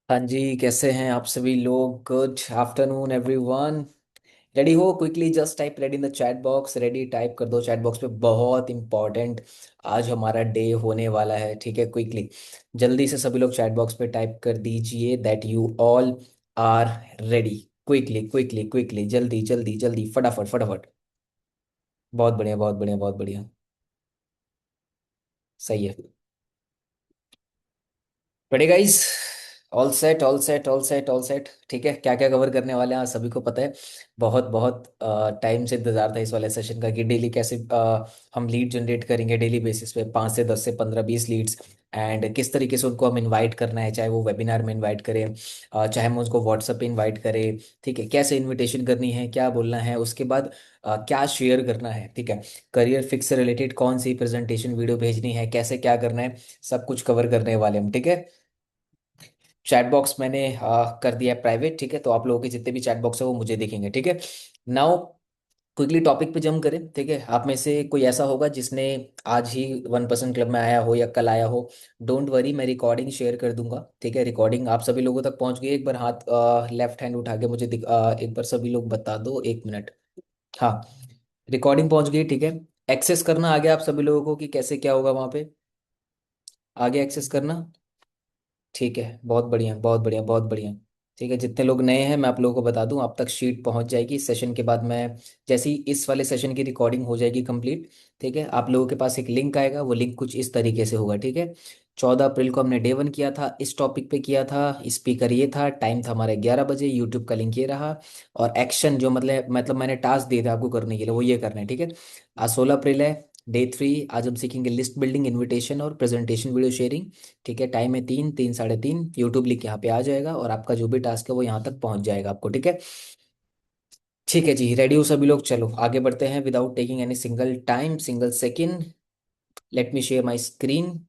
हाँ जी, कैसे हैं आप सभी लोग? Good afternoon everyone. रेडी हो? Quickly just type ready in the chat box. Ready type कर दो चैट बॉक्स पे। बहुत इंपॉर्टेंट आज हमारा डे होने वाला है, ठीक है? क्विकली जल्दी से सभी लोग चैट बॉक्स पे टाइप कर दीजिए that you all are ready. Quickly quickly quickly, जल्दी जल्दी जल्दी, फटाफट फटाफट। बहुत बढ़िया बहुत बढ़िया बहुत बढ़िया। सही है। बड़े guys, all set all set all set all set. ठीक है, क्या क्या कवर करने वाले हैं आज सभी को पता है। बहुत बहुत टाइम से इंतजार था इस वाले सेशन का कि डेली कैसे हम लीड जनरेट करेंगे डेली बेसिस पे, 5 से 10 से 15 20 लीड्स। एंड किस तरीके से उनको हम इनवाइट करना है, चाहे वो वेबिनार में इनवाइट करें, चाहे हम उसको व्हाट्सएप पे इनवाइट करें। ठीक है, कैसे इनविटेशन करनी है, क्या बोलना है, उसके बाद क्या शेयर करना है। ठीक है, करियर फिक्स से रिलेटेड कौन सी प्रेजेंटेशन वीडियो भेजनी है, कैसे क्या करना है, सब कुछ कवर करने वाले हम। ठीक है, चैट बॉक्स मैंने कर दिया है प्राइवेट। ठीक है, तो आप लोगों के जितने भी चैट बॉक्स है वो मुझे दिखेंगे। ठीक है, नाउ क्विकली टॉपिक पे जंप करें। ठीक है, आप में से कोई ऐसा होगा जिसने आज ही 1% क्लब में आया हो या कल आया हो, डोंट वरी, मैं रिकॉर्डिंग शेयर कर दूंगा। ठीक है, रिकॉर्डिंग आप सभी लोगों तक पहुंच गई? एक बार हाथ लेफ्ट हैंड उठा के मुझे एक बार सभी लोग बता दो, 1 मिनट। हाँ, रिकॉर्डिंग पहुंच गई। ठीक है, एक्सेस करना आ गया आप सभी लोगों को कि कैसे क्या होगा वहां पे? आगे एक्सेस करना। ठीक है, बहुत बढ़िया बहुत बढ़िया बहुत बढ़िया। ठीक है, जितने लोग नए हैं मैं आप लोगों को बता दूं, आप तक शीट पहुंच जाएगी इस सेशन के बाद। मैं जैसे ही इस वाले सेशन की रिकॉर्डिंग हो जाएगी कंप्लीट, ठीक है, आप लोगों के पास एक लिंक आएगा। वो लिंक कुछ इस तरीके से होगा। ठीक है, 14 अप्रैल को हमने डे 1 किया था, इस टॉपिक पे किया था, स्पीकर ये था, टाइम था हमारा 11 बजे, यूट्यूब का लिंक ये रहा। और एक्शन जो मतलब मैंने टास्क दिए थे आपको करने के लिए, वो ये करना है। ठीक है, आज 16 अप्रैल है, डे 3। आज हम सीखेंगे लिस्ट बिल्डिंग, इन्विटेशन और प्रेजेंटेशन वीडियो शेयरिंग। ठीक है, टाइम है 3, 3, 3:30। यूट्यूब लिंक यहाँ पे आ जाएगा और आपका जो भी टास्क है वो यहाँ तक पहुँच जाएगा आपको। ठीक है, ठीक है जी, रेडी हो सभी लोग? चलो आगे बढ़ते हैं without taking any single time, single second. Let me share my screen.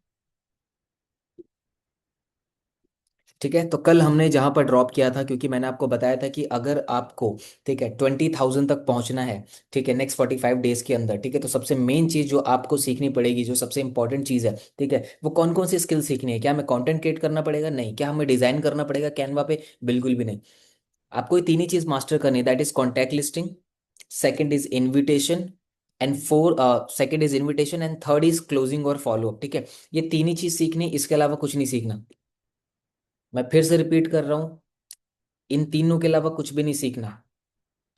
ठीक है, तो कल हमने जहां पर ड्रॉप किया था, क्योंकि मैंने आपको बताया था कि अगर आपको, ठीक है, 20,000 तक पहुंचना है, ठीक है, नेक्स्ट 45 डेज के अंदर, ठीक है, तो सबसे मेन चीज जो आपको सीखनी पड़ेगी, जो सबसे इंपॉर्टेंट चीज है, ठीक है, वो कौन कौन सी स्किल सीखनी है? क्या हमें कंटेंट क्रिएट करना पड़ेगा? नहीं। क्या हमें डिजाइन करना पड़ेगा कैनवा पे? बिल्कुल भी नहीं। आपको ये तीन ही चीज मास्टर करनी है, that is contact listing, second is invitation, and second is invitation and third is closing और फॉलो अप। ठीक है, ये तीन ही चीज सीखनी, इसके अलावा कुछ नहीं सीखना। मैं फिर से रिपीट कर रहा हूँ, इन तीनों के अलावा कुछ भी नहीं सीखना।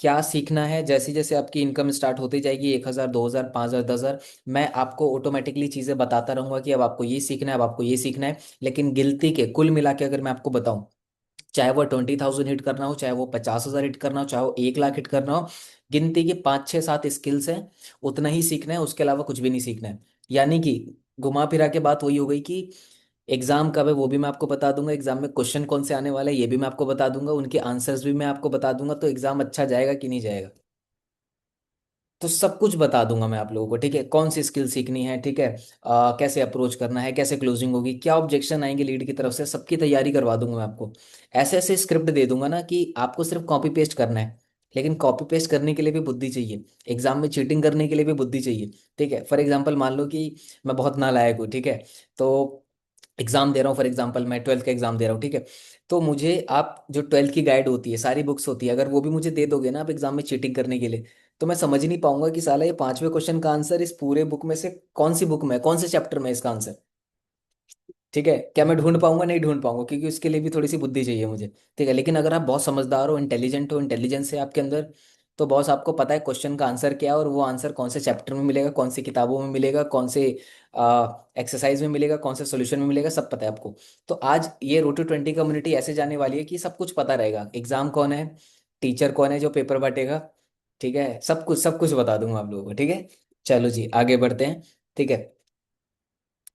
क्या सीखना है? जैसे जैसे आपकी इनकम स्टार्ट होती जाएगी, 1,000, 2,000, 5,000, 10,000, मैं आपको ऑटोमेटिकली चीजें बताता रहूंगा कि अब आपको ये सीखना है, अब आपको ये सीखना है। लेकिन गिनती के कुल मिला के अगर मैं आपको बताऊं, चाहे वो 20,000 हिट करना हो, चाहे वो 50,000 हिट करना हो, चाहे वो 1 लाख हिट करना हो, गिनती की 5 6 7 स्किल्स हैं, उतना ही सीखना है, उसके अलावा कुछ भी नहीं सीखना है। यानी कि घुमा फिरा के बात वही हो गई कि एग्जाम कब है वो भी मैं आपको बता दूंगा, एग्जाम में क्वेश्चन कौन से आने वाले हैं ये भी मैं आपको बता दूंगा, उनके आंसर्स भी मैं आपको बता दूंगा, तो एग्जाम अच्छा जाएगा कि नहीं जाएगा? तो सब कुछ बता दूंगा मैं आप लोगों को। ठीक है, कौन सी स्किल सीखनी है, ठीक है, कैसे अप्रोच करना है, कैसे क्लोजिंग होगी, क्या ऑब्जेक्शन आएंगे लीड की तरफ से, सबकी तैयारी करवा दूंगा मैं आपको। ऐसे ऐसे स्क्रिप्ट दे दूंगा ना कि आपको सिर्फ कॉपी पेस्ट करना है। लेकिन कॉपी पेस्ट करने के लिए भी बुद्धि चाहिए, एग्जाम में चीटिंग करने के लिए भी बुद्धि चाहिए। ठीक है, फॉर एग्जाम्पल मान लो कि मैं बहुत नालायक हूँ, ठीक है, तो एग्जाम दे रहा हूँ, फॉर एग्जाम्पल मैं 12th का एग्जाम दे रहा हूँ, ठीक है, तो मुझे आप जो 12th की गाइड होती है, सारी बुक्स होती है, अगर वो भी मुझे दे दोगे ना आप एग्जाम में चीटिंग करने के लिए, तो मैं समझ ही नहीं पाऊंगा कि साला ये 5वें क्वेश्चन का आंसर इस पूरे बुक में से कौन सी बुक में है, कौन से चैप्टर में है इसका आंसर। ठीक है, क्या मैं ढूंढ पाऊंगा? नहीं ढूंढ पाऊंगा, क्योंकि उसके लिए भी थोड़ी सी बुद्धि चाहिए मुझे। ठीक है, लेकिन अगर आप बहुत समझदार हो, इंटेलिजेंट हो, इंटेलिजेंस है आपके अंदर, तो बॉस आपको पता है क्वेश्चन का आंसर क्या है, और वो आंसर कौन से चैप्टर में मिलेगा, कौन सी किताबों में मिलेगा, कौन से एक्सरसाइज में मिलेगा, कौन से सोल्यूशन में मिलेगा, सब पता है आपको। तो आज ये रोटी 20 कम्युनिटी ऐसे जाने वाली है कि सब कुछ पता रहेगा, एग्जाम कौन है, टीचर कौन है जो पेपर बांटेगा, ठीक है, सब कुछ बता दूंगा आप लोगों को। ठीक है, चलो जी आगे बढ़ते हैं। ठीक है,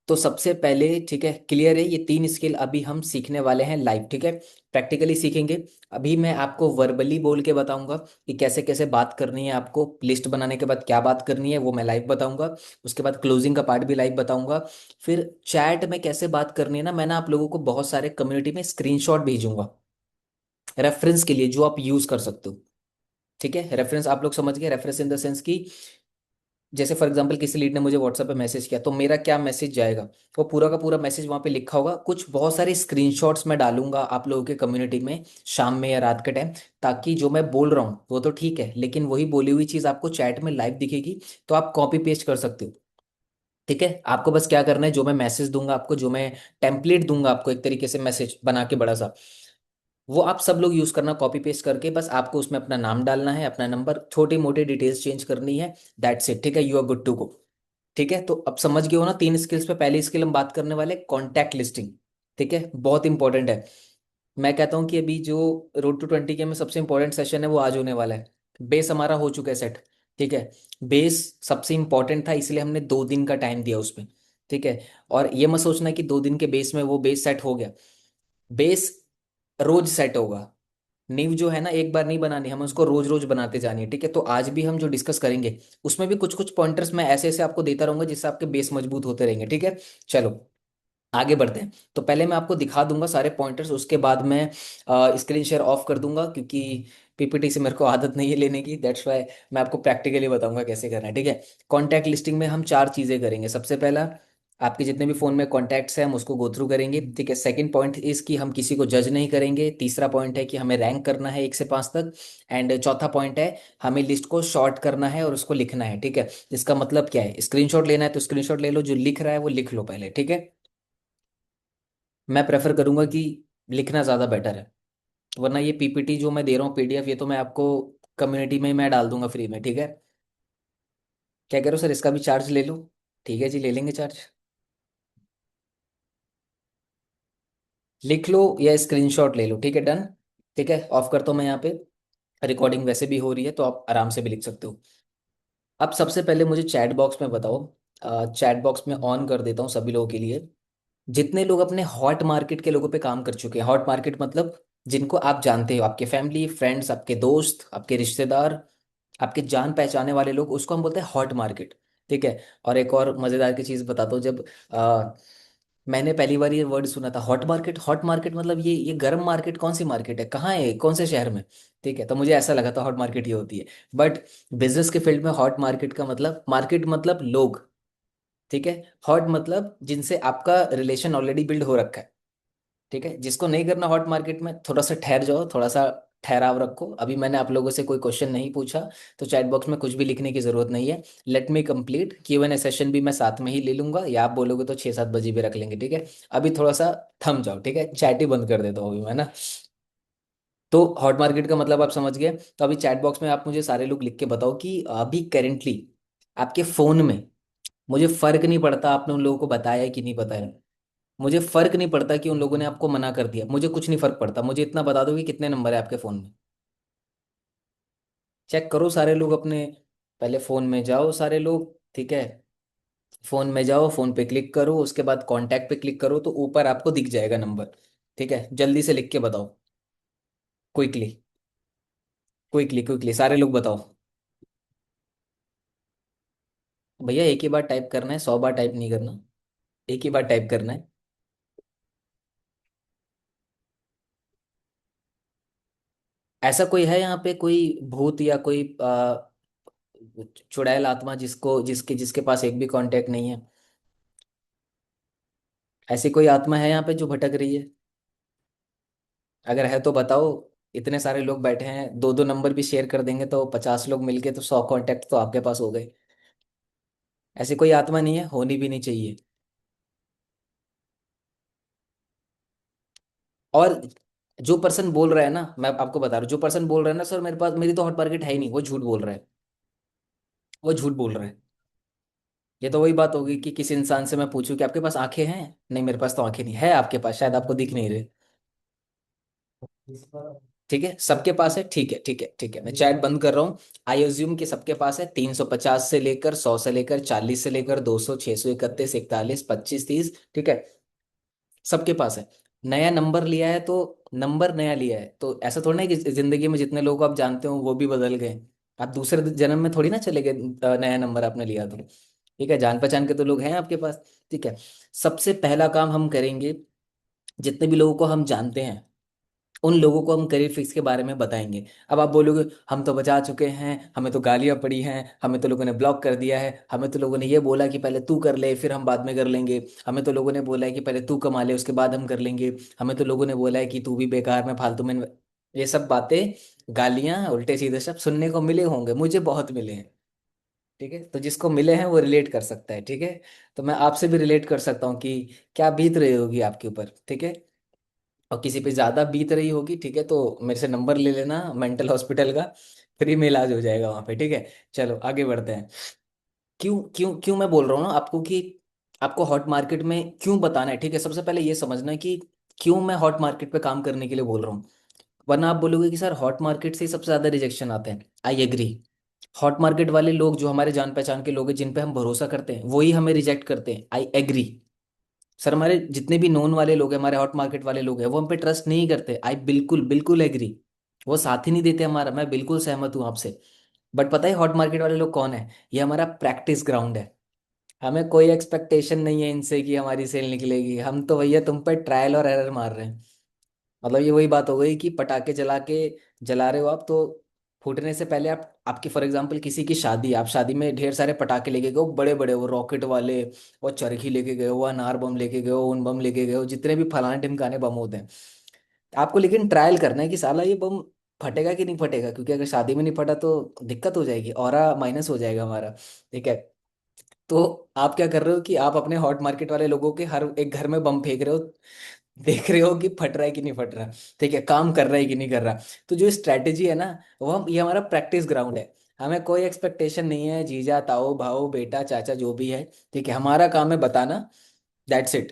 तो सबसे पहले, ठीक है, क्लियर है, ये तीन स्किल अभी हम सीखने वाले हैं लाइव। ठीक है, प्रैक्टिकली सीखेंगे। अभी मैं आपको वर्बली बोल के बताऊंगा कि कैसे कैसे बात करनी है, आपको लिस्ट बनाने के बाद क्या बात करनी है वो मैं लाइव बताऊंगा। उसके बाद क्लोजिंग का पार्ट भी लाइव बताऊंगा। फिर चैट में कैसे बात करनी है ना, मैं ना आप लोगों को बहुत सारे कम्युनिटी में स्क्रीनशॉट भेजूंगा रेफरेंस के लिए, जो आप यूज कर सकते हो। ठीक है, रेफरेंस आप लोग समझ गए, रेफरेंस इन द सेंस की जैसे फॉर एग्जांपल किसी लीड ने मुझे व्हाट्सएप पे मैसेज किया, तो मेरा क्या मैसेज जाएगा, वो पूरा का पूरा मैसेज वहाँ पे लिखा होगा। कुछ बहुत सारे स्क्रीनशॉट्स मैं डालूंगा आप लोगों के कम्युनिटी में शाम में या रात के टाइम, ताकि जो मैं बोल रहा हूँ वो तो ठीक है, लेकिन वही बोली हुई चीज़ आपको चैट में लाइव दिखेगी, तो आप कॉपी पेस्ट कर सकते हो। ठीक है, आपको बस क्या करना है, जो मैं मैसेज दूंगा आपको, जो मैं टेम्पलेट दूंगा आपको एक तरीके से मैसेज बना के बड़ा सा, वो आप सब लोग यूज करना कॉपी पेस्ट करके। बस आपको उसमें अपना नाम डालना है, अपना नंबर, छोटी मोटी डिटेल्स चेंज करनी है, दैट्स इट। ठीक है, you are good to go. ठीक है, तो अब समझ गए हो ना 3 स्किल्स पे। पहली स्किल हम बात करने वाले कॉन्टैक्ट लिस्टिंग। ठीक है, बहुत इंपॉर्टेंट है। मैं कहता हूँ कि अभी जो रोड टू 20 के में सबसे इंपॉर्टेंट सेशन है वो आज होने वाला है। बेस हमारा हो चुका है सेट। ठीक है, बेस सबसे इंपॉर्टेंट था, इसलिए हमने 2 दिन का टाइम दिया उसमें। ठीक है, और ये मत सोचना कि 2 दिन के बेस में वो बेस सेट हो गया। बेस रोज सेट होगा। नींव जो है ना, एक बार नहीं बनानी, हमें उसको रोज रोज बनाते जानी है। ठीक है, तो आज भी हम जो डिस्कस करेंगे उसमें भी कुछ कुछ पॉइंटर्स मैं ऐसे ऐसे आपको देता रहूंगा, जिससे आपके बेस मजबूत होते रहेंगे। ठीक है, चलो आगे बढ़ते हैं। तो पहले मैं आपको दिखा दूंगा सारे पॉइंटर्स, उसके बाद मैं स्क्रीन शेयर ऑफ कर दूंगा, क्योंकि पीपीटी से मेरे को आदत नहीं है लेने की, दैट्स वाई मैं आपको प्रैक्टिकली बताऊंगा कैसे करना है। ठीक है, कॉन्टैक्ट लिस्टिंग में हम 4 चीज़ें करेंगे। सबसे पहला, आपके जितने भी फोन में कॉन्टैक्ट्स हैं हम उसको गो थ्रू करेंगे। ठीक है, सेकंड पॉइंट इज कि हम किसी को जज नहीं करेंगे। तीसरा पॉइंट है कि हमें रैंक करना है 1 से 5 तक। एंड चौथा पॉइंट है, हमें लिस्ट को शॉर्ट करना है और उसको लिखना है। ठीक है, इसका मतलब क्या है, स्क्रीनशॉट लेना है तो स्क्रीनशॉट ले लो, जो लिख रहा है वो लिख लो पहले। ठीक है, मैं प्रेफर करूंगा कि लिखना ज़्यादा बेटर है, वरना ये पीपीटी जो मैं दे रहा हूँ पीडीएफ, ये तो मैं आपको कम्युनिटी में ही मैं डाल दूंगा फ्री में। ठीक है, क्या कह रहे हो सर, इसका भी चार्ज ले लो? ठीक है जी, ले लेंगे चार्ज। लिख लो या स्क्रीनशॉट ले लो, ठीक है, डन। ठीक है, ऑफ करता हूँ मैं यहाँ पे। रिकॉर्डिंग वैसे भी हो रही है तो आप आराम से भी लिख सकते हो। अब सबसे पहले मुझे चैट बॉक्स में बताओ। चैट बॉक्स में ऑन कर देता हूँ सभी लोगों के लिए। जितने लोग अपने हॉट मार्केट के लोगों पे काम कर चुके हैं, हॉट मार्केट मतलब जिनको आप जानते हो, आपके फैमिली फ्रेंड्स, आपके दोस्त, आपके रिश्तेदार, आपके जान पहचाने वाले लोग, उसको हम बोलते हैं हॉट मार्केट। ठीक है, और एक और मजेदार की चीज बताता हूँ। जब मैंने पहली बार ये वर्ड सुना था हॉट मार्केट, हॉट मार्केट मतलब ये गर्म मार्केट, कौन सी मार्केट है, कहाँ है, कौन से शहर में? ठीक है, तो मुझे ऐसा लगा था हॉट मार्केट ये होती है। बट बिजनेस के फील्ड में हॉट मार्केट का मतलब, मार्केट मतलब लोग। ठीक है, हॉट मतलब जिनसे आपका रिलेशन ऑलरेडी बिल्ड हो रखा है। ठीक है, जिसको नहीं करना हॉट मार्केट में, थोड़ा सा ठहर जाओ, थोड़ा सा ठहराव रखो। अभी मैंने आप लोगों से कोई क्वेश्चन नहीं पूछा, तो चैट बॉक्स में कुछ भी लिखने की जरूरत नहीं है। Let me complete, Q&A session भी मैं साथ में ही ले लूंगा, या आप बोलोगे तो 6-7 बजे भी रख लेंगे। ठीक है, अभी थोड़ा सा थम जाओ। ठीक है, चैट ही बंद कर देता हूँ अभी मैं ना। तो हॉट मार्केट का मतलब आप समझ गए। तो अभी चैट बॉक्स में आप मुझे सारे लोग लिख के बताओ कि अभी करेंटली आपके फोन में, मुझे फर्क नहीं पड़ता आपने उन लोगों को बताया है कि नहीं बताया, मुझे फर्क नहीं पड़ता कि उन लोगों ने आपको मना कर दिया, मुझे कुछ नहीं फर्क पड़ता, मुझे इतना बता दो कि कितने नंबर है आपके फोन में। चेक करो सारे लोग अपने, पहले फोन में जाओ सारे लोग। ठीक है, फोन में जाओ, फोन पे क्लिक करो, उसके बाद कांटेक्ट पे क्लिक करो, तो ऊपर आपको दिख जाएगा नंबर। ठीक है, जल्दी से लिख के बताओ, क्विकली, क्विकली क्विकली सारे लोग बताओ। भैया एक ही बार टाइप करना है, 100 बार टाइप नहीं करना, एक ही बार टाइप करना है। ऐसा कोई है यहाँ पे, कोई भूत या कोई चुड़ैल आत्मा जिसको जिसके जिसके पास एक भी कांटेक्ट नहीं है? ऐसी कोई आत्मा है यहाँ पे जो भटक रही है? अगर है तो बताओ। इतने सारे लोग बैठे हैं, 2-2 नंबर भी शेयर कर देंगे तो 50 लोग मिलके तो 100 कांटेक्ट तो आपके पास हो गए। ऐसी कोई आत्मा नहीं है, होनी भी नहीं चाहिए। और जो पर्सन बोल रहा है ना, मैं आपको बता रहा हूँ, जो पर्सन बोल रहा है ना सर मेरे पास, मेरी तो हॉट मार्केट है ही नहीं, वो झूठ बोल रहा है। वो झूठ बोल रहा है। ये तो वही बात होगी कि किसी इंसान से मैं पूछूं कि आपके पास आंखें हैं, नहीं मेरे पास तो आंखें नहीं है, आपके पास शायद आपको दिख नहीं रहे। ठीक है, सबके पास है, ठीक है ठीक है ठीक है, मैं चैट बंद कर रहा हूँ। आई अज्यूम कि सबके पास है, 350 से लेकर 100 से लेकर 40 से लेकर 200, 631, 41, 25, 30। ठीक है, सबके पास है। नया नंबर लिया है तो नंबर नया लिया है तो ऐसा थोड़ा ना है कि जिंदगी में जितने लोग आप जानते हो वो भी बदल गए। आप दूसरे जन्म में थोड़ी ना चले गए, नया नंबर आपने लिया तो। ठीक है, जान पहचान के तो लोग हैं आपके पास। ठीक है, सबसे पहला काम हम करेंगे, जितने भी लोगों को हम जानते हैं उन लोगों को हम करियर फिक्स के बारे में बताएंगे। अब आप बोलोगे हम तो बचा चुके हैं, हमें तो गालियां पड़ी हैं, हमें तो लोगों ने ब्लॉक कर दिया है, हमें तो लोगों ने ये बोला कि पहले तू कर ले फिर हम बाद में कर लेंगे, हमें तो लोगों ने बोला है कि पहले तू कमा ले उसके बाद हम कर लेंगे, हमें तो लोगों ने बोला है कि तू भी बेकार में फालतू में ये सब बातें, गालियां उल्टे सीधे शब्द सुनने को मिले होंगे, मुझे बहुत मिले हैं। ठीक है, तो जिसको मिले हैं वो रिलेट कर सकता है। ठीक है, तो मैं आपसे भी रिलेट कर सकता हूँ कि क्या बीत रही होगी आपके ऊपर। ठीक है, और किसी पे ज्यादा बीत रही होगी, ठीक है, तो मेरे से नंबर ले लेना मेंटल हॉस्पिटल का, फ्री में इलाज हो जाएगा वहां पे। ठीक है, चलो आगे बढ़ते हैं। क्यों क्यों क्यों मैं बोल रहा हूँ ना आपको कि आपको हॉट मार्केट में क्यों बताना है। ठीक है, सबसे पहले ये समझना है कि क्यों मैं हॉट मार्केट पे काम करने के लिए बोल रहा हूँ। वरना आप बोलोगे कि सर हॉट मार्केट से ही सबसे ज्यादा रिजेक्शन आते हैं। I agree. हॉट मार्केट वाले लोग जो हमारे जान पहचान के लोग हैं जिन पे हम भरोसा करते हैं वही हमें रिजेक्ट करते हैं। I agree. सर हमारे जितने भी नोन वाले लोग हैं, हमारे हॉट मार्केट वाले लोग हैं, वो हम पे ट्रस्ट नहीं करते। आई बिल्कुल बिल्कुल एग्री। वो साथ ही नहीं देते हमारा, मैं बिल्कुल सहमत हूँ आपसे। बट पता है हॉट मार्केट वाले लोग कौन है? ये हमारा प्रैक्टिस ग्राउंड है। हमें कोई एक्सपेक्टेशन नहीं है इनसे कि हमारी सेल निकलेगी, हम तो भैया तुम पर ट्रायल और एरर मार रहे हैं। मतलब ये वही बात हो गई कि पटाखे जला रहे हो आप तो फूटने से पहले आप, आपकी फॉर एग्जांपल किसी की शादी, आप शादी में ढेर सारे पटाखे लेके गए हो, बड़े बड़े वो रॉकेट वाले, वो चरखी लेके गए हो, वो अनार बम लेके गए हो, उन बम लेके गए हो, जितने भी फलाने ढिमकाने बम होते हैं। आपको लेकिन ट्रायल करना है कि साला ये बम फटेगा कि नहीं फटेगा, क्योंकि अगर शादी में नहीं फटा तो दिक्कत हो जाएगी, ऑरा माइनस हो जाएगा हमारा। ठीक है, तो आप क्या कर रहे हो कि आप अपने हॉट मार्केट वाले लोगों के हर एक घर में बम फेंक रहे हो, देख रहे हो कि फट रहा है कि नहीं फट रहा। ठीक है, काम कर रहा है कि नहीं कर रहा। तो जो स्ट्रैटेजी है ना, वो ये हमारा प्रैक्टिस ग्राउंड है। हमें कोई एक्सपेक्टेशन नहीं है, जीजा ताऊ भाऊ बेटा चाचा जो भी है। ठीक है, हमारा काम है बताना, दैट्स इट।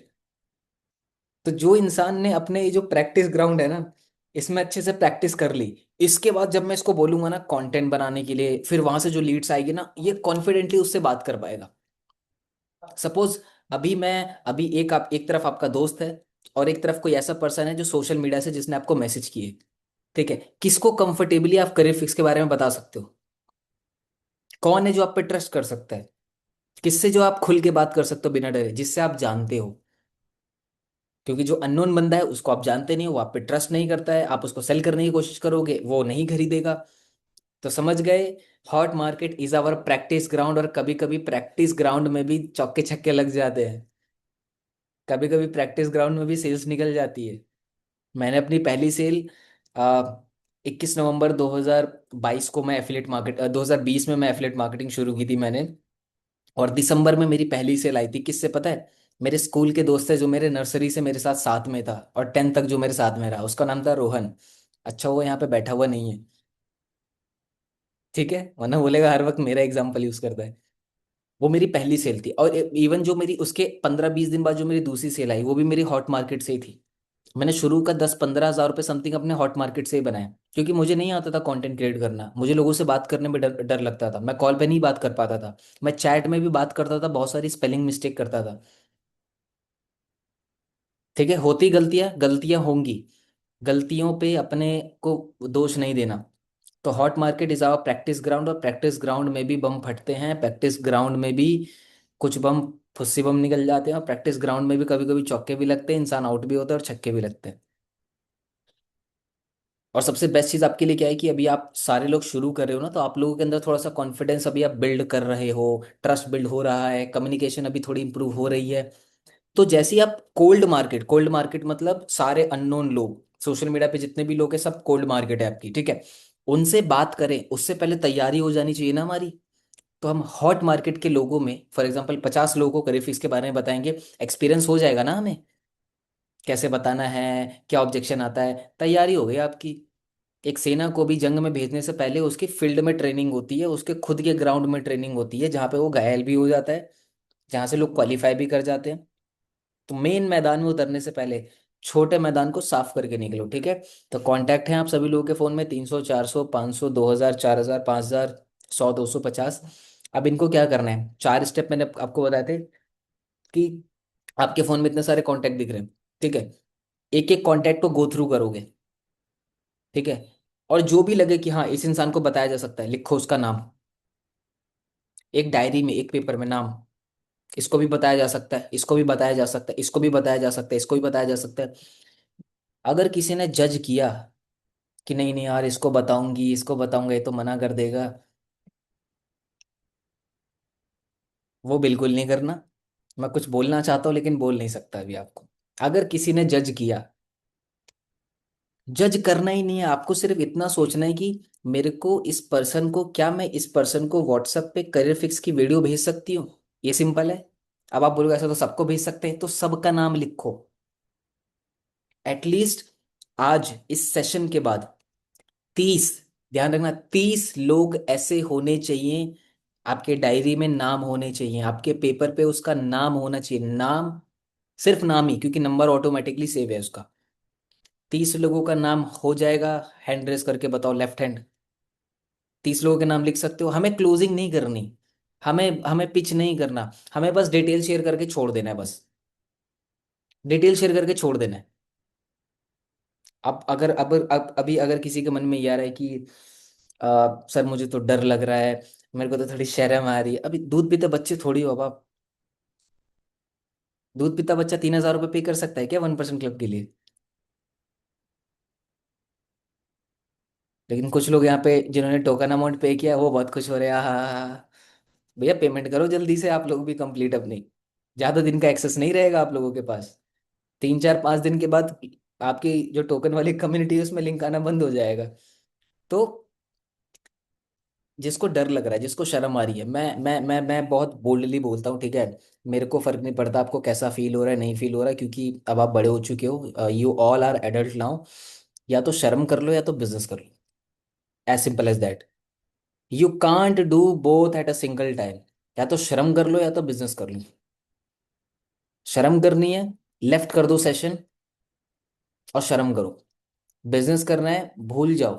तो जो इंसान ने अपने ये जो प्रैक्टिस ग्राउंड है ना, इसमें अच्छे से प्रैक्टिस कर ली, इसके बाद जब मैं इसको बोलूंगा ना कंटेंट बनाने के लिए, फिर वहां से जो लीड्स आएगी ना, ये कॉन्फिडेंटली उससे बात कर पाएगा। सपोज अभी एक आप एक तरफ आपका दोस्त है और एक तरफ कोई ऐसा पर्सन है जो सोशल मीडिया से जिसने आपको मैसेज किए। ठीक है, किसको कंफर्टेबली आप करियर फिक्स के बारे में बता सकते हो? कौन है जो आप पे ट्रस्ट कर सकता है? किससे जो आप खुल के बात कर सकते हो बिना डरे, जिससे आप जानते हो? क्योंकि जो अननोन बंदा है उसको आप जानते नहीं हो, वो आप पे ट्रस्ट नहीं करता है, आप उसको सेल करने की कोशिश करोगे वो नहीं खरीदेगा। तो समझ गए, hot market is our practice ground, और कभी कभी प्रैक्टिस ग्राउंड में भी चौके छक्के लग जाते हैं। कभी कभी प्रैक्टिस ग्राउंड में भी सेल्स निकल जाती है। मैंने अपनी पहली सेल 21 नवंबर 2022 को मैं एफिलेट मार्केट 2020 में मैं एफिलेट मार्केटिंग शुरू की थी मैंने। और दिसंबर में मेरी पहली सेल आई थी, किससे पता है? मेरे स्कूल के दोस्त है जो मेरे नर्सरी से मेरे साथ साथ में था और 10th तक जो मेरे साथ में रहा, उसका नाम था रोहन। अच्छा वो यहाँ पे बैठा हुआ नहीं है। ठीक है, वरना बोलेगा हर वक्त मेरा एग्जाम्पल यूज करता है। वो मेरी पहली सेल थी, और इवन जो मेरी उसके 15-20 दिन बाद जो मेरी दूसरी सेल आई वो भी मेरी हॉट मार्केट से ही थी। मैंने शुरू का 10-15 हज़ार रुपये समथिंग अपने हॉट मार्केट से ही बनाया, क्योंकि मुझे नहीं आता था कंटेंट क्रिएट करना, मुझे लोगों से बात करने में डर डर लगता था, मैं कॉल पे नहीं बात कर पाता था, मैं चैट में भी बात करता था बहुत सारी स्पेलिंग मिस्टेक करता था। ठीक है, होती गलतियां, गलतियां होंगी, गलतियों पे अपने को दोष नहीं देना। तो hot market is our practice ground, और प्रैक्टिस ग्राउंड में भी बम फटते हैं, प्रैक्टिस ग्राउंड में भी कुछ बम, फुस्सी बम निकल जाते हैं, और प्रैक्टिस ग्राउंड में भी कभी कभी चौके भी लगते हैं, इंसान आउट भी होता है और छक्के भी लगते हैं। और सबसे बेस्ट चीज़ आपके लिए क्या है कि अभी आप सारे लोग शुरू कर रहे हो ना, तो आप लोगों के अंदर थोड़ा सा कॉन्फिडेंस अभी आप बिल्ड कर रहे हो, ट्रस्ट बिल्ड हो रहा है, कम्युनिकेशन अभी थोड़ी इंप्रूव हो रही है। तो जैसे ही आप कोल्ड मार्केट मतलब सारे अननोन लोग, सोशल मीडिया पे जितने भी लोग हैं सब कोल्ड मार्केट है आपकी। ठीक है, उनसे बात करें उससे पहले तैयारी हो जानी चाहिए ना हमारी। तो हम हॉट मार्केट के लोगों में फॉर एग्जांपल 50 लोगों को करियर फिक्स के बारे में बताएंगे, एक्सपीरियंस हो जाएगा ना हमें, कैसे बताना है, क्या ऑब्जेक्शन आता है, तैयारी हो गई आपकी। एक सेना को भी जंग में भेजने से पहले उसकी फील्ड में ट्रेनिंग होती है, उसके खुद के ग्राउंड में ट्रेनिंग होती है, जहाँ पे वो घायल भी हो जाता है, जहाँ से लोग क्वालिफाई भी कर जाते हैं। तो मेन मैदान में उतरने से पहले छोटे मैदान को साफ करके निकलो। ठीक है, तो कांटेक्ट हैं आप सभी लोगों के फ़ोन में 300 400 500 2000 4000 5000 100 200 50। अब इनको क्या करना है, 4 स्टेप मैंने आपको बताए थे कि आपके फ़ोन में इतने सारे कॉन्टैक्ट दिख रहे हैं। ठीक है, एक एक कॉन्टैक्ट को गो थ्रू करोगे। ठीक है, और जो भी लगे कि हाँ इस इंसान को बताया जा सकता है, लिखो उसका नाम, एक डायरी में एक पेपर में नाम, इसको भी बताया जा सकता है, इसको भी बताया जा सकता है, इसको भी बताया जा सकता है, इसको भी बताया जा सकता है। अगर किसी ने जज किया कि नहीं नहीं यार, इसको बताऊंगी, इसको बताऊंगा, ये तो मना कर देगा, वो बिल्कुल नहीं करना। मैं कुछ बोलना चाहता हूँ लेकिन बोल नहीं सकता अभी आपको। अगर किसी ने जज किया, जज करना ही नहीं है आपको, सिर्फ इतना सोचना है कि मेरे को इस पर्सन को, क्या मैं इस पर्सन को व्हाट्सएप पे करियर फिक्स की वीडियो भेज सकती हूँ? ये सिंपल है। अब आप बोलोगे ऐसा तो सबको भेज सकते हैं, तो सबका नाम लिखो एटलीस्ट। आज इस सेशन के बाद 30, ध्यान रखना, 30 लोग ऐसे होने चाहिए, आपके डायरी में नाम होने चाहिए, आपके पेपर पे उसका नाम होना चाहिए, नाम, सिर्फ नाम ही, क्योंकि नंबर ऑटोमेटिकली सेव है उसका। 30 लोगों का नाम हो जाएगा। हैंड रेस करके बताओ, लेफ्ट हैंड। 30 लोगों के नाम लिख सकते हो। हमें क्लोजिंग नहीं करनी, हमें हमें पिच नहीं करना, हमें बस डिटेल शेयर करके छोड़ देना है, बस डिटेल शेयर करके छोड़ देना है। अब अभी अगर किसी के मन में ये आ रहा है कि सर मुझे तो डर लग रहा है, मेरे को तो थोड़ी शर्म आ रही है, अभी दूध पीते बच्चे थोड़ी हो बाप। दूध पीता बच्चा 3,000 रुपये पे कर सकता है क्या 1% क्लब के लिए? लेकिन कुछ लोग यहाँ पे जिन्होंने टोकन अमाउंट पे किया वो बहुत खुश हो रहे हैं, हाँ। भैया पेमेंट करो जल्दी से, आप लोग भी कंप्लीट अपनी। ज्यादा दिन का एक्सेस नहीं रहेगा आप लोगों के पास। 3 4 5 दिन के बाद आपकी जो टोकन वाली कम्युनिटी है उसमें लिंक आना बंद हो जाएगा। तो जिसको डर लग रहा है, जिसको शर्म आ रही है, मैं बहुत बोल्डली बोलता हूँ, ठीक है। मेरे को फर्क नहीं पड़ता आपको कैसा फील हो रहा है, नहीं फील हो रहा है, क्योंकि अब आप बड़े हो चुके हो, you all are adult now. या तो शर्म कर लो या तो बिजनेस कर लो, as simple as that. You can't do both at a single time. या तो शर्म कर लो या तो बिजनेस कर लो। शर्म करनी है, लेफ्ट कर दो सेशन और शर्म करो। बिजनेस करना है, भूल जाओ।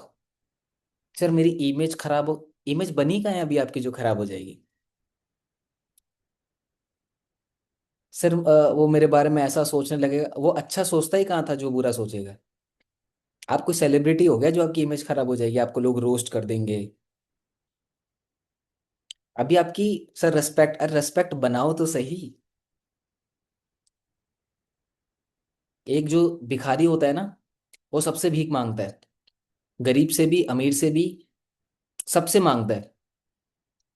सर मेरी इमेज खराब हो, इमेज बनी कहाँ है अभी आपकी जो खराब हो जाएगी? सर वो मेरे बारे में ऐसा सोचने लगेगा, वो अच्छा सोचता ही कहाँ था जो बुरा सोचेगा? आप कोई सेलिब्रिटी हो गया जो आपकी इमेज खराब हो जाएगी, आपको लोग रोस्ट कर देंगे? अभी आपकी, सर रेस्पेक्ट, अरे रेस्पेक्ट बनाओ तो सही। एक जो भिखारी होता है ना, वो सबसे भीख मांगता है, गरीब से भी, अमीर से भी, सबसे मांगता है।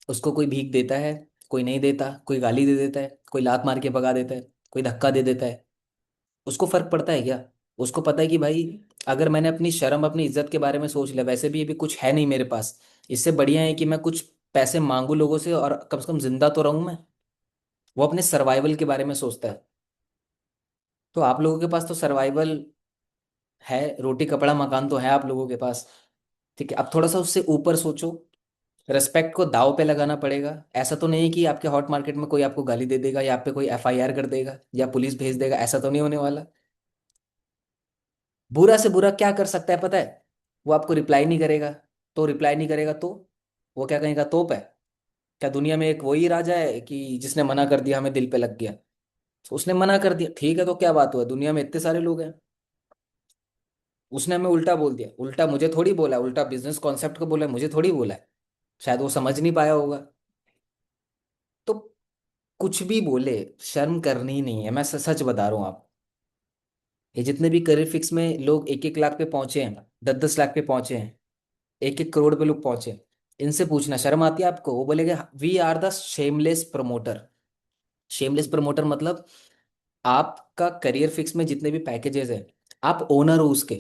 उसको कोई भीख देता है, कोई नहीं देता, कोई गाली दे देता है, कोई लात मार के भगा देता है, कोई धक्का दे देता है। उसको फर्क पड़ता है क्या? उसको पता है कि भाई, अगर मैंने अपनी शर्म, अपनी इज्जत के बारे में सोच लिया, वैसे भी अभी कुछ है नहीं मेरे पास, इससे बढ़िया है कि मैं कुछ पैसे मांगू लोगों से और कम से कम जिंदा तो रहूं मैं। वो अपने सर्वाइवल के बारे में सोचता है। तो आप लोगों के पास तो सर्वाइवल है, रोटी कपड़ा मकान तो है आप लोगों के पास, ठीक है। अब थोड़ा सा उससे ऊपर सोचो। रेस्पेक्ट को दाव पे लगाना पड़ेगा। ऐसा तो नहीं है कि आपके हॉट मार्केट में कोई आपको गाली दे देगा या आप पे कोई एफआईआर कर देगा या पुलिस भेज देगा, ऐसा तो नहीं होने वाला। बुरा से बुरा क्या कर सकता है पता है? वो आपको रिप्लाई नहीं करेगा। तो रिप्लाई नहीं करेगा तो वो क्या कहेगा, तोप है? क्या दुनिया में एक वही राजा है कि जिसने मना कर दिया हमें दिल पे लग गया? तो उसने मना कर दिया, ठीक है, तो क्या बात हुआ, दुनिया में इतने सारे लोग हैं। उसने हमें उल्टा बोल दिया, उल्टा मुझे थोड़ी बोला है, उल्टा बिजनेस कॉन्सेप्ट को बोला है, मुझे थोड़ी बोला है। शायद वो समझ नहीं पाया होगा। तो कुछ भी बोले, शर्म करनी ही नहीं है, मैं सच बता रहा हूँ आप। ये जितने भी करियर फिक्स में लोग 1 1 लाख पे पहुंचे हैं, 10 10 लाख पे पहुंचे हैं, 1 1 करोड़ पे लोग पहुंचे हैं, इनसे पूछना शर्म आती है आपको? वो बोलेंगे we are the shameless promoter. Shameless promoter मतलब आपका करियर फिक्स में जितने भी पैकेजेस हैं, आप ओनर हो उसके।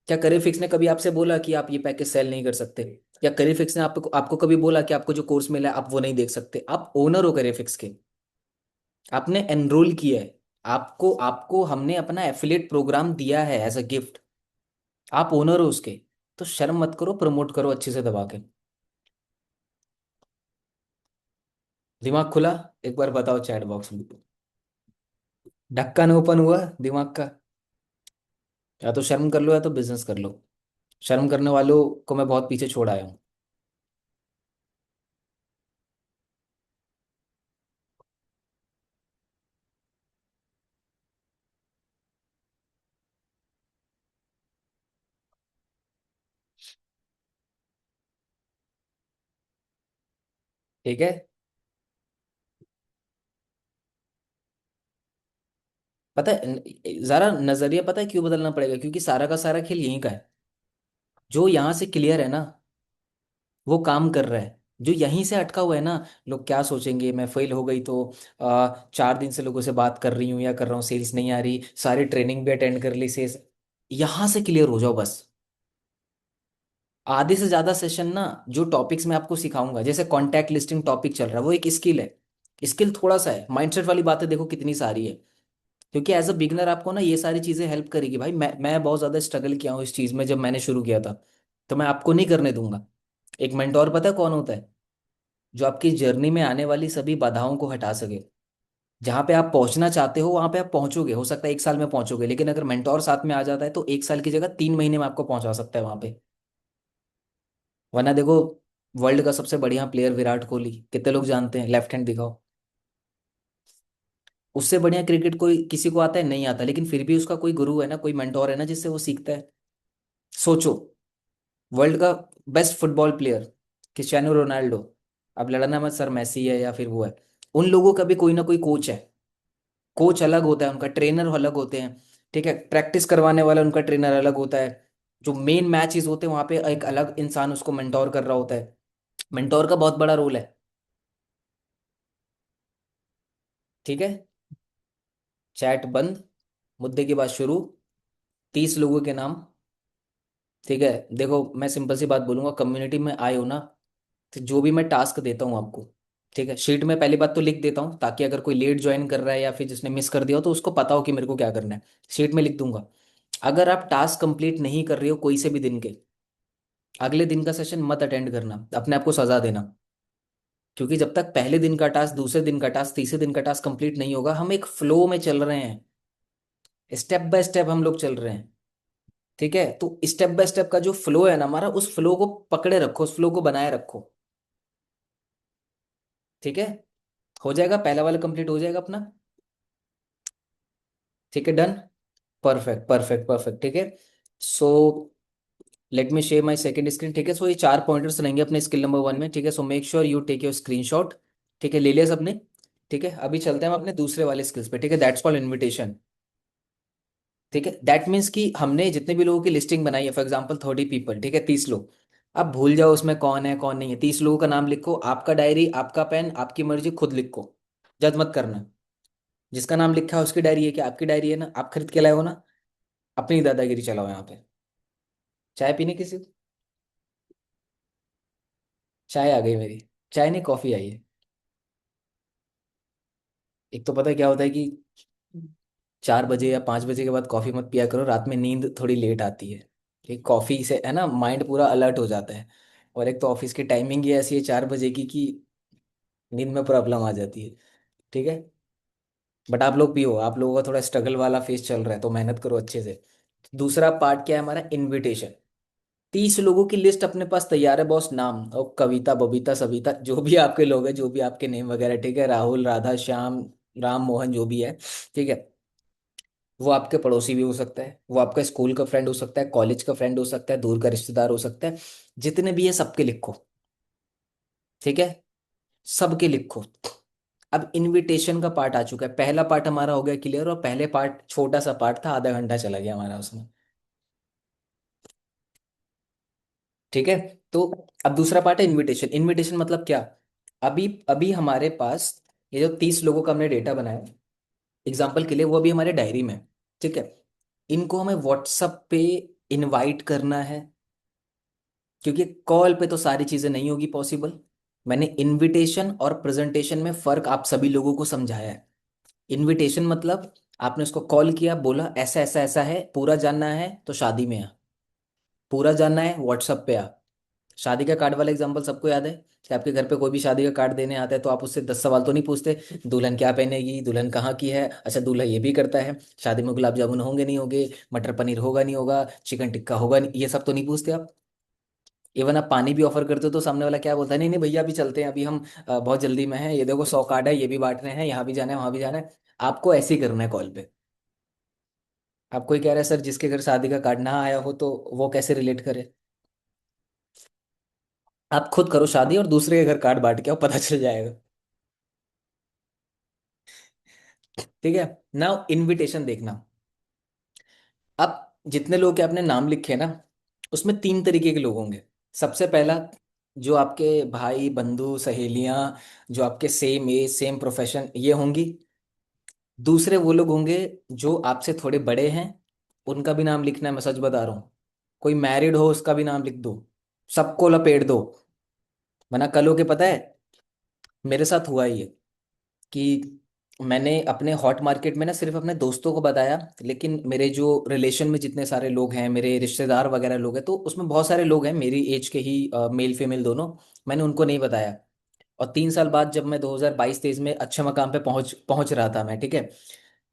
क्या करियर फिक्स ने कभी आपसे बोला कि आप ये पैकेज सेल नहीं कर सकते? या करियर फिक्स ने आपको आपको कभी बोला कि आपको जो कोर्स मिला है आप वो नहीं देख सकते? आप ओनर हो करियर फिक्स के, आपने एनरोल किया है, आपको आपको हमने अपना एफिलिएट प्रोग्राम दिया है एज अ गिफ्ट, आप ओनर हो उसके। तो शर्म मत करो, प्रमोट करो अच्छे से दबा के। दिमाग खुला? एक बार बताओ चैट बॉक्स में। ढक्कन ओपन हुआ दिमाग का? या तो शर्म कर लो या तो बिजनेस कर लो। शर्म करने वालों को मैं बहुत पीछे छोड़ आया हूँ। ठीक है। पता है जरा नजरिया पता है क्यों बदलना पड़ेगा, क्योंकि सारा का सारा खेल यहीं का है। जो यहाँ से क्लियर है ना, वो काम कर रहा है। जो यहीं से अटका हुआ है ना, लोग क्या सोचेंगे, मैं फेल हो गई तो 4 दिन से लोगों से बात कर रही हूँ या कर रहा हूँ, सेल्स नहीं आ रही, सारी ट्रेनिंग भी अटेंड कर ली, सेल्स। यहाँ से क्लियर हो जाओ बस। आधे से ज्यादा सेशन ना, जो टॉपिक्स मैं आपको सिखाऊंगा, जैसे कॉन्टैक्ट लिस्टिंग टॉपिक चल रहा है, वो एक स्किल है। स्किल थोड़ा सा है, माइंडसेट वाली बातें देखो कितनी सारी है। क्योंकि एज अ बिगनर आपको ना ये सारी चीजें हेल्प करेगी भाई। मैं बहुत ज्यादा स्ट्रगल किया हूँ इस चीज में जब मैंने शुरू किया था। तो मैं आपको नहीं करने दूंगा। एक मेंटोर पता है कौन होता है? जो आपकी जर्नी में आने वाली सभी बाधाओं को हटा सके। जहां पे आप पहुंचना चाहते हो वहां पे आप पहुंचोगे, हो सकता है 1 साल में पहुंचोगे, लेकिन अगर मेंटोर साथ में आ जाता है तो 1 साल की जगह 3 महीने में आपको पहुंचा सकता है वहां पे। वरना देखो, वर्ल्ड का सबसे बढ़िया प्लेयर विराट कोहली, कितने लोग जानते हैं? लेफ्ट हैंड दिखाओ। उससे बढ़िया क्रिकेट कोई किसी को आता है? नहीं आता, लेकिन फिर भी उसका कोई गुरु है ना, कोई मेंटोर है ना जिससे वो सीखता है। सोचो, वर्ल्ड का best football player Cristiano Ronaldo, अब लड़ना मत सर मैसी है या फिर वो है, उन लोगों का भी कोई ना कोई कोच है। कोच अलग होता है उनका, ट्रेनर अलग होते हैं। ठीक है, प्रैक्टिस करवाने वाला उनका ट्रेनर अलग होता है। जो मेन मैचेस होते हैं वहां पे एक अलग इंसान उसको मेंटोर कर रहा होता है। मेंटोर का बहुत बड़ा रोल है। ठीक है, चैट बंद, मुद्दे की बात शुरू। 30 लोगों के नाम। ठीक है, देखो मैं सिंपल सी बात बोलूंगा, कम्युनिटी में आए हो ना, तो जो भी मैं टास्क देता हूँ आपको, ठीक है, शीट में पहली बात तो लिख देता हूँ, ताकि अगर कोई लेट ज्वाइन कर रहा है या फिर जिसने मिस कर दिया हो तो उसको पता हो कि मेरे को क्या करना है। शीट में लिख दूंगा। अगर आप टास्क कंप्लीट नहीं कर रहे हो कोई से भी दिन के, अगले दिन का सेशन मत अटेंड करना, अपने आप को सजा देना। क्योंकि जब तक पहले दिन का टास्क, दूसरे दिन का टास्क, तीसरे दिन का टास्क कंप्लीट नहीं होगा, हम एक फ्लो में चल रहे हैं। स्टेप बाय स्टेप हम लोग चल रहे हैं। ठीक है, तो स्टेप बाय स्टेप का जो फ्लो है ना हमारा, उस फ्लो को पकड़े रखो, उस फ्लो को बनाए रखो। ठीक है, हो जाएगा, पहला वाला कंप्लीट हो जाएगा अपना। ठीक है, डन। परफेक्ट परफेक्ट परफेक्ट, ठीक है। So let me share my second screen. ठीक है, सो ये 4 पॉइंटर्स रहेंगे अपने स्किल नंबर 1 में। ठीक है, so make sure you take your screenshot. ठीक है, ले लिया सबने? ठीक है, अभी चलते हैं हम अपने दूसरे वाले स्किल्स पे। ठीक है, दैट्स कॉल्ड इनविटेशन। ठीक है, दैट मीन्स कि हमने जितने भी लोगों की लिस्टिंग बनाई है, फॉर एग्जाम्पल 30 पीपल, ठीक है, 30 लोग। अब भूल जाओ उसमें कौन है कौन नहीं है, 30 लोगों का नाम लिखो, आपका डायरी, आपका पेन, आपकी मर्जी, खुद लिखो। जज मत करना। जिसका नाम लिखा है उसकी डायरी है क्या? आपकी डायरी है ना, आप खरीद के लाए हो ना। अपनी दादागिरी चलाओ यहाँ पे। चाय पीने किसी? चाय आ गई मेरी। चाय नहीं, कॉफी आई है। एक तो पता है क्या होता है कि 4 बजे या 5 बजे के बाद कॉफी मत पिया करो, रात में नींद थोड़ी लेट आती है। कि कॉफी से है ना माइंड पूरा अलर्ट हो जाता है। और एक तो ऑफिस की टाइमिंग ही ऐसी है 4 बजे की कि नींद में प्रॉब्लम आ जाती है। ठीक है, बट आप लोग पियो, आप लोगों का थोड़ा स्ट्रगल वाला फेस चल रहा है तो मेहनत करो अच्छे से। दूसरा पार्ट क्या है हमारा? इनविटेशन। 30 लोगों की लिस्ट अपने पास तैयार है बॉस, नाम और कविता बबीता सविता, जो भी आपके लोग हैं, जो भी आपके नेम वगैरह, ठीक है, राहुल राधा श्याम राम मोहन, जो भी है। ठीक है, वो आपके पड़ोसी भी हो सकता है, वो आपका स्कूल का फ्रेंड हो सकता है, कॉलेज का फ्रेंड हो सकता है, दूर का रिश्तेदार हो सकता है। जितने भी है सबके लिखो। ठीक है, सबके लिखो। अब इनविटेशन का पार्ट आ चुका है, पहला पार्ट हमारा हो गया क्लियर, और पहले पार्ट छोटा सा पार्ट था, आधा घंटा चला गया हमारा उसमें। ठीक है, तो अब दूसरा पार्ट है इनविटेशन। इनविटेशन मतलब क्या? अभी अभी हमारे पास ये जो 30 लोगों का हमने डेटा बनाया एग्जाम्पल के लिए, वो अभी हमारे डायरी में है। ठीक है, इनको हमें व्हाट्सएप पे इनवाइट करना है, क्योंकि कॉल पे तो सारी चीजें नहीं होगी पॉसिबल। मैंने इनविटेशन और प्रेजेंटेशन में फर्क आप सभी लोगों को समझाया है। इनविटेशन मतलब आपने उसको कॉल किया, बोला ऐसा ऐसा ऐसा है, पूरा जानना है तो शादी में आ, पूरा जानना है व्हाट्सएप पे आ। शादी का कार्ड वाला एग्जांपल सबको याद है कि आपके घर पे कोई भी शादी का कार्ड देने आता है तो आप उससे 10 सवाल तो नहीं पूछते। दुल्हन क्या पहनेगी, दुल्हन कहाँ की है, अच्छा दूल्हा ये भी करता है, शादी में गुलाब जामुन होंगे नहीं होंगे, मटर पनीर होगा नहीं होगा, चिकन टिक्का होगा नहीं, ये सब तो नहीं पूछते आप। इवन आप पानी भी ऑफर करते हो तो सामने वाला क्या बोलता है, नहीं नहीं भैया अभी चलते हैं, अभी हम बहुत जल्दी में है, ये देखो 100 कार्ड है, ये भी बांट रहे हैं, यहाँ भी जाना है वहां भी जाना है। आपको ऐसे ही करना है कॉल पे। आप कोई कह रहा है सर जिसके घर शादी का कार्ड ना आया हो तो वो कैसे रिलेट करे? आप खुद करो शादी और दूसरे के घर कार्ड बांट के आओ, पता चल जाएगा। ठीक है। नाउ इनविटेशन देखना। अब जितने लोग के आपने नाम लिखे ना, उसमें तीन तरीके के लोग होंगे। सबसे पहला, जो आपके भाई बंधु सहेलियां, जो आपके सेम एज सेम प्रोफेशन ये होंगी। दूसरे वो लोग होंगे जो आपसे थोड़े बड़े हैं, उनका भी नाम लिखना है, मैं सच बता रहा हूँ। कोई मैरिड हो उसका भी नाम लिख दो, सबको लपेट दो। वरना कल हो के पता है, मेरे साथ हुआ ही है कि मैंने अपने हॉट मार्केट में ना सिर्फ अपने दोस्तों को बताया, लेकिन मेरे जो रिलेशन में जितने सारे लोग हैं, मेरे रिश्तेदार वगैरह लोग हैं, तो उसमें बहुत सारे लोग हैं मेरी एज के ही, मेल फीमेल दोनों। मैंने उनको नहीं बताया। और 3 साल बाद जब मैं 2022-23 में अच्छे मकाम पे पहुंच पहुंच रहा था मैं, ठीक है,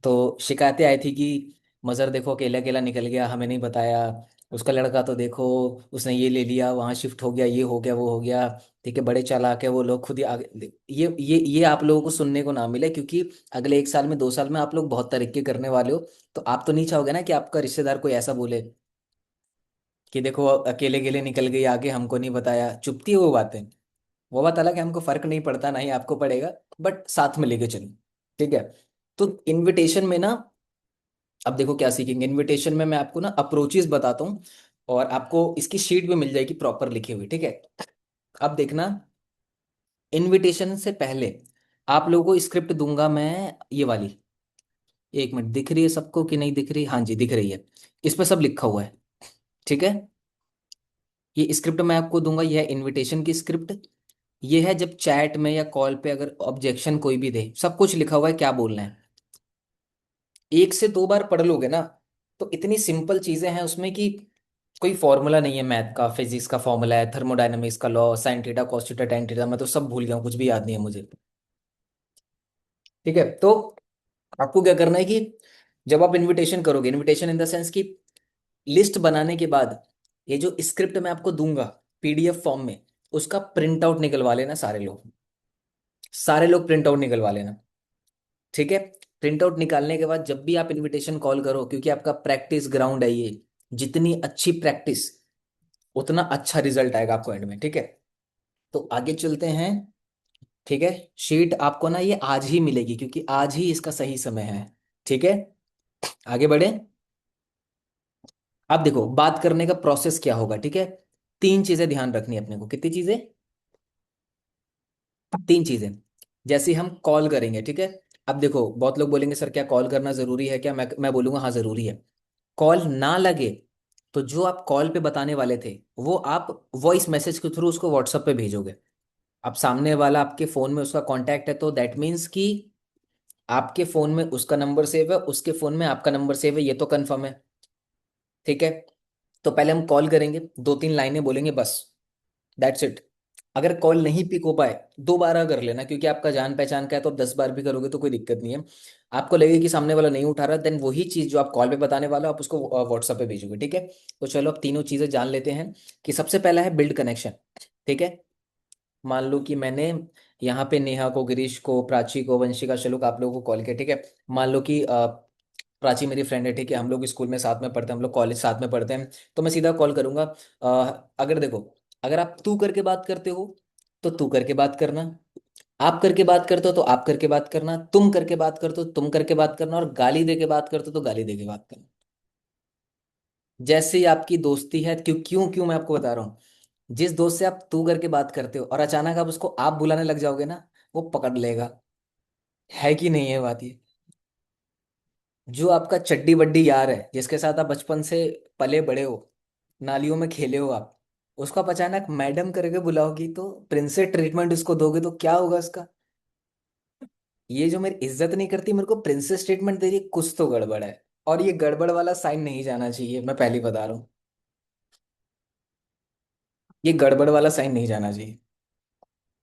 तो शिकायतें आई थी कि मजहर देखो अकेला अकेला निकल गया, हमें नहीं बताया। उसका लड़का तो देखो, उसने ये ले लिया, वहां शिफ्ट हो गया, ये हो गया, वो हो गया। ठीक है, बड़े चालाक है वो लोग, खुद ही आगे। ये आप लोगों को सुनने को ना मिले, क्योंकि अगले 1 साल में 2 साल में आप लोग बहुत तरक्की करने वाले हो। तो आप तो नहीं चाहोगे ना कि आपका रिश्तेदार कोई ऐसा बोले कि देखो अकेले अकेले निकल गई आगे, हमको नहीं बताया। चुपती है वो बातें। वो बात अलग है, हमको फर्क नहीं पड़ता, ना ही आपको पड़ेगा, बट साथ में लेके चलो। ठीक है। तो इनविटेशन में ना, अब देखो क्या सीखेंगे इनविटेशन में, मैं आपको ना अप्रोचेस बताता हूँ, और आपको इसकी शीट भी मिल जाएगी प्रॉपर लिखी हुई, ठीक है। अब देखना, इनविटेशन से पहले आप लोगों को स्क्रिप्ट दूंगा मैं, ये वाली। 1 मिनट, दिख रही है सबको कि नहीं दिख रही? हाँ जी, दिख रही है। इस पे सब लिखा हुआ है, ठीक है। ये स्क्रिप्ट मैं आपको दूंगा, यह है इनविटेशन की स्क्रिप्ट। ये है जब चैट में या कॉल पे अगर ऑब्जेक्शन कोई भी दे, सब कुछ लिखा हुआ है क्या बोलना है। 1 से 2 बार पढ़ लोगे ना, तो इतनी सिंपल चीजें हैं उसमें कि कोई फॉर्मूला नहीं है, मैथ का फिजिक्स का फॉर्मूला है, थर्मोडायनामिक्स का law, sine theta cos theta tan theta, मैं तो सब भूल गया हूँ, कुछ भी याद नहीं है मुझे। ठीक है। तो आपको क्या करना है कि जब आप इनविटेशन करोगे, इनविटेशन इन द सेंस की लिस्ट बनाने के बाद, ये जो स्क्रिप्ट मैं आपको दूंगा पीडीएफ फॉर्म में, उसका प्रिंट आउट निकलवा लेना सारे लोग। सारे लोग प्रिंट आउट निकलवा लेना, ठीक है। प्रिंट आउट निकालने के बाद जब भी आप इनविटेशन कॉल करो, क्योंकि आपका प्रैक्टिस ग्राउंड है ये, जितनी अच्छी प्रैक्टिस उतना अच्छा रिजल्ट आएगा आपको एंड में, ठीक है। तो आगे चलते हैं, ठीक है। शीट आपको ना ये आज ही मिलेगी, क्योंकि आज ही इसका सही समय है, ठीक है। आगे बढ़े। अब देखो बात करने का प्रोसेस क्या होगा, ठीक है। 3 चीजें ध्यान रखनी है अपने को। कितनी चीजें? 3 चीजें। जैसे हम कॉल करेंगे, ठीक है। अब देखो बहुत लोग बोलेंगे सर क्या कॉल करना जरूरी है क्या, मैं बोलूंगा हाँ जरूरी है। कॉल ना लगे तो जो आप कॉल पे बताने वाले थे, वो आप वॉइस मैसेज के थ्रू उसको व्हाट्सएप पे भेजोगे। अब सामने वाला आपके फोन में उसका कांटेक्ट है, तो दैट मीन्स कि आपके फोन में उसका नंबर सेव है, उसके फोन में आपका नंबर सेव है, ये तो कंफर्म है, ठीक है। तो पहले हम कॉल करेंगे, 2-3 लाइनें बोलेंगे बस, दैट्स इट। अगर कॉल नहीं पिक हो पाए, दोबारा कर लेना, क्योंकि आपका जान पहचान का है, तो आप 10 बार भी करोगे तो कोई दिक्कत नहीं है। आपको लगे कि सामने वाला नहीं उठा रहा, देन वही चीज जो आप कॉल पे बताने वाला हो, आप उसको व्हाट्सएप पे भेजोगे, ठीक है। तो चलो अब तीनों चीजें जान लेते हैं। कि सबसे पहला है बिल्ड कनेक्शन, ठीक है। मान लो कि मैंने यहाँ पे नेहा को, गिरीश को, प्राची को, वंशिका, शैलुक, आप लोगों को कॉल किया, ठीक है। मान लो कि प्राची मेरी फ्रेंड है, ठीक है, हम लोग स्कूल में साथ में पढ़ते हैं, हम लोग कॉलेज साथ में पढ़ते हैं। तो मैं सीधा कॉल करूंगा। अगर देखो, अगर आप तू करके बात करते हो तो तू करके बात करना, आप करके बात करते हो तो आप करके बात करना, तुम करके बात करते हो तो तुम करके बात करना, और गाली दे के बात करते हो तो गाली दे के बात करना। जैसे ही आपकी दोस्ती है, क्यों क्यों क्यों मैं आपको बता रहा हूँ, जिस दोस्त से आप तू करके बात करते हो और अचानक आप उसको आप बुलाने लग जाओगे ना, वो पकड़ लेगा। है कि नहीं है बात ये? जो आपका चड्डी बड्डी यार है, जिसके साथ आप बचपन से पले बड़े हो, नालियों में खेले हो आप, उसको आप अचानक मैडम करके बुलाओगी, तो प्रिंसेस ट्रीटमेंट उसको दोगे तो क्या होगा उसका? ये जो मेरी इज्जत नहीं करती, मेरे को प्रिंसेस ट्रीटमेंट दे रही है, कुछ तो गड़बड़ है। और ये गड़बड़ वाला साइन नहीं जाना चाहिए, मैं पहले ही बता रहा हूँ। ये गड़बड़ वाला साइन नहीं जाना चाहिए,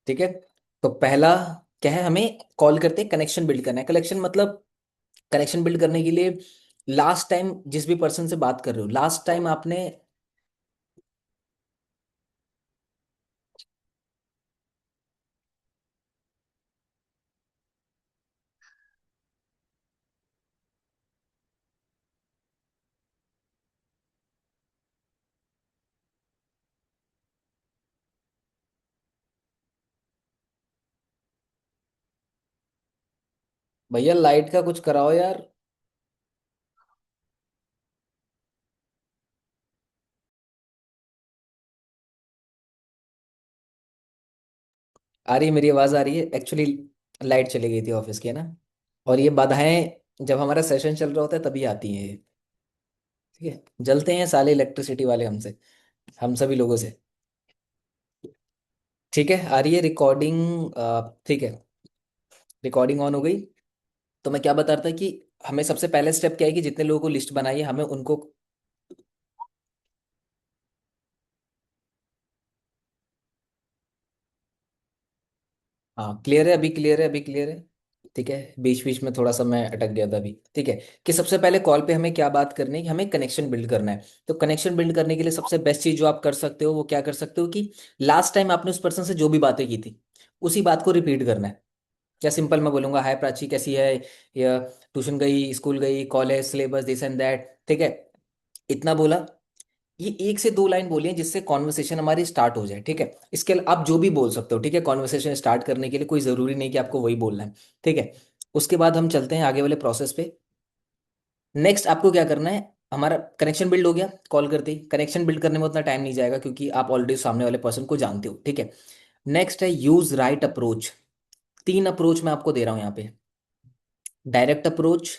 ठीक है। तो पहला क्या है, हमें कॉल करते कनेक्शन बिल्ड करना है। कनेक्शन मतलब, कनेक्शन बिल्ड करने के लिए लास्ट टाइम जिस भी पर्सन से बात कर रहे हो, लास्ट टाइम आपने, भैया लाइट का कुछ कराओ यार। आ रही है मेरी आवाज आ रही है एक्चुअली। लाइट चली गई थी ऑफिस की, है ना। और ये बाधाएं जब हमारा सेशन चल रहा होता है तभी आती हैं ये। ठीक है, जलते हैं साले इलेक्ट्रिसिटी वाले हमसे, हम सभी लोगों से। ठीक है, आ रही है रिकॉर्डिंग। ठीक है, रिकॉर्डिंग ऑन हो गई। तो मैं क्या बता रहा था कि हमें सबसे पहले स्टेप क्या है कि जितने लोगों को लिस्ट बनाई है हमें उनको। हाँ क्लियर है, अभी क्लियर है, अभी क्लियर है। ठीक है, बीच बीच में थोड़ा सा मैं अटक गया था अभी। ठीक है, कि सबसे पहले कॉल पे हमें क्या बात करनी है कि हमें कनेक्शन बिल्ड करना है। तो कनेक्शन बिल्ड करने के लिए सबसे बेस्ट चीज जो आप कर सकते हो वो क्या कर सकते हो कि लास्ट टाइम आपने उस पर्सन से जो भी बातें की थी उसी बात को रिपीट करना है। क्या सिंपल मैं बोलूंगा, हाय प्राची कैसी है, या ट्यूशन गई, स्कूल गई, college, syllabus, this and that. ठीक है, इतना बोला। ये एक से दो लाइन बोलिए जिससे कॉन्वर्सेशन हमारी स्टार्ट हो जाए। ठीक है, इसके अलावा आप जो भी बोल सकते हो। ठीक है, कॉन्वर्सेशन स्टार्ट करने के लिए कोई ज़रूरी नहीं कि आपको वही बोलना है। ठीक है, उसके बाद हम चलते हैं आगे वाले प्रोसेस पे। नेक्स्ट आपको क्या करना है, हमारा कनेक्शन बिल्ड हो गया, कॉल करते ही कनेक्शन बिल्ड करने में उतना टाइम नहीं जाएगा क्योंकि आप ऑलरेडी सामने वाले पर्सन को जानते हो। ठीक है, नेक्स्ट है यूज राइट अप्रोच। तीन अप्रोच मैं आपको दे रहा हूँ यहाँ पे, डायरेक्ट अप्रोच,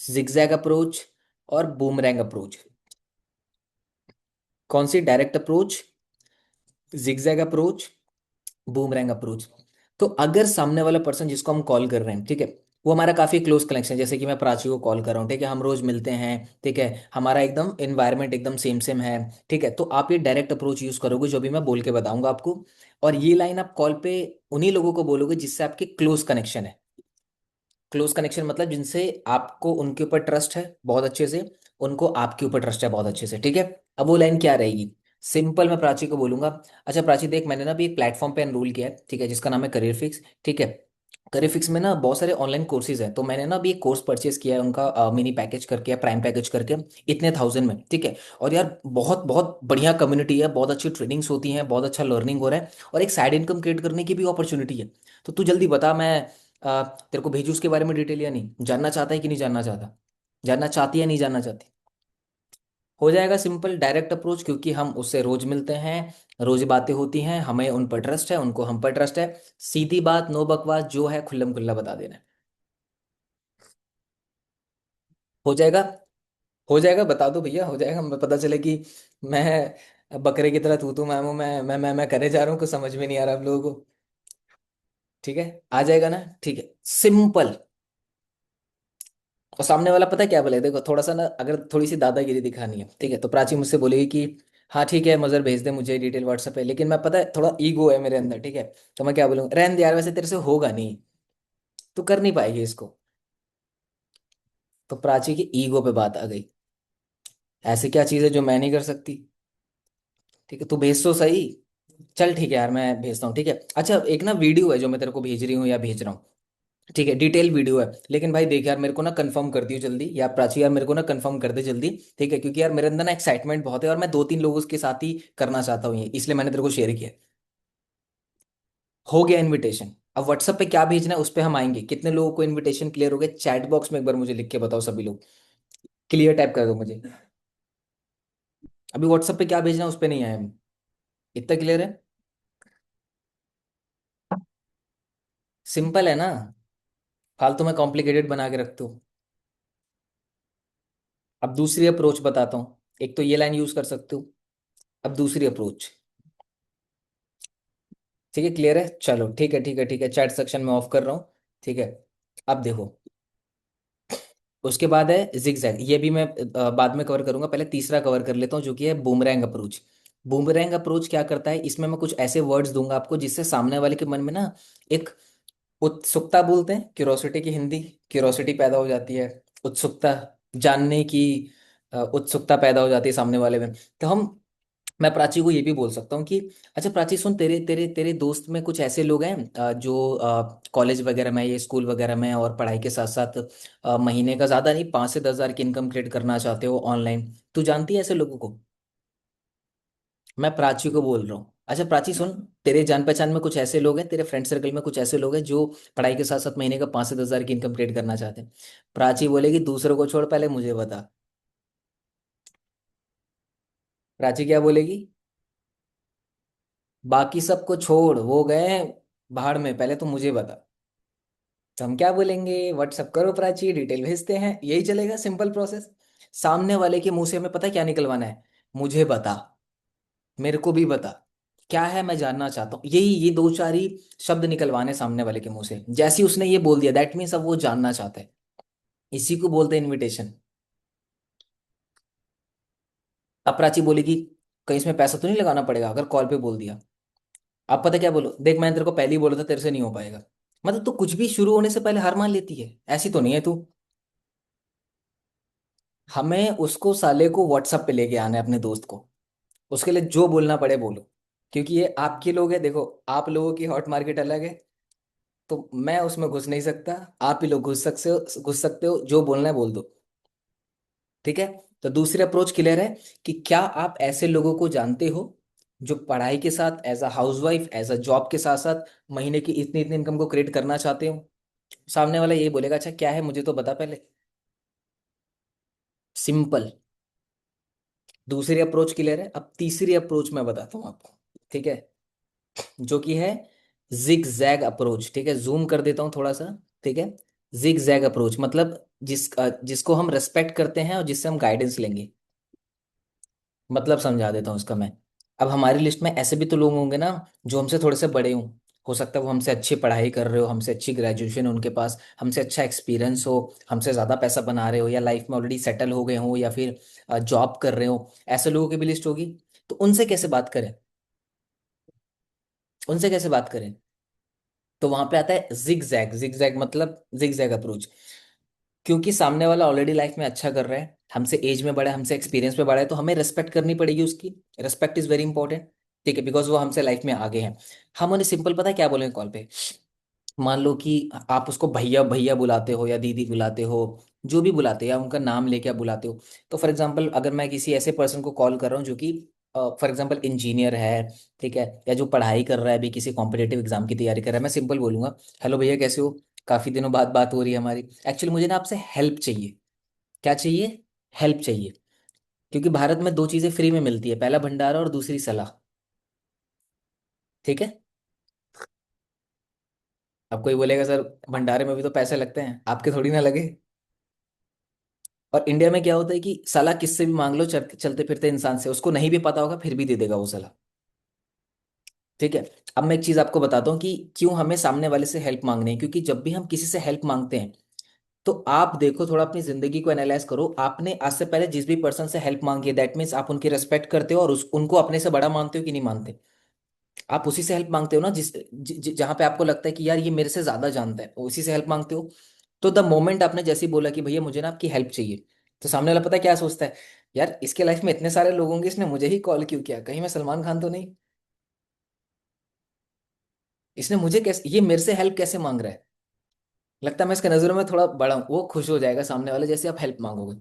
जिगजैग अप्रोच और बूमरैंग अप्रोच। कौन सी? Direct approach, zigzag approach, boomerang approach. तो अगर सामने वाला पर्सन जिसको हम कॉल कर रहे हैं, ठीक है, वो हमारा काफी क्लोज कनेक्शन है, जैसे कि मैं प्राची को कॉल कर रहा हूँ, ठीक है, हम रोज मिलते हैं, ठीक है, हमारा एकदम एनवायरनमेंट एकदम सेम सेम है। ठीक है, तो आप ये डायरेक्ट अप्रोच यूज करोगे जो भी मैं बोल के बताऊंगा आपको। और ये लाइन आप कॉल पे उन्हीं लोगों को बोलोगे जिससे आपके क्लोज कनेक्शन है। क्लोज कनेक्शन मतलब जिनसे आपको उनके ऊपर ट्रस्ट है बहुत अच्छे से, उनको आपके ऊपर ट्रस्ट है बहुत अच्छे से। ठीक है, अब वो लाइन क्या रहेगी? सिंपल मैं प्राची को बोलूंगा, अच्छा प्राची देख, मैंने ना अभी एक प्लेटफॉर्म पे एनरोल किया है, ठीक है, जिसका नाम है करियर फिक्स। ठीक है, करियर फिक्स में ना बहुत सारे ऑनलाइन कोर्सेज हैं, तो मैंने ना अभी एक कोर्स परचेज किया है उनका, मिनी पैकेज करके, प्राइम पैकेज करके, इतने थाउजेंड में। ठीक है, और यार बहुत बहुत बढ़िया कम्युनिटी है, बहुत अच्छी ट्रेनिंग्स होती हैं, बहुत अच्छा लर्निंग हो रहा है, और एक साइड इनकम क्रिएट करने की भी अपॉर्चुनिटी है। तो तू जल्दी बता, मैं तेरे को भेजू उसके बारे में डिटेल या नहीं? जानना चाहता है कि नहीं जानना चाहता? जानना चाहती है नहीं जानना चाहती? हो जाएगा सिंपल, डायरेक्ट अप्रोच, क्योंकि हम उससे रोज मिलते हैं, रोज बातें होती हैं, हमें उन पर ट्रस्ट है, उनको हम पर ट्रस्ट है। सीधी बात, नो बकवास, जो है खुल्लम खुल्ला बता देना है। हो जाएगा, हो जाएगा, बता दो भैया, हो जाएगा। मैं पता चले कि मैं बकरे की तरह तू तू मैं करे जा रहा हूँ, कुछ समझ में नहीं आ रहा आप लोगों को। ठीक है, आ जाएगा ना? ठीक है, सिंपल। और सामने वाला पता है क्या बोले, देखो थोड़ा सा ना, अगर थोड़ी सी दादागिरी दिखानी है, ठीक है, तो प्राची मुझसे बोलेगी कि हाँ ठीक है मजर भेज दे मुझे डिटेल व्हाट्सएप पे, लेकिन मैं पता है थोड़ा ईगो है मेरे अंदर। ठीक है, तो मैं क्या बोलूँगा, रहने दे यार, वैसे तेरे से होगा नहीं, तू कर नहीं पाएगी इसको। तो प्राची की ईगो पे बात आ गई, ऐसी क्या चीज़ है जो मैं नहीं कर सकती? ठीक है, तू भेज तो सही। चल ठीक है यार, मैं भेजता हूँ। ठीक है, अच्छा एक ना वीडियो है जो मैं तेरे को भेज रही हूँ या भेज रहा हूँ। ठीक है, डिटेल वीडियो है, लेकिन भाई देख यार, मेरे को ना कंफर्म कर दियो जल्दी, या प्राची यार मेरे को ना कंफर्म कर दे जल्दी। ठीक है, क्योंकि यार मेरे अंदर ना एक्साइटमेंट बहुत है और मैं दो तीन लोगों के साथ ही करना चाहता हूँ ये, इसलिए मैंने तेरे को शेयर किया। हो गया इनविटेशन। अब व्हाट्सएप पे क्या भेजना है उस पर हम आएंगे, कितने लोगों को इनविटेशन क्लियर हो गया चैट बॉक्स में एक बार मुझे लिख के बताओ सभी लोग। क्लियर टाइप कर दो मुझे। अभी व्हाट्सएप पे क्या भेजना है उस पर नहीं आए हम, इतना क्लियर है? सिंपल है ना, फालतू में कॉम्प्लिकेटेड बना के रखते हो। अब दूसरी अप्रोच बताता हूँ, एक तो ये लाइन यूज कर सकते हो, अब दूसरी अप्रोच। ठीक है, क्लियर है? चलो ठीक है, ठीक है, ठीक है, चैट सेक्शन में ऑफ कर रहा हूँ। ठीक है, अब देखो, उसके बाद है जिगजैग, ये भी मैं बाद में कवर करूंगा, पहले तीसरा कवर कर लेता हूँ जो कि है बूमरैंग अप्रोच। बूमरैंग अप्रोच क्या करता है, इसमें मैं कुछ ऐसे वर्ड्स दूंगा आपको जिससे सामने वाले के मन में ना एक उत्सुकता, बोलते हैं क्यूरोसिटी की हिंदी, क्यूरोसिटी पैदा हो जाती है, उत्सुकता, जानने की उत्सुकता पैदा हो जाती है सामने वाले में। तो हम, मैं प्राची को ये भी बोल सकता हूँ कि अच्छा प्राची सुन, तेरे तेरे तेरे दोस्त में कुछ ऐसे लोग हैं जो कॉलेज वगैरह में या स्कूल वगैरह में और पढ़ाई के साथ साथ महीने का ज़्यादा नहीं, 5 से 10 हज़ार की इनकम क्रिएट करना चाहते हो ऑनलाइन, तू जानती है ऐसे लोगों को? मैं प्राची को बोल रहा हूँ। अच्छा प्राची सुन, तेरे जान पहचान में कुछ ऐसे लोग हैं, तेरे फ्रेंड सर्कल में कुछ ऐसे लोग हैं जो पढ़ाई के साथ साथ महीने का 5 से 10 हज़ार की इनकम क्रिएट करना चाहते हैं? प्राची बोलेगी दूसरों को छोड़, पहले मुझे बता। प्राची क्या बोलेगी? बाकी सबको छोड़, वो गए भाड़ में, पहले तो मुझे बता। तो हम क्या बोलेंगे? व्हाट्सअप करो प्राची, डिटेल भेजते हैं, यही चलेगा, सिंपल प्रोसेस। सामने वाले के मुंह से हमें पता है क्या निकलवाना है? मुझे बता, मेरे को भी बता, क्या है मैं जानना चाहता हूँ, यही ये दो चार ही शब्द निकलवाने सामने वाले के मुंह से। जैसे ही उसने ये बोल दिया, दैट मीन्स अब वो जानना चाहता है। इसी को बोलते हैं इनविटेशन। अब प्राची बोलेगी कहीं इसमें पैसा तो नहीं लगाना पड़ेगा अगर कॉल पे बोल दिया? आप पता क्या बोलो, देख मैंने तेरे को पहले ही बोला था तेरे से नहीं हो पाएगा। मतलब तू कुछ भी शुरू होने से पहले हार मान लेती है, ऐसी तो नहीं है तू। हमें उसको साले को व्हाट्सएप पे लेके आना है, अपने दोस्त को। उसके लिए जो बोलना पड़े बोलो, क्योंकि ये आपके लोग हैं। देखो, आप लोगों की हॉट मार्केट अलग है, तो मैं उसमें घुस नहीं सकता। आप ही लोग घुस सकते हो, जो बोलना है बोल दो। ठीक है? तो दूसरी अप्रोच क्लियर है कि क्या आप ऐसे लोगों को जानते हो जो पढ़ाई के साथ as a housewife, as a job के साथ साथ महीने की इतनी इतनी इनकम को क्रिएट करना चाहते हो? सामने वाला यही बोलेगा, अच्छा क्या है मुझे तो बता पहले। सिंपल। दूसरी अप्रोच क्लियर है, अब तीसरी अप्रोच मैं बताता हूँ आपको। ठीक है? जो कि है जिग जैग अप्रोच। ठीक है, जूम कर देता हूँ थोड़ा सा। ठीक है? जिग जैग अप्रोच मतलब जिसको हम रेस्पेक्ट करते हैं और जिससे हम गाइडेंस लेंगे। मतलब समझा देता हूँ इसका मैं। अब हमारी लिस्ट में ऐसे भी तो लोग होंगे ना जो हमसे थोड़े से बड़े हों। हो सकता है वो हमसे अच्छी पढ़ाई कर रहे हो, हमसे अच्छी ग्रेजुएशन उनके पास, हमसे अच्छा एक्सपीरियंस हो, हमसे ज़्यादा पैसा बना रहे हो, या लाइफ में ऑलरेडी सेटल हो गए हो, या फिर जॉब कर रहे हो। ऐसे लोगों की भी लिस्ट होगी। तो उनसे कैसे बात करें? उनसे कैसे बात करें? तो वहां पे आता है जिग जैग। जिग जैग मतलब जिग जैग अप्रोच। क्योंकि सामने वाला ऑलरेडी लाइफ में अच्छा कर रहा है, हमसे एज में बड़ा है, हमसे एक्सपीरियंस में बड़ा है, तो हमें रेस्पेक्ट करनी पड़ेगी उसकी। Respect is very important. ठीक है, बिकॉज वो हमसे लाइफ में आगे हैं। हम उन्हें सिंपल पता है क्या बोलेंगे कॉल पे? मान लो कि आप उसको भैया भैया बुलाते हो या दीदी बुलाते हो, जो भी बुलाते हो, या उनका नाम लेके आप बुलाते हो। तो फॉर एग्जाम्पल अगर मैं किसी ऐसे पर्सन को कॉल कर रहा हूँ जो कि फॉर एग्जाम्पल इंजीनियर है, ठीक है, या जो पढ़ाई कर रहा है, अभी किसी कॉम्पिटेटिव एग्जाम की तैयारी कर रहा है, मैं सिंपल बोलूंगा, हेलो भैया कैसे हो, काफी दिनों बाद बात हो रही है हमारी। एक्चुअली मुझे ना आपसे हेल्प चाहिए। क्या चाहिए? हेल्प चाहिए। क्योंकि भारत में दो चीजें फ्री में मिलती है, पहला भंडारा और दूसरी सलाह। ठीक है? अब कोई बोलेगा सर भंडारे में भी तो पैसे लगते हैं, आपके थोड़ी ना लगे। और इंडिया में क्या होता है कि सलाह किससे भी मांग लो, चलते फिरते इंसान से, उसको नहीं भी पता होगा फिर भी दे देगा वो सलाह। ठीक है? अब मैं एक चीज आपको बताता हूँ कि क्यों हमें सामने वाले से हेल्प मांगनी है। क्योंकि जब भी हम किसी से हेल्प मांगते हैं, तो आप देखो, थोड़ा अपनी जिंदगी को एनालाइज करो, आपने आज से पहले जिस भी पर्सन से हेल्प मांगी है, दैट मीन्स आप उनकी रेस्पेक्ट करते हो और उनको अपने से बड़ा मानते हो कि नहीं मानते? आप उसी से हेल्प मांगते हो ना जहां पे आपको लगता है कि यार ये मेरे से ज्यादा जानता है, उसी से हेल्प मांगते हो। तो द मोमेंट आपने जैसे ही बोला कि भैया मुझे ना आपकी हेल्प चाहिए, तो सामने वाला पता है क्या सोचता है? यार इसके लाइफ में इतने सारे लोग होंगे, इसने मुझे ही कॉल क्यों किया, कहीं मैं सलमान खान तो नहीं? इसने मुझे कैसे, ये मेरे से हेल्प कैसे मांग रहा है? लगता है मैं इसके नजरों में थोड़ा बड़ा हूं। वो खुश हो जाएगा सामने वाला जैसे आप हेल्प मांगोगे।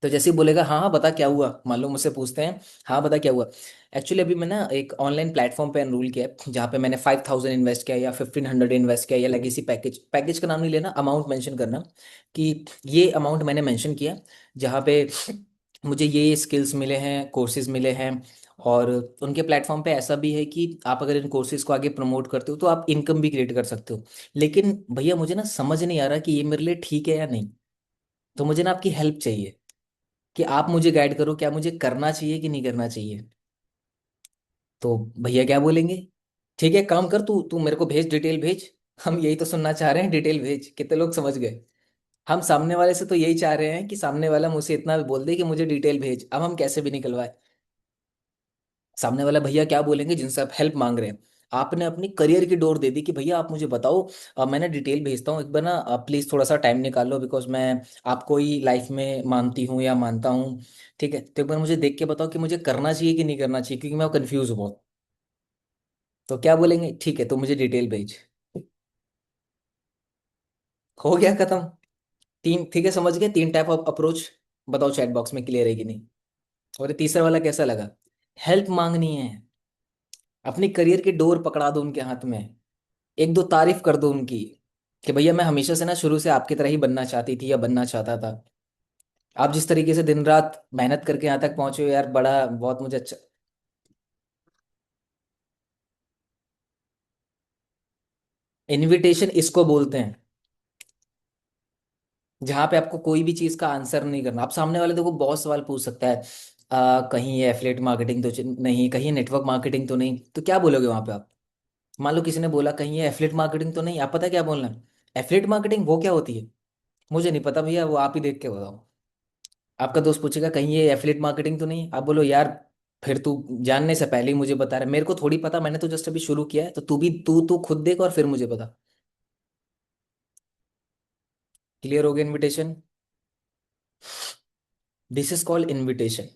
तो जैसे ही बोलेगा हाँ हाँ बता क्या हुआ, मान लो मुझसे पूछते हैं, हाँ बता क्या हुआ। एक्चुअली अभी मैं ना एक ऑनलाइन प्लेटफॉर्म पे एनरोल किया है, जहाँ पे मैंने 5,000 इन्वेस्ट किया या 1,500 इन्वेस्ट किया, या लेगेसी पैकेज, पैकेज का नाम नहीं लेना, अमाउंट मेंशन करना कि ये अमाउंट मैंने मेंशन किया, जहाँ पे मुझे ये स्किल्स मिले हैं, कोर्सेज मिले हैं। और उनके प्लेटफॉर्म पे ऐसा भी है कि आप अगर इन कोर्सेज को आगे प्रमोट करते हो तो आप इनकम भी क्रिएट कर सकते हो। लेकिन भैया मुझे ना समझ नहीं आ रहा कि ये मेरे लिए ठीक है या नहीं। तो मुझे ना आपकी हेल्प चाहिए कि आप मुझे गाइड करो, क्या मुझे करना चाहिए कि नहीं करना चाहिए? तो भैया क्या बोलेंगे? ठीक है काम कर, तू तू मेरे को भेज, डिटेल भेज। हम यही तो सुनना चाह रहे हैं, डिटेल भेज। कितने लोग समझ गए? हम सामने वाले से तो यही चाह रहे हैं कि सामने वाला मुझसे इतना भी बोल दे कि मुझे डिटेल भेज। अब हम कैसे भी निकलवाए? सामने वाला भैया क्या बोलेंगे जिनसे आप हेल्प मांग रहे हैं? आपने अपनी करियर की डोर दे दी कि भैया आप मुझे बताओ, मैंने डिटेल भेजता हूँ, एक बार ना प्लीज़ थोड़ा सा टाइम निकाल लो, बिकॉज मैं आपको ही लाइफ में मानती हूँ या मानता हूँ। ठीक है, तो एक बार मुझे देख के बताओ कि मुझे करना चाहिए कि नहीं करना चाहिए, क्योंकि मैं कंफ्यूज हूँ बहुत। तो क्या बोलेंगे? ठीक है तो मुझे डिटेल भेज। हो गया खत्म। तीन, ठीक है समझ गए, तीन टाइप ऑफ अप्रोच। बताओ चैट बॉक्स में क्लियर है कि नहीं? और ये तीसरा वाला कैसा लगा? हेल्प मांगनी है, अपनी करियर की डोर पकड़ा दो उनके हाथ में, एक दो तारीफ कर दो उनकी कि भैया मैं हमेशा से ना शुरू से आपकी तरह ही बनना चाहती थी या बनना चाहता था। आप जिस तरीके से दिन रात मेहनत करके यहाँ तक पहुंचे हो यार, बड़ा बहुत मुझे अच्छा। इनविटेशन इसको बोलते हैं जहां पे आपको कोई भी चीज का आंसर नहीं करना। आप सामने वाले देखो बहुत सवाल पूछ सकता है, कहीं ये एफिलिएट मार्केटिंग तो नहीं, कहीं ये नेटवर्क मार्केटिंग तो नहीं, तो क्या बोलोगे वहां पे आप? मान लो किसी ने बोला कहीं ये एफिलिएट मार्केटिंग तो नहीं, आप पता है क्या बोलना है? एफिलिएट मार्केटिंग वो क्या होती है? मुझे नहीं पता भैया, वो आप ही देख के बताओ। आपका दोस्त पूछेगा कहीं ये एफिलिएट मार्केटिंग तो नहीं, आप बोलो यार फिर तू जानने से पहले ही मुझे बता रहा है, मेरे को थोड़ी पता, मैंने तो जस्ट अभी शुरू किया है, तो तू भी तू खुद देख और फिर मुझे बता। क्लियर हो गया invitation? This is called invitation.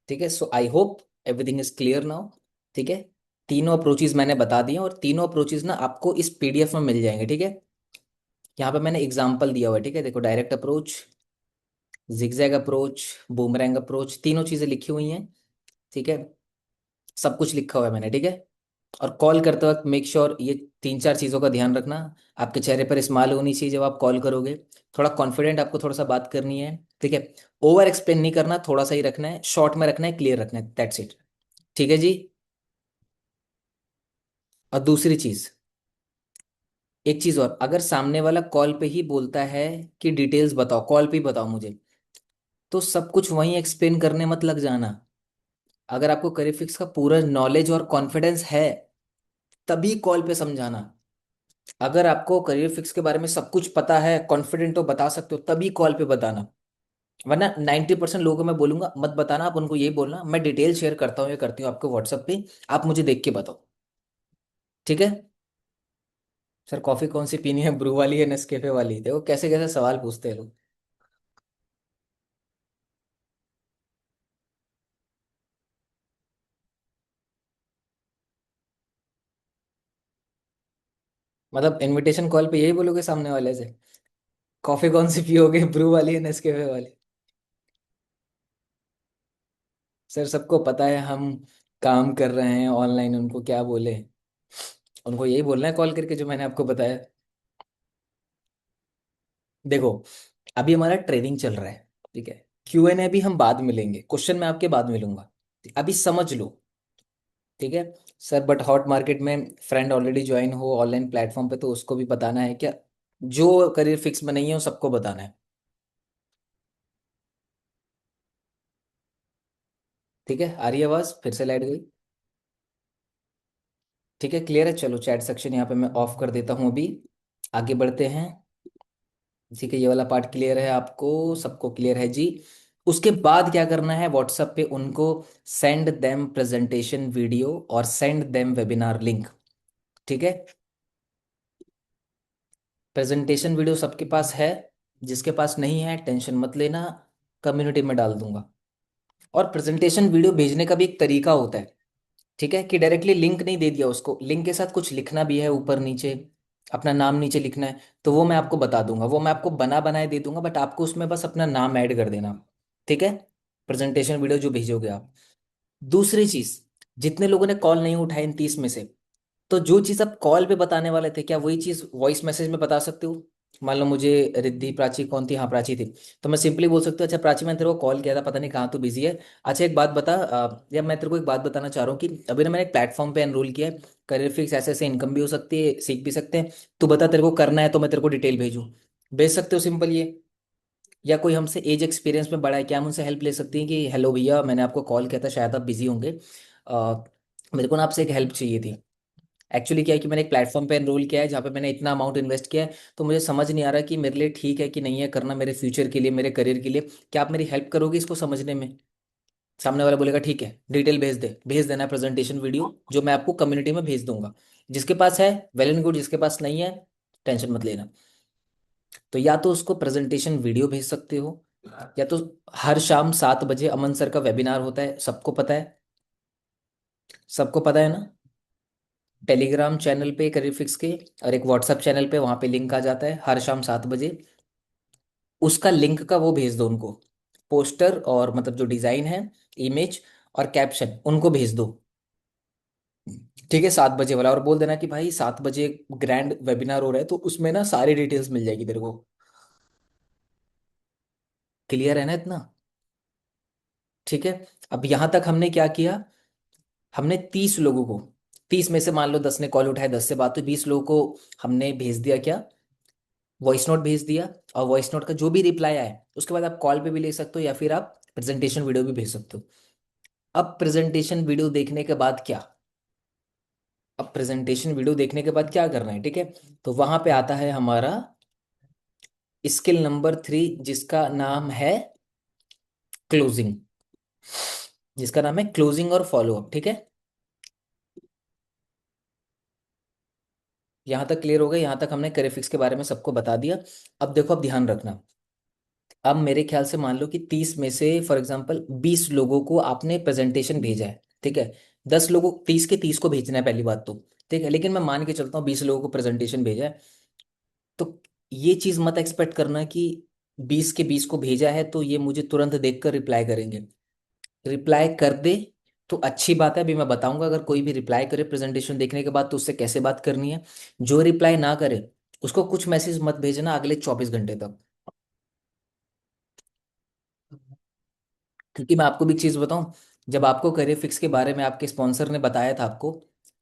ठीक है, so I hope everything is clear now. ठीक है, तीनों अप्रोचेज मैंने बता दिए और तीनों अप्रोचेज ना आपको इस पीडीएफ में मिल जाएंगे। ठीक है, यहाँ पे मैंने एग्जाम्पल दिया हुआ है। ठीक है, देखो, direct approach, zigzag approach, boomerang approach, तीनों चीजें लिखी हुई हैं। ठीक है, सब कुछ लिखा हुआ है मैंने। ठीक है, और कॉल करते वक्त मेक श्योर ये तीन चार चीज़ों का ध्यान रखना। आपके चेहरे पर स्माइल होनी चाहिए जब आप कॉल करोगे। थोड़ा कॉन्फिडेंट आपको थोड़ा सा बात करनी है। ठीक है, ओवर एक्सप्लेन नहीं करना, थोड़ा सा ही रखना है, शॉर्ट में रखना है, क्लियर रखना है, दैट्स इट। ठीक है जी। और दूसरी चीज़, एक चीज़ और, अगर सामने वाला कॉल पे ही बोलता है कि डिटेल्स बताओ, कॉल पे ही बताओ मुझे, तो सब कुछ वहीं एक्सप्लेन करने मत लग जाना। अगर आपको करीफिक्स का पूरा नॉलेज और कॉन्फिडेंस है तभी कॉल पे समझाना। अगर आपको करियर फिक्स के बारे में सब कुछ पता है, कॉन्फिडेंट हो, बता सकते हो, तभी कॉल पे बताना। वरना 90% लोगों को मैं बोलूंगा मत बताना, आप उनको यही बोलना मैं डिटेल शेयर करता हूँ या करती हूँ आपको व्हाट्सएप पे, आप मुझे देख के बताओ। ठीक है। सर कॉफी कौन सी पीनी है, ब्रू वाली है नेस्कैफे वाली? देखो कैसे कैसे सवाल पूछते हैं लोग। मतलब इनविटेशन कॉल पे यही बोलोगे सामने वाले से, कॉफी कौन सी पियोगे, ब्रू वाली है नेस्कैफे वाली? सर सबको पता है हम काम कर रहे हैं ऑनलाइन, उनको क्या बोले? उनको यही बोलना है कॉल करके जो मैंने आपको बताया। देखो, अभी हमारा ट्रेनिंग चल रहा है। ठीक है, Q&A भी हम बाद में लेंगे, क्वेश्चन मैं आपके बाद मिलूंगा, अभी समझ लो। ठीक है सर, बट हॉट मार्केट में फ्रेंड ऑलरेडी ज्वाइन हो ऑनलाइन प्लेटफॉर्म पे, तो उसको भी बताना है क्या? जो करियर फिक्स में नहीं है वो सबको बताना है। ठीक है, आ रही है आवाज? फिर से लाइट गई। ठीक है, क्लियर है, चलो चैट सेक्शन यहाँ पे मैं ऑफ कर देता हूँ अभी। आगे बढ़ते हैं। ठीक है, ये वाला पार्ट क्लियर है आपको, सबको क्लियर है जी? उसके बाद क्या करना है, व्हाट्सएप पे उनको सेंड देम प्रेजेंटेशन वीडियो और सेंड देम वेबिनार लिंक। ठीक है, प्रेजेंटेशन वीडियो सबके पास है? जिसके पास नहीं है टेंशन मत लेना, कम्युनिटी में डाल दूंगा। और प्रेजेंटेशन वीडियो भेजने का भी एक तरीका होता है। ठीक है, कि डायरेक्टली लिंक नहीं दे दिया उसको, लिंक के साथ कुछ लिखना भी है ऊपर नीचे, अपना नाम नीचे लिखना है, तो वो मैं आपको बता दूंगा, वो मैं आपको बना बनाए दे दूंगा, बट आपको उसमें बस अपना नाम ऐड कर देना। ठीक है, प्रेजेंटेशन वीडियो जो भेजोगे आप। दूसरी चीज, जितने लोगों ने कॉल नहीं उठाए इन 30 में से, तो जो चीज आप कॉल पे बताने वाले थे क्या वही चीज वॉइस मैसेज में बता सकते हो? मान लो मुझे रिद्धि, प्राची कौन थी, हाँ प्राची थी, तो मैं सिंपली बोल सकता हूँ अच्छा प्राची मैंने तेरे को कॉल किया था, पता नहीं कहाँ तू बिजी है। अच्छा एक बात बता, या मैं तेरे को एक बात बताना चाह रहा हूँ कि अभी ना मैंने एक प्लेटफॉर्म पे एनरोल किया है, करियर फिक्स, ऐसे ऐसे इनकम भी हो सकती है, सीख भी सकते हैं, तू बता तेरे को करना है तो मैं तेरे को डिटेल भेजूँ? भेज सकते हो सिंपल ये। या कोई हमसे एज एक्सपीरियंस में बड़ा है, क्या हम उनसे हेल्प ले सकती हैं कि हेलो भैया मैंने आपको कॉल किया था, शायद आप बिजी होंगे, मेरे को ना आपसे एक हेल्प चाहिए थी। एक्चुअली क्या है कि मैंने एक प्लेटफॉर्म पे एनरोल किया है जहाँ पे मैंने इतना अमाउंट इन्वेस्ट किया है, तो मुझे समझ नहीं आ रहा कि मेरे लिए ठीक है कि नहीं है करना, मेरे फ्यूचर के लिए, मेरे करियर के लिए, क्या आप मेरी हेल्प करोगे इसको समझने में? सामने वाला बोलेगा ठीक है, डिटेल भेज दे, भेज देना प्रेजेंटेशन वीडियो जो मैं आपको कम्युनिटी में भेज दूंगा। जिसके पास है वेल एंड गुड, जिसके पास नहीं है टेंशन मत लेना। तो या तो उसको प्रेजेंटेशन वीडियो भेज सकते हो, या तो हर शाम 7 बजे अमन सर का वेबिनार होता है, सबको पता है, सबको पता है ना? टेलीग्राम चैनल पे करियर फिक्स के, और एक व्हाट्सएप चैनल पे, वहां पे लिंक आ जाता है हर शाम 7 बजे। उसका लिंक का वो भेज दो उनको, पोस्टर और मतलब जो डिजाइन है, इमेज और कैप्शन उनको भेज दो। ठीक है, 7 बजे वाला, और बोल देना कि भाई 7 बजे ग्रैंड वेबिनार हो रहा है, तो उसमें ना सारी डिटेल्स मिल जाएगी तेरे को। क्लियर है ना इतना? ठीक है। अब यहां तक हमने क्या किया, हमने 30 लोगों को, 30 में से मान लो 10 ने कॉल उठाए, 10 से बात हुई, 20 लोगों को हमने भेज दिया क्या, वॉइस नोट भेज दिया। और वॉइस नोट का जो भी रिप्लाई आए उसके बाद आप कॉल पे भी ले सकते हो, या फिर आप प्रेजेंटेशन वीडियो भी भेज सकते हो। अब प्रेजेंटेशन वीडियो देखने के बाद क्या, अब प्रेजेंटेशन वीडियो देखने के बाद क्या करना है, ठीक है। तो वहां पे आता है हमारा स्किल नंबर 3, जिसका नाम है क्लोजिंग, जिसका नाम है क्लोजिंग और फॉलोअप, ठीक है। यहां तक क्लियर हो गया, यहां तक हमने करेफिक्स के बारे में सबको बता दिया। अब देखो, अब ध्यान रखना। अब मेरे ख्याल से मान लो कि 30 में से फॉर एग्जांपल 20 लोगों को आपने प्रेजेंटेशन भेजा है, ठीक है। 10 लोगों, 30 के 30 को भेजना है पहली बात तो, ठीक है, लेकिन मैं मान के चलता हूँ 20 लोगों को प्रेजेंटेशन भेजा है। तो ये चीज मत एक्सपेक्ट करना कि 20 के 20 को भेजा है तो ये मुझे तुरंत देखकर रिप्लाई करेंगे। रिप्लाई कर दे तो अच्छी बात है, अभी मैं बताऊंगा। अगर कोई भी रिप्लाई करे प्रेजेंटेशन देखने के बाद तो उससे कैसे बात करनी है। जो रिप्लाई ना करे उसको कुछ मैसेज मत भेजना अगले 24 घंटे तक। क्योंकि मैं आपको भी एक चीज बताऊं, जब आपको करियर फिक्स के बारे में आपके स्पॉन्सर ने बताया था आपको,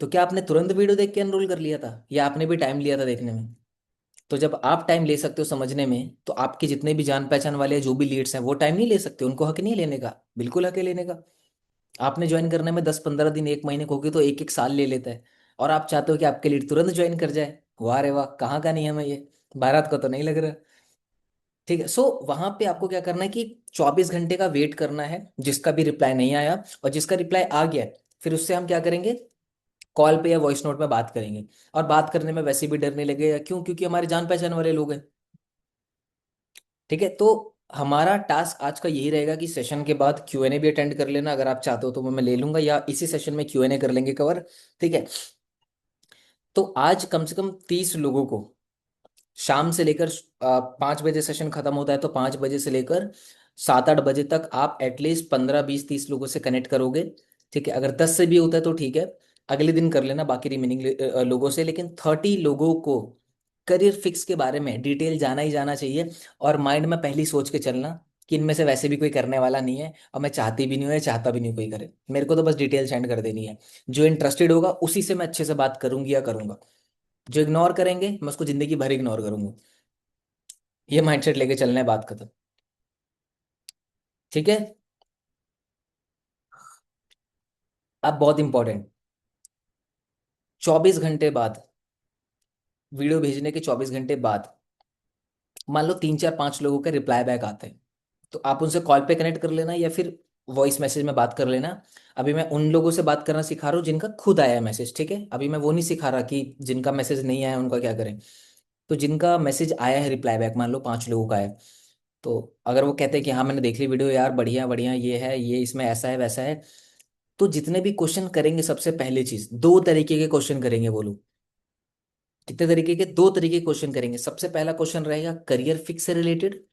तो क्या आपने तुरंत वीडियो देख के एनरोल कर लिया था, या आपने भी टाइम लिया था देखने में? तो जब आप टाइम ले सकते हो समझने में, तो आपके जितने भी जान पहचान वाले जो भी लीड्स हैं वो टाइम नहीं ले सकते? उनको हक नहीं है लेने का? बिल्कुल हक है लेने का। आपने ज्वाइन करने में 10-15 दिन, 1 महीने को होगी तो 1-1 साल ले लेता है, और आप चाहते हो कि आपके लीड तुरंत ज्वाइन कर जाए। वाह रे वाह, कहाँ का नियम है ये? भारत का तो नहीं लग रहा। ठीक है, सो वहां पे आपको क्या करना है कि 24 घंटे का वेट करना है, जिसका भी रिप्लाई नहीं आया, और जिसका रिप्लाई आ गया फिर उससे हम क्या करेंगे, कॉल पे या वॉइस नोट में बात करेंगे। और बात करने में वैसे भी डर नहीं लगेगा, क्यों? क्योंकि हमारे जान पहचान वाले लोग हैं। ठीक है, तो हमारा टास्क आज का यही रहेगा कि सेशन के बाद क्यूएनए भी अटेंड कर लेना, अगर आप चाहते हो तो मैं ले लूंगा, या इसी सेशन में क्यूएनए कर लेंगे कवर। ठीक है। तो आज कम से कम 30 लोगों को, शाम से लेकर 5 बजे सेशन खत्म होता है, तो 5 बजे से लेकर 7-8 बजे तक आप एटलीस्ट 15-20-30 लोगों से कनेक्ट करोगे। ठीक है, अगर 10 से भी होता है तो ठीक है, अगले दिन कर लेना बाकी रिमेनिंग लोगों से, लेकिन 30 लोगों को करियर फिक्स के बारे में डिटेल जाना ही जाना चाहिए। और माइंड में पहली सोच के चलना कि इनमें से वैसे भी कोई करने वाला नहीं है, और मैं चाहती भी नहीं हूँ या चाहता भी नहीं हूँ कोई करे, मेरे को तो बस डिटेल सेंड कर देनी है। जो इंटरेस्टेड होगा उसी से मैं अच्छे से बात करूंगी या करूंगा। जो इग्नोर करेंगे मैं उसको जिंदगी भर इग्नोर करूंगा। ये माइंडसेट लेके चलना है, बात खत्म। ठीक है। अब बहुत इंपॉर्टेंट, 24 घंटे बाद, वीडियो भेजने के 24 घंटे बाद, मान लो 3-4-5 लोगों के रिप्लाई बैक आते हैं, तो आप उनसे कॉल पे कनेक्ट कर लेना या फिर वॉइस मैसेज में बात कर लेना। अभी मैं उन लोगों से बात करना सिखा रहा हूँ जिनका खुद आया है मैसेज, ठीक है। अभी मैं वो नहीं सिखा रहा कि जिनका मैसेज नहीं आया उनका क्या करें। तो जिनका मैसेज आया है रिप्लाई बैक, मान लो 5 लोगों का है, तो अगर वो कहते हैं कि हाँ मैंने देख ली वीडियो यार, बढ़िया बढ़िया, ये है, ये इसमें ऐसा है वैसा है, तो जितने भी क्वेश्चन करेंगे सबसे पहले चीज, 2 तरीके के क्वेश्चन करेंगे वो लोग। कितने तरीके के? 2 तरीके के क्वेश्चन करेंगे। सबसे पहला क्वेश्चन रहेगा करियर फिक्स से रिलेटेड,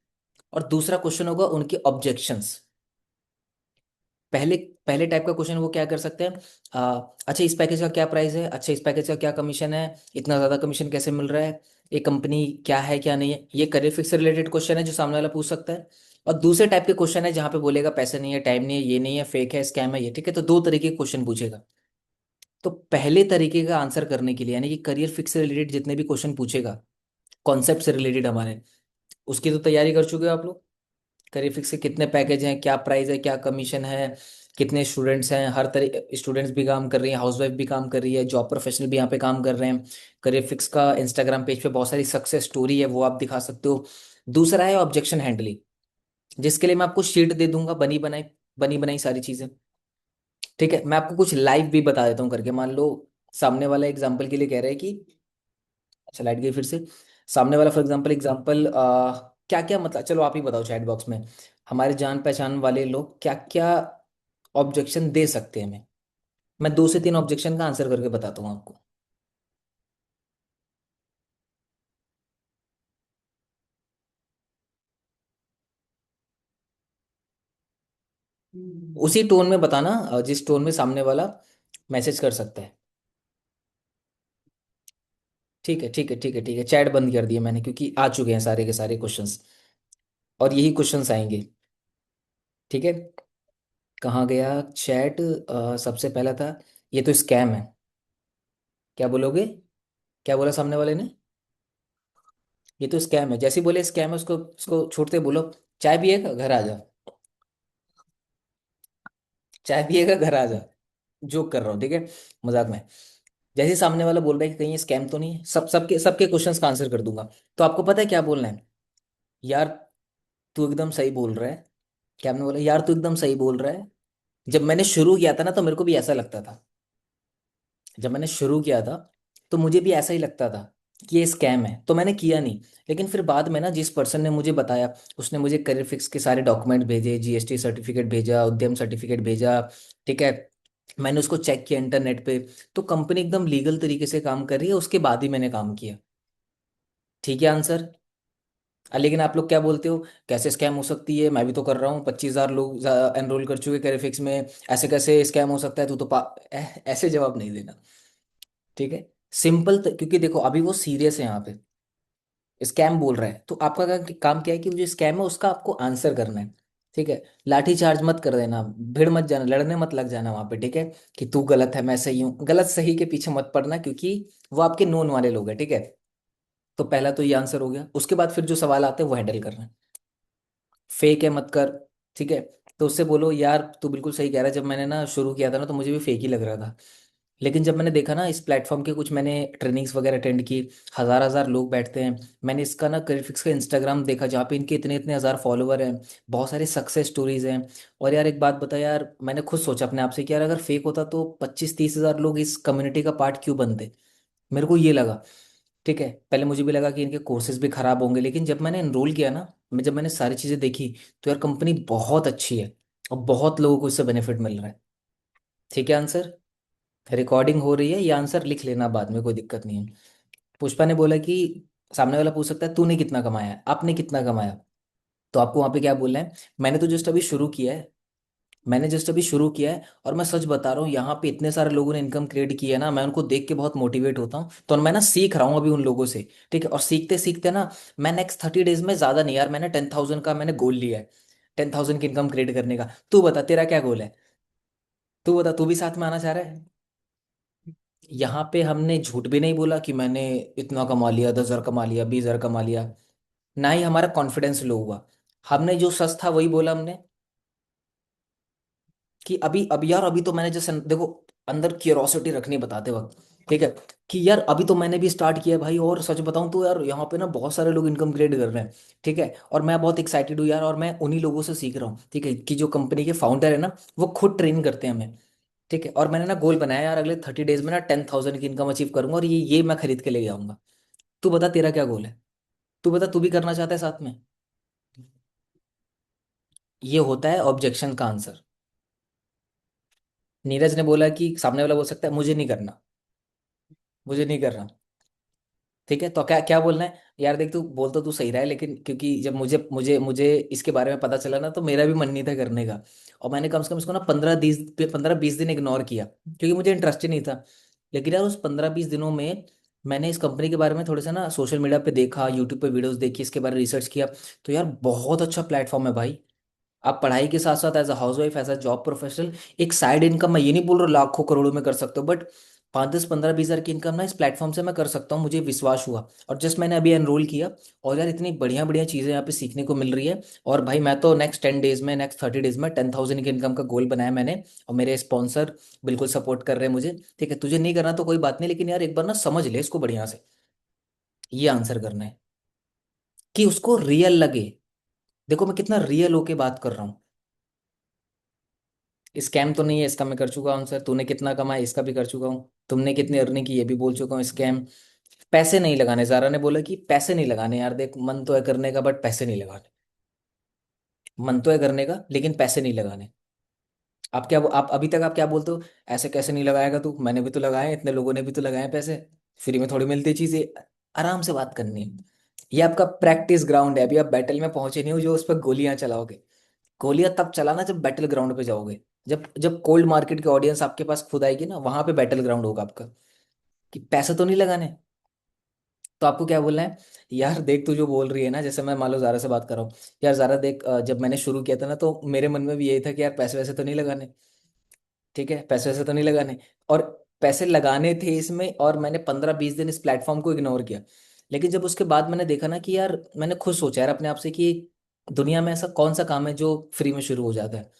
और दूसरा क्वेश्चन होगा उनके ऑब्जेक्शंस। पहले पहले टाइप का क्वेश्चन वो क्या कर सकते हैं, अच्छा इस पैकेज का क्या प्राइस है, अच्छा इस पैकेज का क्या कमीशन है, इतना ज्यादा कमीशन कैसे मिल रहा है, ये कंपनी क्या है क्या नहीं है। ये करियर फिक्स से रिलेटेड क्वेश्चन है जो सामने वाला पूछ सकता है। और दूसरे टाइप के क्वेश्चन है जहाँ पे बोलेगा पैसे नहीं है, टाइम नहीं है, ये नहीं है, फेक है, स्कैम है ये, ठीक है। तो 2 तरीके के क्वेश्चन पूछेगा। तो पहले तरीके का आंसर करने के लिए, यानी कि करियर फिक्स से रिलेटेड जितने भी क्वेश्चन पूछेगा, कॉन्सेप्ट से रिलेटेड हमारे, उसकी तो तैयारी कर चुके हो आप लोग। करियर फिक्स के कितने पैकेज हैं, क्या प्राइस है, क्या कमीशन है, कितने स्टूडेंट्स हैं, हर तरह स्टूडेंट्स भी काम कर रही हैं, हाउसवाइफ भी काम कर रही है, जॉब प्रोफेशनल भी यहाँ पे काम कर रहे हैं। करियर फिक्स का इंस्टाग्राम पेज पे बहुत सारी सक्सेस स्टोरी है, वो आप दिखा सकते हो। दूसरा है ऑब्जेक्शन हैंडलिंग, जिसके लिए मैं आपको शीट दे दूंगा बनी बनाई सारी चीजें। ठीक है, मैं आपको कुछ लाइव भी बता देता हूँ करके। मान लो सामने वाला एग्जाम्पल के लिए कह रहा है कि, अच्छा लाइट गई फिर से। सामने वाला फॉर एग्जाम्पल एग्जाम्पल क्या क्या मतलब, चलो आप ही बताओ चैट बॉक्स में, हमारे जान पहचान वाले लोग क्या क्या ऑब्जेक्शन दे सकते हैं हमें। मैं 2 से 3 ऑब्जेक्शन का आंसर करके बताता हूँ आपको। उसी टोन में बताना जिस टोन में सामने वाला मैसेज कर सकता है। ठीक है ठीक है ठीक है ठीक है, चैट बंद कर दिया मैंने क्योंकि आ चुके हैं सारे के सारे क्वेश्चंस, और यही क्वेश्चंस आएंगे। ठीक है, कहाँ गया चैट? सबसे पहला था, ये तो स्कैम है। क्या बोलोगे? क्या बोला सामने वाले ने? ये तो स्कैम है, जैसे ही बोले स्कैम है उसको उसको छोड़ते बोलो चाय पिएगा घर आ जा, चाय पिएगा घर आ जा। जोक कर रहा हूँ, ठीक है, मजाक में। जैसे ही सामने वाला बोल रहा है कि कहीं ये स्कैम तो नहीं है, सबके सबके क्वेश्चंस का आंसर कर दूंगा। तो आपको पता है क्या बोलना है? यार तू एकदम सही बोल रहा है। क्या आपने बोला? यार तू एकदम सही बोल रहा है। जब मैंने शुरू किया था ना तो मेरे को भी ऐसा लगता था। जब मैंने शुरू किया था तो मुझे भी ऐसा ही लगता था कि ये स्कैम है, तो मैंने किया नहीं। लेकिन फिर बाद में ना जिस पर्सन ने मुझे बताया, उसने मुझे करियर फिक्स के सारे डॉक्यूमेंट भेजे, जीएसटी सर्टिफिकेट भेजा, उद्यम सर्टिफिकेट भेजा। ठीक है, मैंने उसको चेक किया इंटरनेट पे, तो कंपनी एकदम लीगल तरीके से काम कर रही है, उसके बाद ही मैंने काम किया। ठीक है आंसर। लेकिन आप लोग क्या बोलते हो, कैसे स्कैम हो सकती है, मैं भी तो कर रहा हूँ, 25,000 लोग एनरोल कर चुके करियर फिक्स में, ऐसे कैसे स्कैम हो सकता है, तू तो ऐसे जवाब नहीं देना। ठीक है, सिंपल क्योंकि देखो अभी वो सीरियस है यहाँ पे, स्कैम बोल रहा है, तो आपका काम क्या है कि वो जो स्कैम है उसका आपको आंसर करना है। ठीक है, लाठी चार्ज मत कर देना, भिड़ मत जाना, लड़ने मत लग जाना वहां पे। ठीक है, कि तू गलत है मैं सही हूँ, गलत सही के पीछे मत पड़ना, क्योंकि वो आपके नोन वाले लोग हैं। ठीक है, तो पहला तो ये आंसर हो गया, उसके बाद फिर जो सवाल आते हैं वो हैंडल करना है। फेक है मत कर। ठीक है, तो उससे बोलो यार तू बिल्कुल सही कह रहा है, जब मैंने ना शुरू किया था ना तो मुझे भी फेक ही लग रहा था, लेकिन जब मैंने देखा ना इस प्लेटफॉर्म के कुछ मैंने ट्रेनिंग्स वगैरह अटेंड की, हजार हजार लोग बैठते हैं, मैंने इसका ना करियर का इंस्टाग्राम देखा जहाँ पे इनके इतने इतने हजार फॉलोवर हैं, बहुत सारी सक्सेस स्टोरीज हैं। और यार एक बात बता यार, मैंने खुद सोचा अपने आप से कि यार अगर फेक होता तो 25-30 हजार लोग इस कम्युनिटी का पार्ट क्यों बनते। मेरे को ये लगा। ठीक है, पहले मुझे भी लगा कि इनके कोर्सेज भी खराब होंगे, लेकिन जब मैंने एनरोल किया ना, मैं जब मैंने सारी चीज़ें देखी, तो यार कंपनी बहुत अच्छी है और बहुत लोगों को इससे बेनिफिट मिल रहा है। ठीक है आंसर, रिकॉर्डिंग हो रही है, ये आंसर लिख लेना बाद में, कोई दिक्कत नहीं है। पुष्पा ने बोला कि सामने वाला पूछ सकता है तूने कितना कमाया है, आपने कितना कमाया, तो आपको वहां पे क्या बोलना है? मैंने तो जस्ट अभी शुरू किया है, मैंने जस्ट अभी शुरू किया है, और मैं सच बता रहा हूँ यहाँ पे इतने सारे लोगों ने इनकम क्रिएट की है ना, मैं उनको देख के बहुत मोटिवेट होता हूँ, तो मैं ना सीख रहा हूँ अभी उन लोगों से। ठीक है, और सीखते सीखते ना मैं नेक्स्ट 30 डेज में, ज्यादा नहीं यार, मैंने 10,000 का मैंने गोल लिया है, 10,000 की इनकम क्रिएट करने का। तू बता तेरा क्या गोल है? तू बता, तू भी साथ में आना चाह रहा है? यहाँ पे हमने झूठ भी नहीं बोला कि मैंने इतना कमा लिया, 10,000 कमा लिया, 20,000 कमा लिया, ना ही हमारा कॉन्फिडेंस लो हुआ। हमने जो सच था वही बोला हमने, कि अभी अभी यार अभी तो मैंने जैसे देखो, अंदर क्यूरोसिटी रखनी बताते वक्त। ठीक है, कि यार अभी तो मैंने भी स्टार्ट किया है भाई, और सच बताऊं तो यार यहाँ पे ना बहुत सारे लोग इनकम क्रिएट कर रहे हैं। ठीक है, और मैं बहुत एक्साइटेड हूँ यार, और मैं उन्हीं लोगों से सीख रहा हूँ। ठीक है, कि जो कंपनी के फाउंडर है ना, वो खुद ट्रेन करते हैं हमें। ठीक है, और मैंने ना गोल बनाया यार, अगले 30 डेज में ना 10,000 की इनकम अचीव करूंगा, और ये मैं खरीद के ले जाऊंगा। तू बता तेरा क्या गोल है? तू बता, तू भी करना चाहता है साथ में? ये होता है ऑब्जेक्शन का आंसर। नीरज ने बोला कि सामने वाला बोल सकता है मुझे नहीं करना, मुझे नहीं करना। ठीक है, तो क्या क्या बोलना है? यार देख, तू बोल तो तू सही रहा है, लेकिन क्योंकि जब मुझे मुझे मुझे इसके बारे में पता चला ना, तो मेरा भी मन नहीं था करने का, और मैंने कम से कम इसको ना 15-20 दिन इग्नोर किया, क्योंकि मुझे इंटरेस्ट ही नहीं था। लेकिन यार उस 15-20 दिनों में मैंने इस कंपनी के बारे में थोड़ा सा ना सोशल मीडिया पे देखा, यूट्यूब पे वीडियोस देखी, इसके बारे में रिसर्च किया, तो यार बहुत अच्छा प्लेटफॉर्म है भाई। आप पढ़ाई के साथ साथ as a housewife, as a job professional, एक साइड इनकम, मैं ये नहीं बोल रहा लाखों करोड़ों में कर सकते हो, बट 5-10-15-20 हजार की इनकम ना इस प्लेटफॉर्म से मैं कर सकता हूँ, मुझे विश्वास हुआ। और जस्ट मैंने अभी एनरोल किया, और यार इतनी बढ़िया बढ़िया चीज़ें यहाँ पे सीखने को मिल रही है। और भाई मैं तो नेक्स्ट 10 डेज में, नेक्स्ट 30 डेज में 10,000 की इनकम का गोल बनाया मैंने, और मेरे स्पॉन्सर बिल्कुल सपोर्ट कर रहे हैं मुझे। ठीक है, तुझे नहीं करना तो कोई बात नहीं, लेकिन यार एक बार ना समझ ले इसको बढ़िया से, ये आंसर करना है, कि उसको रियल लगे। देखो मैं कितना रियल होके बात कर रहा हूँ। स्कैम तो नहीं है, इसका मैं कर चुका हूँ सर। तूने कितना कमाया इसका भी कर चुका हूँ, तुमने कितनी अर्निंग की ये भी बोल चुका हूँ, स्कैम। पैसे नहीं लगाने, जारा ने बोला कि पैसे नहीं लगाने, यार देख मन तो है करने का बट पैसे नहीं लगाने। मन तो है करने का लेकिन पैसे नहीं लगाने। आप क्या, आप अभी तक आप क्या बोलते हो, ऐसे कैसे नहीं लगाएगा तू, मैंने भी तो लगाए, इतने लोगों ने भी तो लगाए पैसे, फ्री में थोड़ी मिलती चीजें। आराम से बात करनी है, ये आपका प्रैक्टिस ग्राउंड है, अभी आप बैटल में पहुंचे नहीं हो जो उस पर गोलियां चलाओगे। गोलियां तब चलाना जब बैटल ग्राउंड पे जाओगे, जब जब कोल्ड मार्केट की ऑडियंस आपके पास खुद आएगी ना, वहां पे बैटल ग्राउंड होगा आपका, कि पैसे तो नहीं लगाने। तो आपको क्या बोलना है? यार देख, तू जो बोल रही है ना, जैसे मैं मान लो ज़ारा से बात कर रहा हूँ, यार ज़ारा देख, जब मैंने शुरू किया था ना, तो मेरे मन में भी यही था कि यार पैसे वैसे तो नहीं लगाने, ठीक है, पैसे वैसे तो नहीं लगाने, और पैसे लगाने थे इसमें, और मैंने 15-20 दिन इस प्लेटफॉर्म को इग्नोर किया। लेकिन जब उसके बाद मैंने देखा ना कि यार, मैंने खुद सोचा यार अपने आप से कि दुनिया में ऐसा कौन सा काम है जो फ्री में शुरू हो जाता है,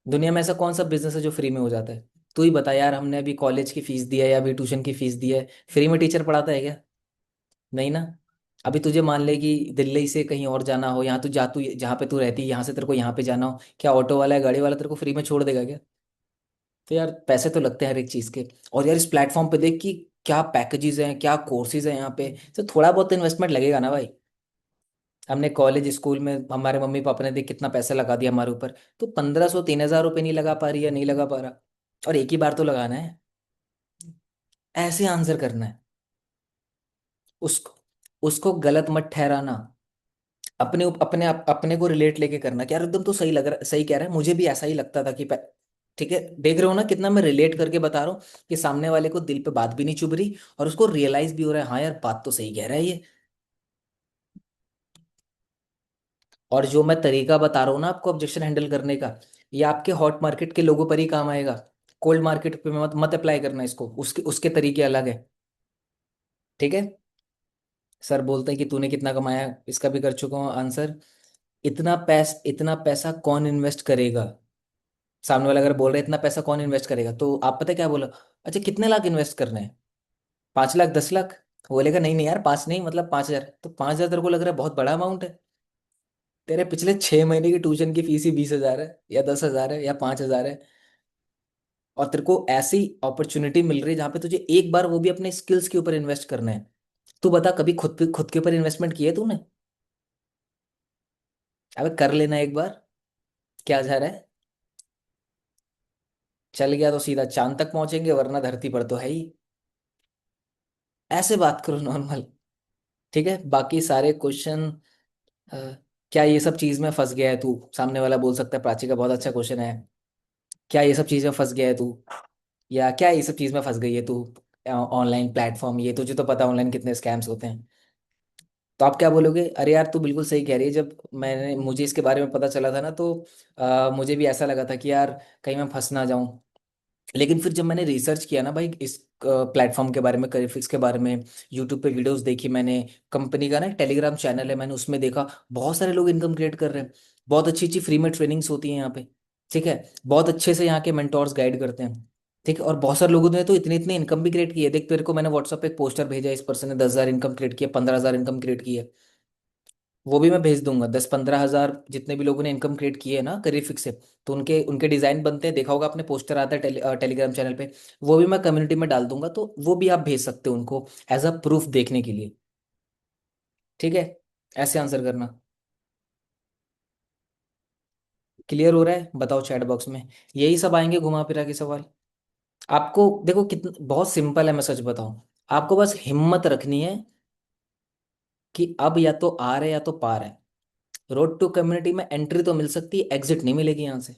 दुनिया में ऐसा कौन सा बिजनेस है जो फ्री में हो जाता है? तू ही बता यार, हमने अभी कॉलेज की फीस दी है या अभी ट्यूशन की फीस दी है, फ्री में टीचर पढ़ाता है क्या? नहीं ना। अभी तुझे मान ले कि दिल्ली से कहीं और जाना हो, यहाँ तू जहाँ पे तू रहती है, यहाँ से तेरे को यहाँ पे जाना हो, क्या ऑटो वाला या गाड़ी वाला तेरे को फ्री में छोड़ देगा क्या? तो यार पैसे तो लगते हैं हर एक चीज़ के। और यार इस प्लेटफॉर्म पे देख कि क्या पैकेजेस हैं, क्या कोर्सेज हैं यहाँ पे, तो थोड़ा बहुत इन्वेस्टमेंट लगेगा ना भाई। हमने कॉलेज स्कूल में हमारे मम्मी पापा ने देख कितना पैसा लगा दिया हमारे ऊपर, तो 1500-3000 रुपये नहीं लगा पा रही है, नहीं लगा पा रहा, और एक ही बार तो लगाना है। ऐसे आंसर करना है। उसको उसको गलत मत ठहराना। अपने को रिलेट लेके करना कि यार एकदम तो सही लग रहा, सही कह रहा है, मुझे भी ऐसा ही लगता था कि ठीक है, देख रहे हो ना कितना मैं रिलेट करके बता रहा हूँ कि सामने वाले को दिल पे बात भी नहीं चुभ रही, और उसको रियलाइज भी हो रहा है, हाँ यार बात तो सही कह रहा है ये। और जो मैं तरीका बता रहा हूँ ना आपको ऑब्जेक्शन हैंडल करने का, ये आपके हॉट मार्केट के लोगों पर ही काम आएगा। कोल्ड मार्केट पे मत मत अप्लाई करना इसको, उसके उसके तरीके अलग है। ठीक है। सर बोलते हैं कि तूने कितना कमाया, इसका भी कर चुका हूँ आंसर। इतना पैसा कौन इन्वेस्ट करेगा? सामने वाला अगर बोल रहा है इतना पैसा कौन इन्वेस्ट करेगा, तो आप पता है क्या बोला? अच्छा कितने लाख इन्वेस्ट करने हैं? 5 लाख, 10 लाख? वो बोलेगा नहीं नहीं यार, पाँच नहीं, मतलब 5,000। तो 5,000 तेरे को लग रहा है बहुत बड़ा अमाउंट है? तेरे पिछले 6 महीने की ट्यूशन की फीस ही 20,000 है, या 10,000 है, या 5,000 है। और तेरे को ऐसी अपॉर्चुनिटी मिल रही है जहाँ पे तुझे एक बार वो भी अपने स्किल्स के ऊपर इन्वेस्ट करना है। तू बता, कभी खुद के ऊपर इन्वेस्टमेंट किया है तूने? अबे कर लेना एक बार। क्या जा रहा है? चल गया तो सीधा चांद तक पहुंचेंगे, वरना धरती पर तो है ही। ऐसे बात करो नॉर्मल। ठीक है, बाकी सारे क्वेश्चन। क्या ये सब चीज में फंस गया है तू? सामने वाला बोल सकता है प्राची का बहुत अच्छा क्वेश्चन है, क्या ये सब चीज में फंस गया है तू, या क्या ये सब चीज में फंस गई है तू? ऑनलाइन प्लेटफॉर्म, ये तुझे तो पता ऑनलाइन कितने स्कैम्स होते हैं। तो आप क्या बोलोगे? अरे यार तू बिल्कुल सही कह रही है, जब मुझे इसके बारे में पता चला था ना, तो मुझे भी ऐसा लगा था कि यार कहीं मैं फंस ना जाऊं। लेकिन फिर जब मैंने रिसर्च किया ना भाई, इस प्लेटफॉर्म के बारे में, करीफिक्स के बारे में, यूट्यूब पे वीडियोस देखी मैंने, कंपनी का ना एक टेलीग्राम चैनल है, मैंने उसमें देखा बहुत सारे लोग इनकम क्रिएट कर रहे हैं, बहुत अच्छी अच्छी फ्री में ट्रेनिंग्स होती हैं यहाँ पे। ठीक है, बहुत अच्छे से यहाँ के मेंटोर्स गाइड करते हैं। ठीक है, और बहुत सारे लोगों ने तो इतनी इतनी इनकम भी क्रिएट की है। देख तेरे को मैंने व्हाट्सएप पे एक पोस्टर भेजा, इस पर्सन ने 10,000 इनकम क्रिएट किया, 15,000 इनकम क्रिएट की है। वो भी मैं भेज दूंगा, 10-15 हज़ार जितने भी लोगों ने इनकम क्रिएट की है ना करीफिक से, तो उनके उनके डिजाइन बनते हैं, देखा होगा आपने, पोस्टर आता है टेलीग्राम चैनल पे। वो भी मैं कम्युनिटी में डाल दूंगा, तो वो भी आप भेज सकते हो उनको एज अ प्रूफ देखने के लिए। ठीक है, ऐसे आंसर करना। क्लियर हो रहा है? बताओ चैट बॉक्स में। यही सब आएंगे घुमा फिरा के सवाल। आपको देखो कितना बहुत सिंपल है, मैं सच बताऊं, आपको बस हिम्मत रखनी है कि अब या तो आर है या तो पार है। रोड टू कम्युनिटी में एंट्री तो मिल सकती है, एग्जिट नहीं मिलेगी यहाँ से।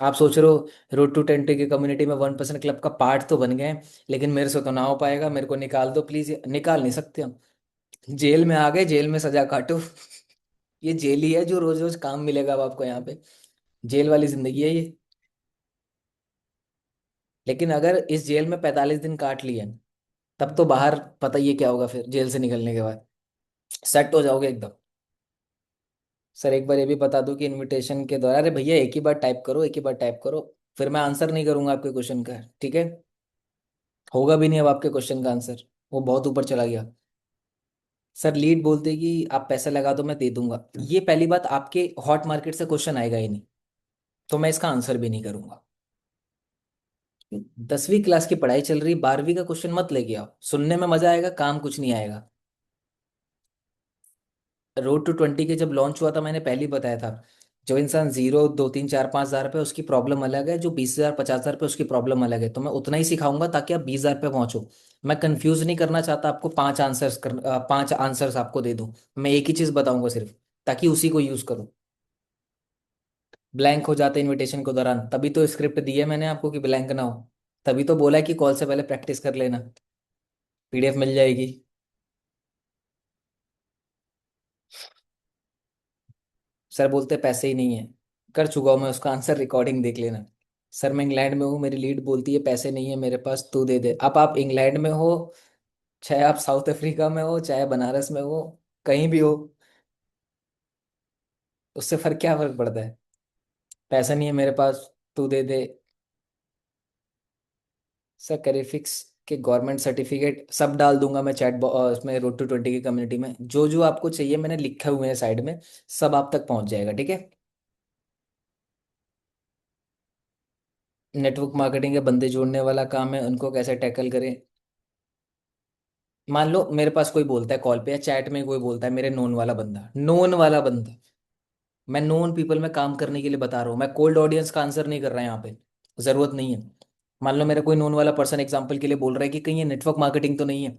आप सोच रहे हो रोड टू टेंटी की कम्युनिटी में 1% क्लब का पार्ट तो बन गए हैं, लेकिन मेरे से तो ना हो पाएगा, मेरे को निकाल दो प्लीज। निकाल नहीं सकते हम। जेल में आ गए, जेल में सजा काटो। ये जेल ही है जो रोज रोज काम मिलेगा अब आपको यहाँ पे। जेल वाली जिंदगी है ये। लेकिन अगर इस जेल में 45 दिन काट लिए, तब तो बाहर पता ये क्या होगा फिर जेल से निकलने के बाद। सेट हो जाओगे एकदम। सर एक बार ये भी बता दूं कि इनविटेशन के दौरान, अरे भैया एक ही बार टाइप करो, एक ही बार टाइप करो, फिर मैं आंसर नहीं करूंगा आपके क्वेश्चन का, ठीक है? होगा भी नहीं अब आपके क्वेश्चन का आंसर, वो बहुत ऊपर चला गया। सर लीड बोलते कि आप पैसा लगा दो मैं दे दूंगा, ये पहली बात, आपके हॉट मार्केट से क्वेश्चन आएगा ही नहीं, तो मैं इसका आंसर भी नहीं करूंगा। 10वीं क्लास की पढ़ाई चल रही, 12वीं का क्वेश्चन मत लेके आओ, सुनने में मजा आएगा, काम कुछ नहीं आएगा। रोड टू 20 के जब लॉन्च हुआ था, मैंने पहले ही बताया था, जो इंसान 0, 2, 3, 4, 5 हज़ार पे उसकी प्रॉब्लम अलग है, जो 20,000, 50,000 पे उसकी प्रॉब्लम अलग है, तो मैं उतना ही सिखाऊंगा ताकि आप 20,000 पे पहुंचो। मैं कंफ्यूज नहीं करना चाहता आपको, 5 आंसर्स आपको दे दूं। मैं एक ही चीज बताऊंगा सिर्फ, ताकि उसी को यूज करो। ब्लैंक हो जाते इनविटेशन के दौरान, तभी तो स्क्रिप्ट दी है मैंने आपको कि ब्लैंक ना हो। तभी तो बोला है कि कॉल से पहले प्रैक्टिस कर लेना, पीडीएफ मिल जाएगी। सर बोलते पैसे ही नहीं है। कर चुका हूँ मैं उसका आंसर, रिकॉर्डिंग देख लेना। सर मैं इंग्लैंड में हूँ, मेरी लीड बोलती है पैसे नहीं है मेरे पास, तू दे दे। अब आप इंग्लैंड में हो, चाहे आप साउथ अफ्रीका में हो, चाहे बनारस में हो, कहीं भी हो, उससे फर्क क्या फर्क पड़ता है? पैसा नहीं है मेरे पास, तू दे दे। सर करेफिक्स के गवर्नमेंट सर्टिफिकेट सब डाल दूंगा मैं चैट उसमें, रोड टू 20 की कम्युनिटी में जो जो आपको चाहिए मैंने लिखे हुए हैं साइड में, सब आप तक पहुंच जाएगा, ठीक है। नेटवर्क मार्केटिंग के बंदे जोड़ने वाला काम है, उनको कैसे टैकल करें? मान लो मेरे पास कोई बोलता है कॉल पे या चैट में, कोई बोलता है मेरे नोन वाला बंदा, नोन वाला बंदा, मैं नोन पीपल में काम करने के लिए बता रहा हूँ, मैं कोल्ड ऑडियंस का आंसर नहीं कर रहा यहाँ पे, जरूरत नहीं है। मान लो मेरा कोई नोन वाला पर्सन एग्जांपल के लिए बोल रहा है कि कहीं ये नेटवर्क मार्केटिंग तो नहीं है,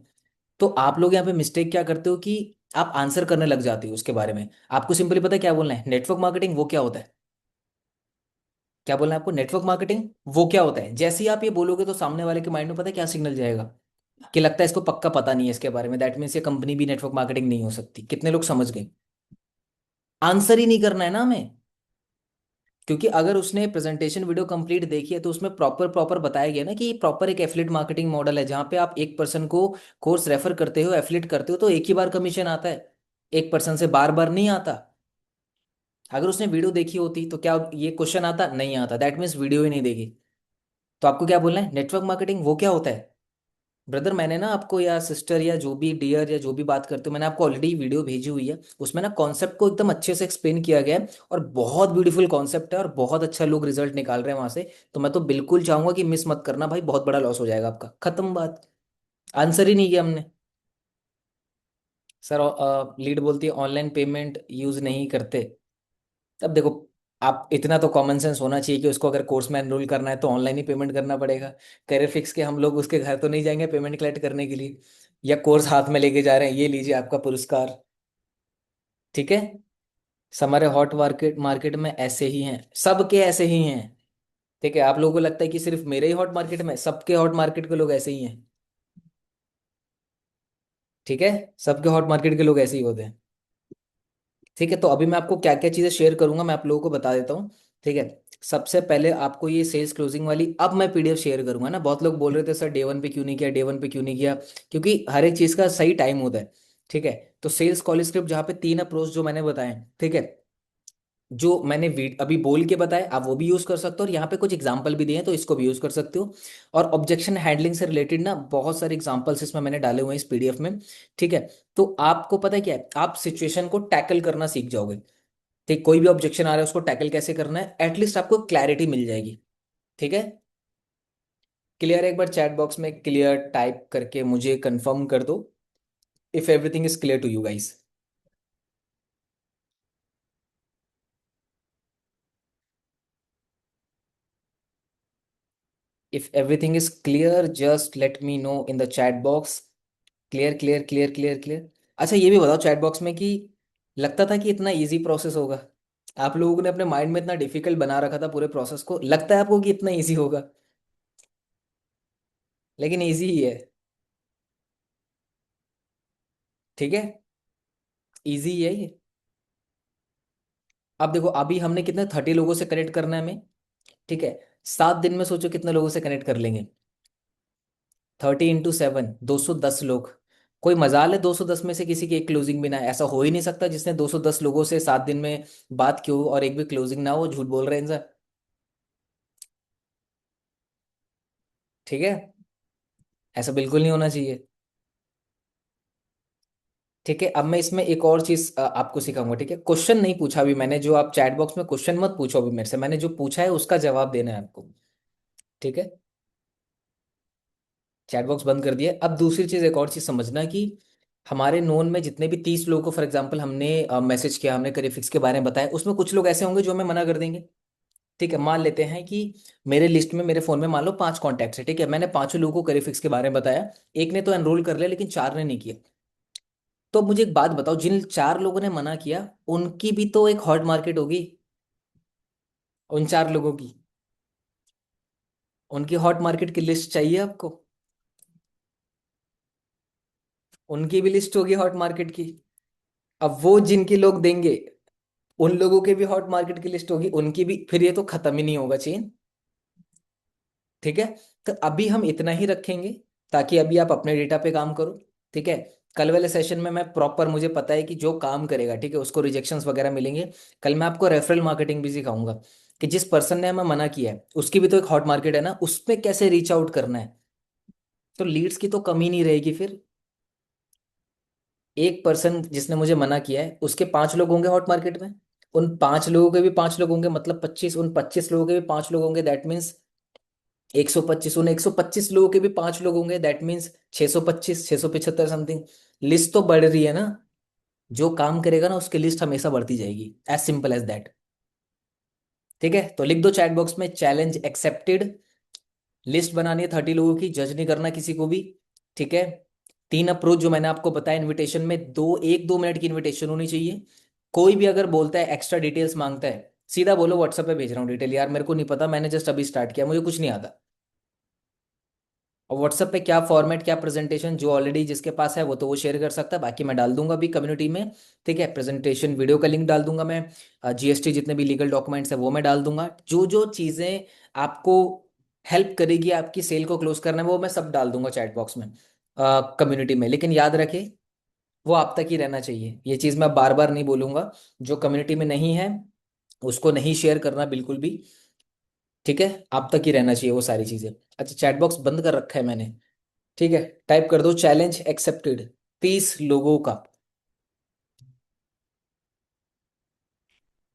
तो आप लोग यहाँ पे मिस्टेक क्या करते हो कि आप आंसर करने लग जाते हो उसके बारे में। आपको सिंपली पता है क्या बोलना है, नेटवर्क मार्केटिंग वो क्या होता है। क्या बोलना है आपको, नेटवर्क मार्केटिंग वो क्या होता है। जैसे ही आप ये बोलोगे तो सामने वाले के माइंड में पता है क्या सिग्नल जाएगा, कि लगता है इसको पक्का पता नहीं है इसके बारे में, दैट मीन्स ये कंपनी भी नेटवर्क मार्केटिंग नहीं हो सकती। कितने लोग समझ गए? आंसर ही नहीं करना है ना हमें, क्योंकि अगर उसने प्रेजेंटेशन वीडियो कंप्लीट देखी है तो उसमें प्रॉपर प्रॉपर बताया गया ना कि प्रॉपर एक एफिलिएट मार्केटिंग मॉडल है, जहां पे आप एक पर्सन को कोर्स रेफर करते हो, एफिलिएट करते हो, तो एक ही बार कमीशन आता है, एक पर्सन से बार बार नहीं आता। अगर उसने वीडियो देखी होती तो क्या ये क्वेश्चन आता? नहीं आता, दैट मीन्स वीडियो ही नहीं देखी। तो आपको क्या बोलना है, नेटवर्क मार्केटिंग वो क्या होता है। ब्रदर मैंने ना आपको, या सिस्टर, या जो भी डियर, या जो भी बात करते हो, मैंने आपको ऑलरेडी वीडियो भेजी हुई है, उसमें ना कॉन्सेप्ट को एकदम अच्छे से एक्सप्लेन किया गया है, और बहुत ब्यूटीफुल कॉन्सेप्ट है, और बहुत अच्छा लोग रिजल्ट निकाल रहे हैं वहां से। तो मैं तो बिल्कुल चाहूंगा कि मिस मत करना भाई, बहुत बड़ा लॉस हो जाएगा आपका, खत्म बात। आंसर ही नहीं किया हमने। सर लीड बोलती है ऑनलाइन पेमेंट यूज नहीं करते। तब देखो, आप इतना तो कॉमन सेंस होना चाहिए कि उसको अगर कोर्स में एनरोल करना है तो ऑनलाइन ही पेमेंट करना पड़ेगा। करियर फिक्स के हम लोग उसके घर तो नहीं जाएंगे पेमेंट कलेक्ट करने के लिए, या कोर्स हाथ में लेके जा रहे हैं, ये लीजिए आपका पुरस्कार, ठीक है। हमारे हॉट मार्केट मार्केट में ऐसे ही हैं, सबके ऐसे ही हैं, ठीक है। आप लोगों को लगता है कि सिर्फ मेरे ही हॉट मार्केट में, सबके हॉट मार्केट के लोग ऐसे ही हैं, ठीक है। सबके हॉट मार्केट के लोग ऐसे ही होते हैं, ठीक है। तो अभी मैं आपको क्या क्या चीज़ें शेयर करूंगा मैं आप लोगों को बता देता हूँ, ठीक है। सबसे पहले आपको ये सेल्स क्लोजिंग वाली अब मैं पीडीएफ शेयर करूंगा ना, बहुत लोग बोल रहे थे सर डे 1 पे क्यों नहीं किया, डे 1 पे क्यों नहीं किया, क्योंकि हर एक चीज़ का सही टाइम होता है, ठीक है। तो सेल्स कॉल स्क्रिप्ट जहाँ पे 3 अप्रोच जो मैंने बताए, ठीक है, जो मैंने अभी बोल के बताया, आप वो भी यूज कर सकते हो, और यहाँ पे कुछ एग्जाम्पल भी दिए हैं तो इसको भी यूज कर सकते हो। और ऑब्जेक्शन हैंडलिंग से रिलेटेड ना बहुत सारे एग्जाम्पल्स इसमें मैंने डाले हुए हैं इस पीडीएफ में, ठीक है। तो आपको पता है क्या है, आप सिचुएशन को टैकल करना सीख जाओगे, ठीक। कोई भी ऑब्जेक्शन आ रहा है उसको टैकल कैसे करना है, एटलीस्ट आपको क्लैरिटी मिल जाएगी, ठीक है। क्लियर, एक बार चैट बॉक्स में क्लियर टाइप करके मुझे कंफर्म कर दो if everything is clear to you guys. If everything is clear just let me know in the chat box. Clear clear clear clear clear. अच्छा ये भी बताओ चैट बॉक्स में कि लगता था कि इतना इजी प्रोसेस होगा, आप लोगों ने अपने माइंड में इतना डिफिकल्ट बना रखा था पूरे प्रोसेस को, लगता है आपको कि इतना इजी होगा, लेकिन इजी ही है, ठीक है। इजी है ये। अब देखो अभी हमने कितने 30 लोगों से कनेक्ट करना है हमें, ठीक है। 7 दिन में सोचो कितने लोगों से कनेक्ट कर लेंगे, 30 × 7, 210 लोग। कोई मजाल है 210 में से किसी की एक क्लोजिंग भी ना है? ऐसा हो ही नहीं सकता जिसने 210 लोगों से 7 दिन में बात की हो और एक भी क्लोजिंग ना हो, झूठ बोल रहे हैं इनसे, ठीक है। ऐसा बिल्कुल नहीं होना चाहिए, ठीक है। अब मैं इसमें एक और चीज आपको सिखाऊंगा, ठीक है। क्वेश्चन नहीं पूछा अभी मैंने, जो आप चैट बॉक्स में क्वेश्चन मत पूछो अभी मेरे से, मैंने जो पूछा है उसका जवाब देना है आपको, ठीक है। चैट बॉक्स बंद कर दिया। अब दूसरी चीज, एक और चीज समझना कि हमारे नोन में जितने भी 30 लोगों को फॉर एग्जांपल हमने मैसेज किया, हमने करियर फिक्स के बारे में बताया, उसमें कुछ लोग ऐसे होंगे जो हमें मना कर देंगे, ठीक है। मान लेते हैं कि मेरे लिस्ट में, मेरे फोन में मान लो 5 कॉन्टैक्ट्स है, ठीक है। मैंने पांचों लोगों को करियर फिक्स के बारे में बताया, एक ने तो एनरोल कर लिया लेकिन 4 ने नहीं किया। तो मुझे एक बात बताओ, जिन 4 लोगों ने मना किया उनकी भी तो एक हॉट मार्केट होगी, उन 4 लोगों की, उनकी हॉट मार्केट की लिस्ट चाहिए आपको, उनकी भी लिस्ट होगी हॉट मार्केट की। अब वो जिनके लोग देंगे, उन लोगों के भी हॉट मार्केट की लिस्ट होगी, उनकी भी, फिर ये तो खत्म ही नहीं होगा चेन। ठीक है। तो अभी हम इतना ही रखेंगे, ताकि अभी आप अपने डेटा पे काम करो। ठीक है। कल वाले सेशन में मैं प्रॉपर, मुझे पता है कि जो काम करेगा, ठीक है, उसको रिजेक्शंस वगैरह मिलेंगे। कल मैं आपको रेफरल मार्केटिंग भी सिखाऊंगा, कि जिस पर्सन ने हमें मना किया है उसकी भी तो एक हॉट मार्केट है ना, उस पे कैसे रीच आउट करना है। तो लीड्स की तो कमी नहीं रहेगी फिर। एक पर्सन जिसने मुझे मना किया है, उसके 5 लोग होंगे हॉट मार्केट में, उन 5 लोगों के भी 5 लोग होंगे, मतलब 25, उन 25 लोगों के भी 5 लोग होंगे, दैट मीन्स 125, उन 125 लोगों के भी 5 लोग होंगे, दैट मीन्स 625, 675 समथिंग। लिस्ट तो बढ़ रही है ना। जो काम करेगा ना उसकी लिस्ट हमेशा बढ़ती जाएगी, एज सिंपल एज दैट। ठीक है, तो लिख दो चैट बॉक्स में, चैलेंज एक्सेप्टेड। लिस्ट बनानी है 30 लोगों की, जज नहीं करना किसी को भी। ठीक है। 3 अप्रोच जो मैंने आपको बताया इनविटेशन में, 1-2 मिनट की इनविटेशन होनी चाहिए। कोई भी अगर बोलता है, एक्स्ट्रा डिटेल्स मांगता है, सीधा बोलो व्हाट्सएप पे भेज रहा हूँ डिटेल, यार मेरे को नहीं पता, मैंने जस्ट अभी स्टार्ट किया, मुझे कुछ नहीं आता। और व्हाट्सएप पे क्या फॉर्मेट, क्या प्रेजेंटेशन, जो ऑलरेडी जिसके पास है वो तो वो शेयर कर सकता है, बाकी मैं डाल दूंगा अभी कम्युनिटी में। ठीक है, प्रेजेंटेशन वीडियो का लिंक डाल दूंगा मैं। जीएसटी जितने भी लीगल डॉक्यूमेंट्स है वो मैं डाल दूंगा, जो जो चीज़ें आपको हेल्प करेगी आपकी सेल को क्लोज करने में, वो मैं सब डाल दूंगा चैट बॉक्स में, कम्युनिटी में। लेकिन याद रखे, वो आप तक ही रहना चाहिए, ये चीज़ मैं बार बार नहीं बोलूंगा। जो कम्युनिटी में नहीं है उसको नहीं शेयर करना बिल्कुल भी। ठीक है, आप तक ही रहना चाहिए वो सारी चीज़ें। अच्छा, चैट बॉक्स बंद कर रखा है मैंने। ठीक है, टाइप कर दो चैलेंज एक्सेप्टेड, 30 लोगों का।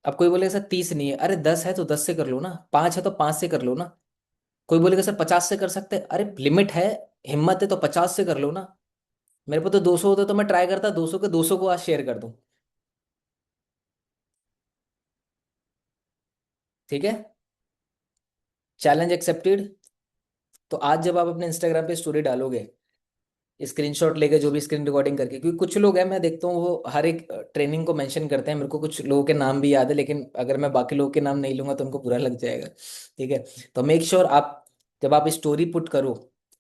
अब कोई बोलेगा सर 30 नहीं है, अरे 10 है तो 10 से कर लो ना, 5 है तो 5 से कर लो ना। कोई बोलेगा सर 50 से कर सकते हैं, अरे लिमिट है, हिम्मत है तो 50 से कर लो ना। मेरे को तो 200 होता तो मैं ट्राई करता 200 के 200 को आज शेयर कर दूं। ठीक है, चैलेंज एक्सेप्टेड। तो आज जब आप अपने इंस्टाग्राम पे स्टोरी डालोगे, स्क्रीनशॉट लेके, जो भी स्क्रीन रिकॉर्डिंग करके, क्योंकि कुछ लोग हैं मैं देखता हूँ वो हर एक ट्रेनिंग को मेंशन करते हैं, मेरे को कुछ लोगों के नाम भी याद है, लेकिन अगर मैं बाकी लोगों के नाम नहीं लूंगा तो उनको बुरा लग जाएगा। ठीक है। तो मेक श्योर आप, जब आप स्टोरी पुट करो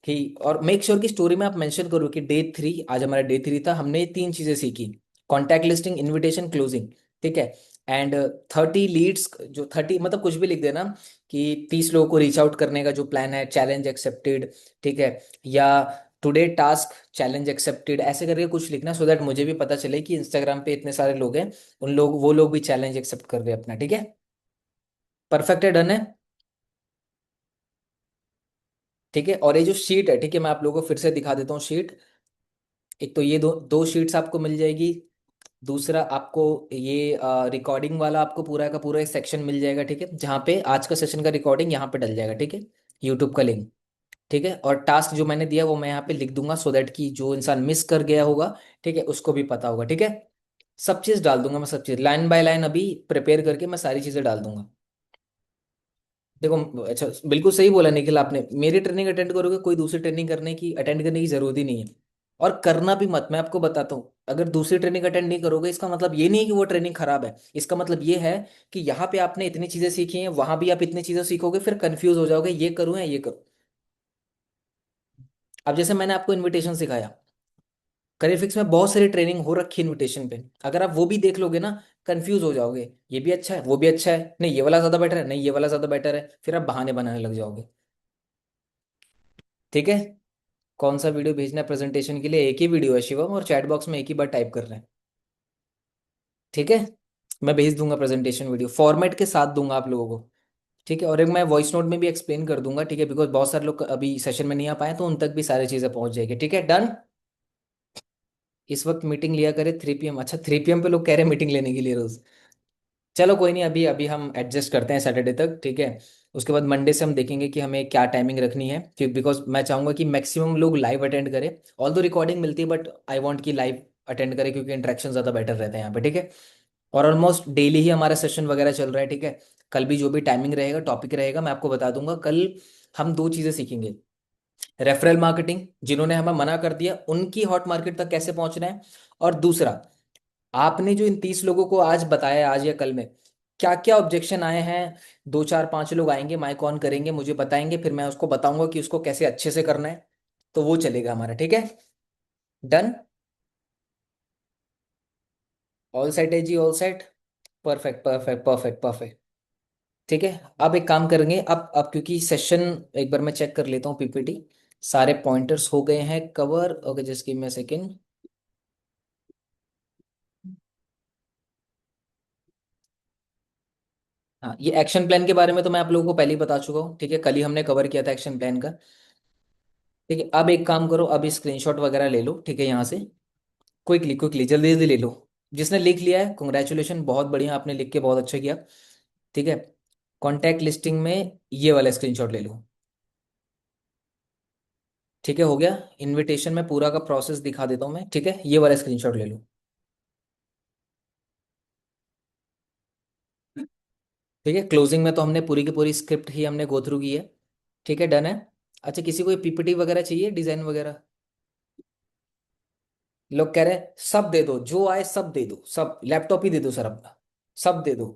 कि, और मेक श्योर की स्टोरी में आप मेंशन करो कि डे 3, आज हमारा डे 3 था, हमने ये 3 चीजें सीखी। Contact listing, invitation, closing. ठीक है। एंड 30 लीड्स, जो 30 मतलब कुछ भी लिख देना, कि 30 लोगों को रीच आउट करने का जो प्लान है, चैलेंज एक्सेप्टेड। ठीक है। या टुडे टास्क चैलेंज एक्सेप्टेड, ऐसे करके कुछ लिखना, सो दैट मुझे भी पता चले कि इंस्टाग्राम पे इतने सारे लोग हैं, उन लोग, वो लोग भी चैलेंज एक्सेप्ट कर रहे हैं अपना। ठीक है, परफेक्ट है, डन है। ठीक है, और ये जो शीट है, ठीक है, मैं आप लोगों को फिर से दिखा देता हूँ शीट। एक तो ये दो दो शीट्स आपको मिल जाएगी। दूसरा आपको ये रिकॉर्डिंग वाला आपको पूरा का पूरा एक सेक्शन मिल जाएगा। ठीक है, जहाँ पे आज का सेशन का रिकॉर्डिंग यहाँ पे डल जाएगा। ठीक है, यूट्यूब का लिंक। ठीक है, और टास्क जो मैंने दिया वो मैं यहाँ पे लिख दूंगा, सो दैट कि जो इंसान मिस कर गया होगा, ठीक है, उसको भी पता होगा। ठीक है, सब चीज़ डाल दूंगा मैं, सब चीज़ लाइन बाय लाइन अभी प्रिपेयर करके मैं सारी चीज़ें डाल दूंगा। देखो, अच्छा बिल्कुल सही बोला निखिल आपने, मेरी ट्रेनिंग अटेंड करोगे, कोई दूसरी ट्रेनिंग करने की, अटेंड करने की जरूरत ही नहीं है। और करना भी मत, मैं आपको बताता हूँ, अगर दूसरी ट्रेनिंग अटेंड नहीं करोगे, इसका मतलब ये नहीं है कि वो ट्रेनिंग खराब है, इसका मतलब ये है कि यहाँ पे आपने इतनी चीजें सीखी हैं, वहां भी आप इतनी चीजें सीखोगे, फिर कंफ्यूज हो जाओगे, ये करूँ या ये करूँ। अब जैसे मैंने आपको इनविटेशन सिखाया, करियर फिक्स में बहुत सारी ट्रेनिंग हो रखी है इनविटेशन पे, अगर आप वो भी देख लोगे ना, कंफ्यूज हो जाओगे, ये भी अच्छा है वो भी अच्छा है, नहीं ये वाला ज्यादा बेटर है, नहीं ये वाला ज्यादा बेटर है, फिर आप बहाने बनाने लग जाओगे। ठीक है, कौन सा वीडियो भेजना है प्रेजेंटेशन के लिए, एक ही वीडियो है शिवम, और चैट बॉक्स में एक ही बार टाइप कर रहे हैं। ठीक है, मैं भेज दूंगा प्रेजेंटेशन वीडियो, फॉर्मेट के साथ दूंगा आप लोगों को। ठीक है, और एक मैं वॉइस नोट में भी एक्सप्लेन कर दूंगा। ठीक है, बिकॉज बहुत सारे लोग अभी सेशन में नहीं आ पाए, तो उन तक भी सारी चीज़ें पहुंच जाएगी। ठीक है, डन। इस वक्त मीटिंग लिया करे 3 PM, अच्छा 3 PM पे लोग कह रहे हैं मीटिंग लेने के लिए रोज। चलो कोई नहीं, अभी अभी हम एडजस्ट करते हैं सैटरडे तक। ठीक है, उसके बाद मंडे से हम देखेंगे कि हमें क्या टाइमिंग रखनी है, क्योंकि बिकॉज मैं चाहूंगा कि मैक्सिमम लोग लाइव अटेंड करें। ऑल दो रिकॉर्डिंग मिलती है, बट आई वांट कि लाइव अटेंड करें, क्योंकि इंटरेक्शन ज़्यादा बेटर रहता है यहाँ पे। ठीक है, और ऑलमोस्ट डेली ही हमारा सेशन वगैरह चल रहा है। ठीक है, कल भी जो भी टाइमिंग रहेगा, टॉपिक रहेगा, मैं आपको बता दूंगा। कल हम 2 चीज़ें सीखेंगे, रेफरल मार्केटिंग, जिन्होंने हमें मना कर दिया उनकी हॉट मार्केट तक कैसे पहुंचना है। और दूसरा, आपने जो इन 30 लोगों को आज बताया, आज या कल में क्या क्या ऑब्जेक्शन आए हैं, 2 4 5 लोग आएंगे, माइक ऑन करेंगे, मुझे बताएंगे, फिर मैं उसको बताऊंगा कि उसको कैसे अच्छे से करना है। तो वो चलेगा हमारा। ठीक है, डन। ऑल सेट है जी, all set. Perfect perfect perfect perfect. ठीक है। अब एक काम करेंगे, अब क्योंकि सेशन, एक बार मैं चेक कर लेता हूँ पीपीटी, सारे पॉइंटर्स हो गए हैं cover. Okay, just give me a second. हाँ, ये एक्शन प्लान के बारे में तो मैं आप लोगों को पहले ही बता चुका हूँ, ठीक है, कल ही हमने कवर किया था एक्शन प्लान का। ठीक है, अब एक काम करो, अभी स्क्रीनशॉट वगैरह ले लो, ठीक है, यहाँ से क्विकली क्विकली जल्दी जल्दी ले लो। जिसने लिख लिया है कॉन्ग्रेचुलेशन, बहुत बढ़िया, आपने लिख के बहुत अच्छा किया। ठीक है, कॉन्टैक्ट लिस्टिंग में ये वाला स्क्रीनशॉट ले लो। ठीक है, हो गया। इनविटेशन में पूरा का प्रोसेस दिखा देता हूँ मैं, ठीक है, ये वाला स्क्रीनशॉट ले लो। ठीक है, क्लोजिंग में तो हमने पूरी की पूरी स्क्रिप्ट ही हमने गो थ्रू की है। ठीक है, डन है। अच्छा, किसी को पीपीटी वगैरह चाहिए, डिजाइन वगैरह? लोग कह रहे हैं सब दे दो, जो आए सब दे दो, सब लैपटॉप ही दे दो सर अपना, सब दे दो,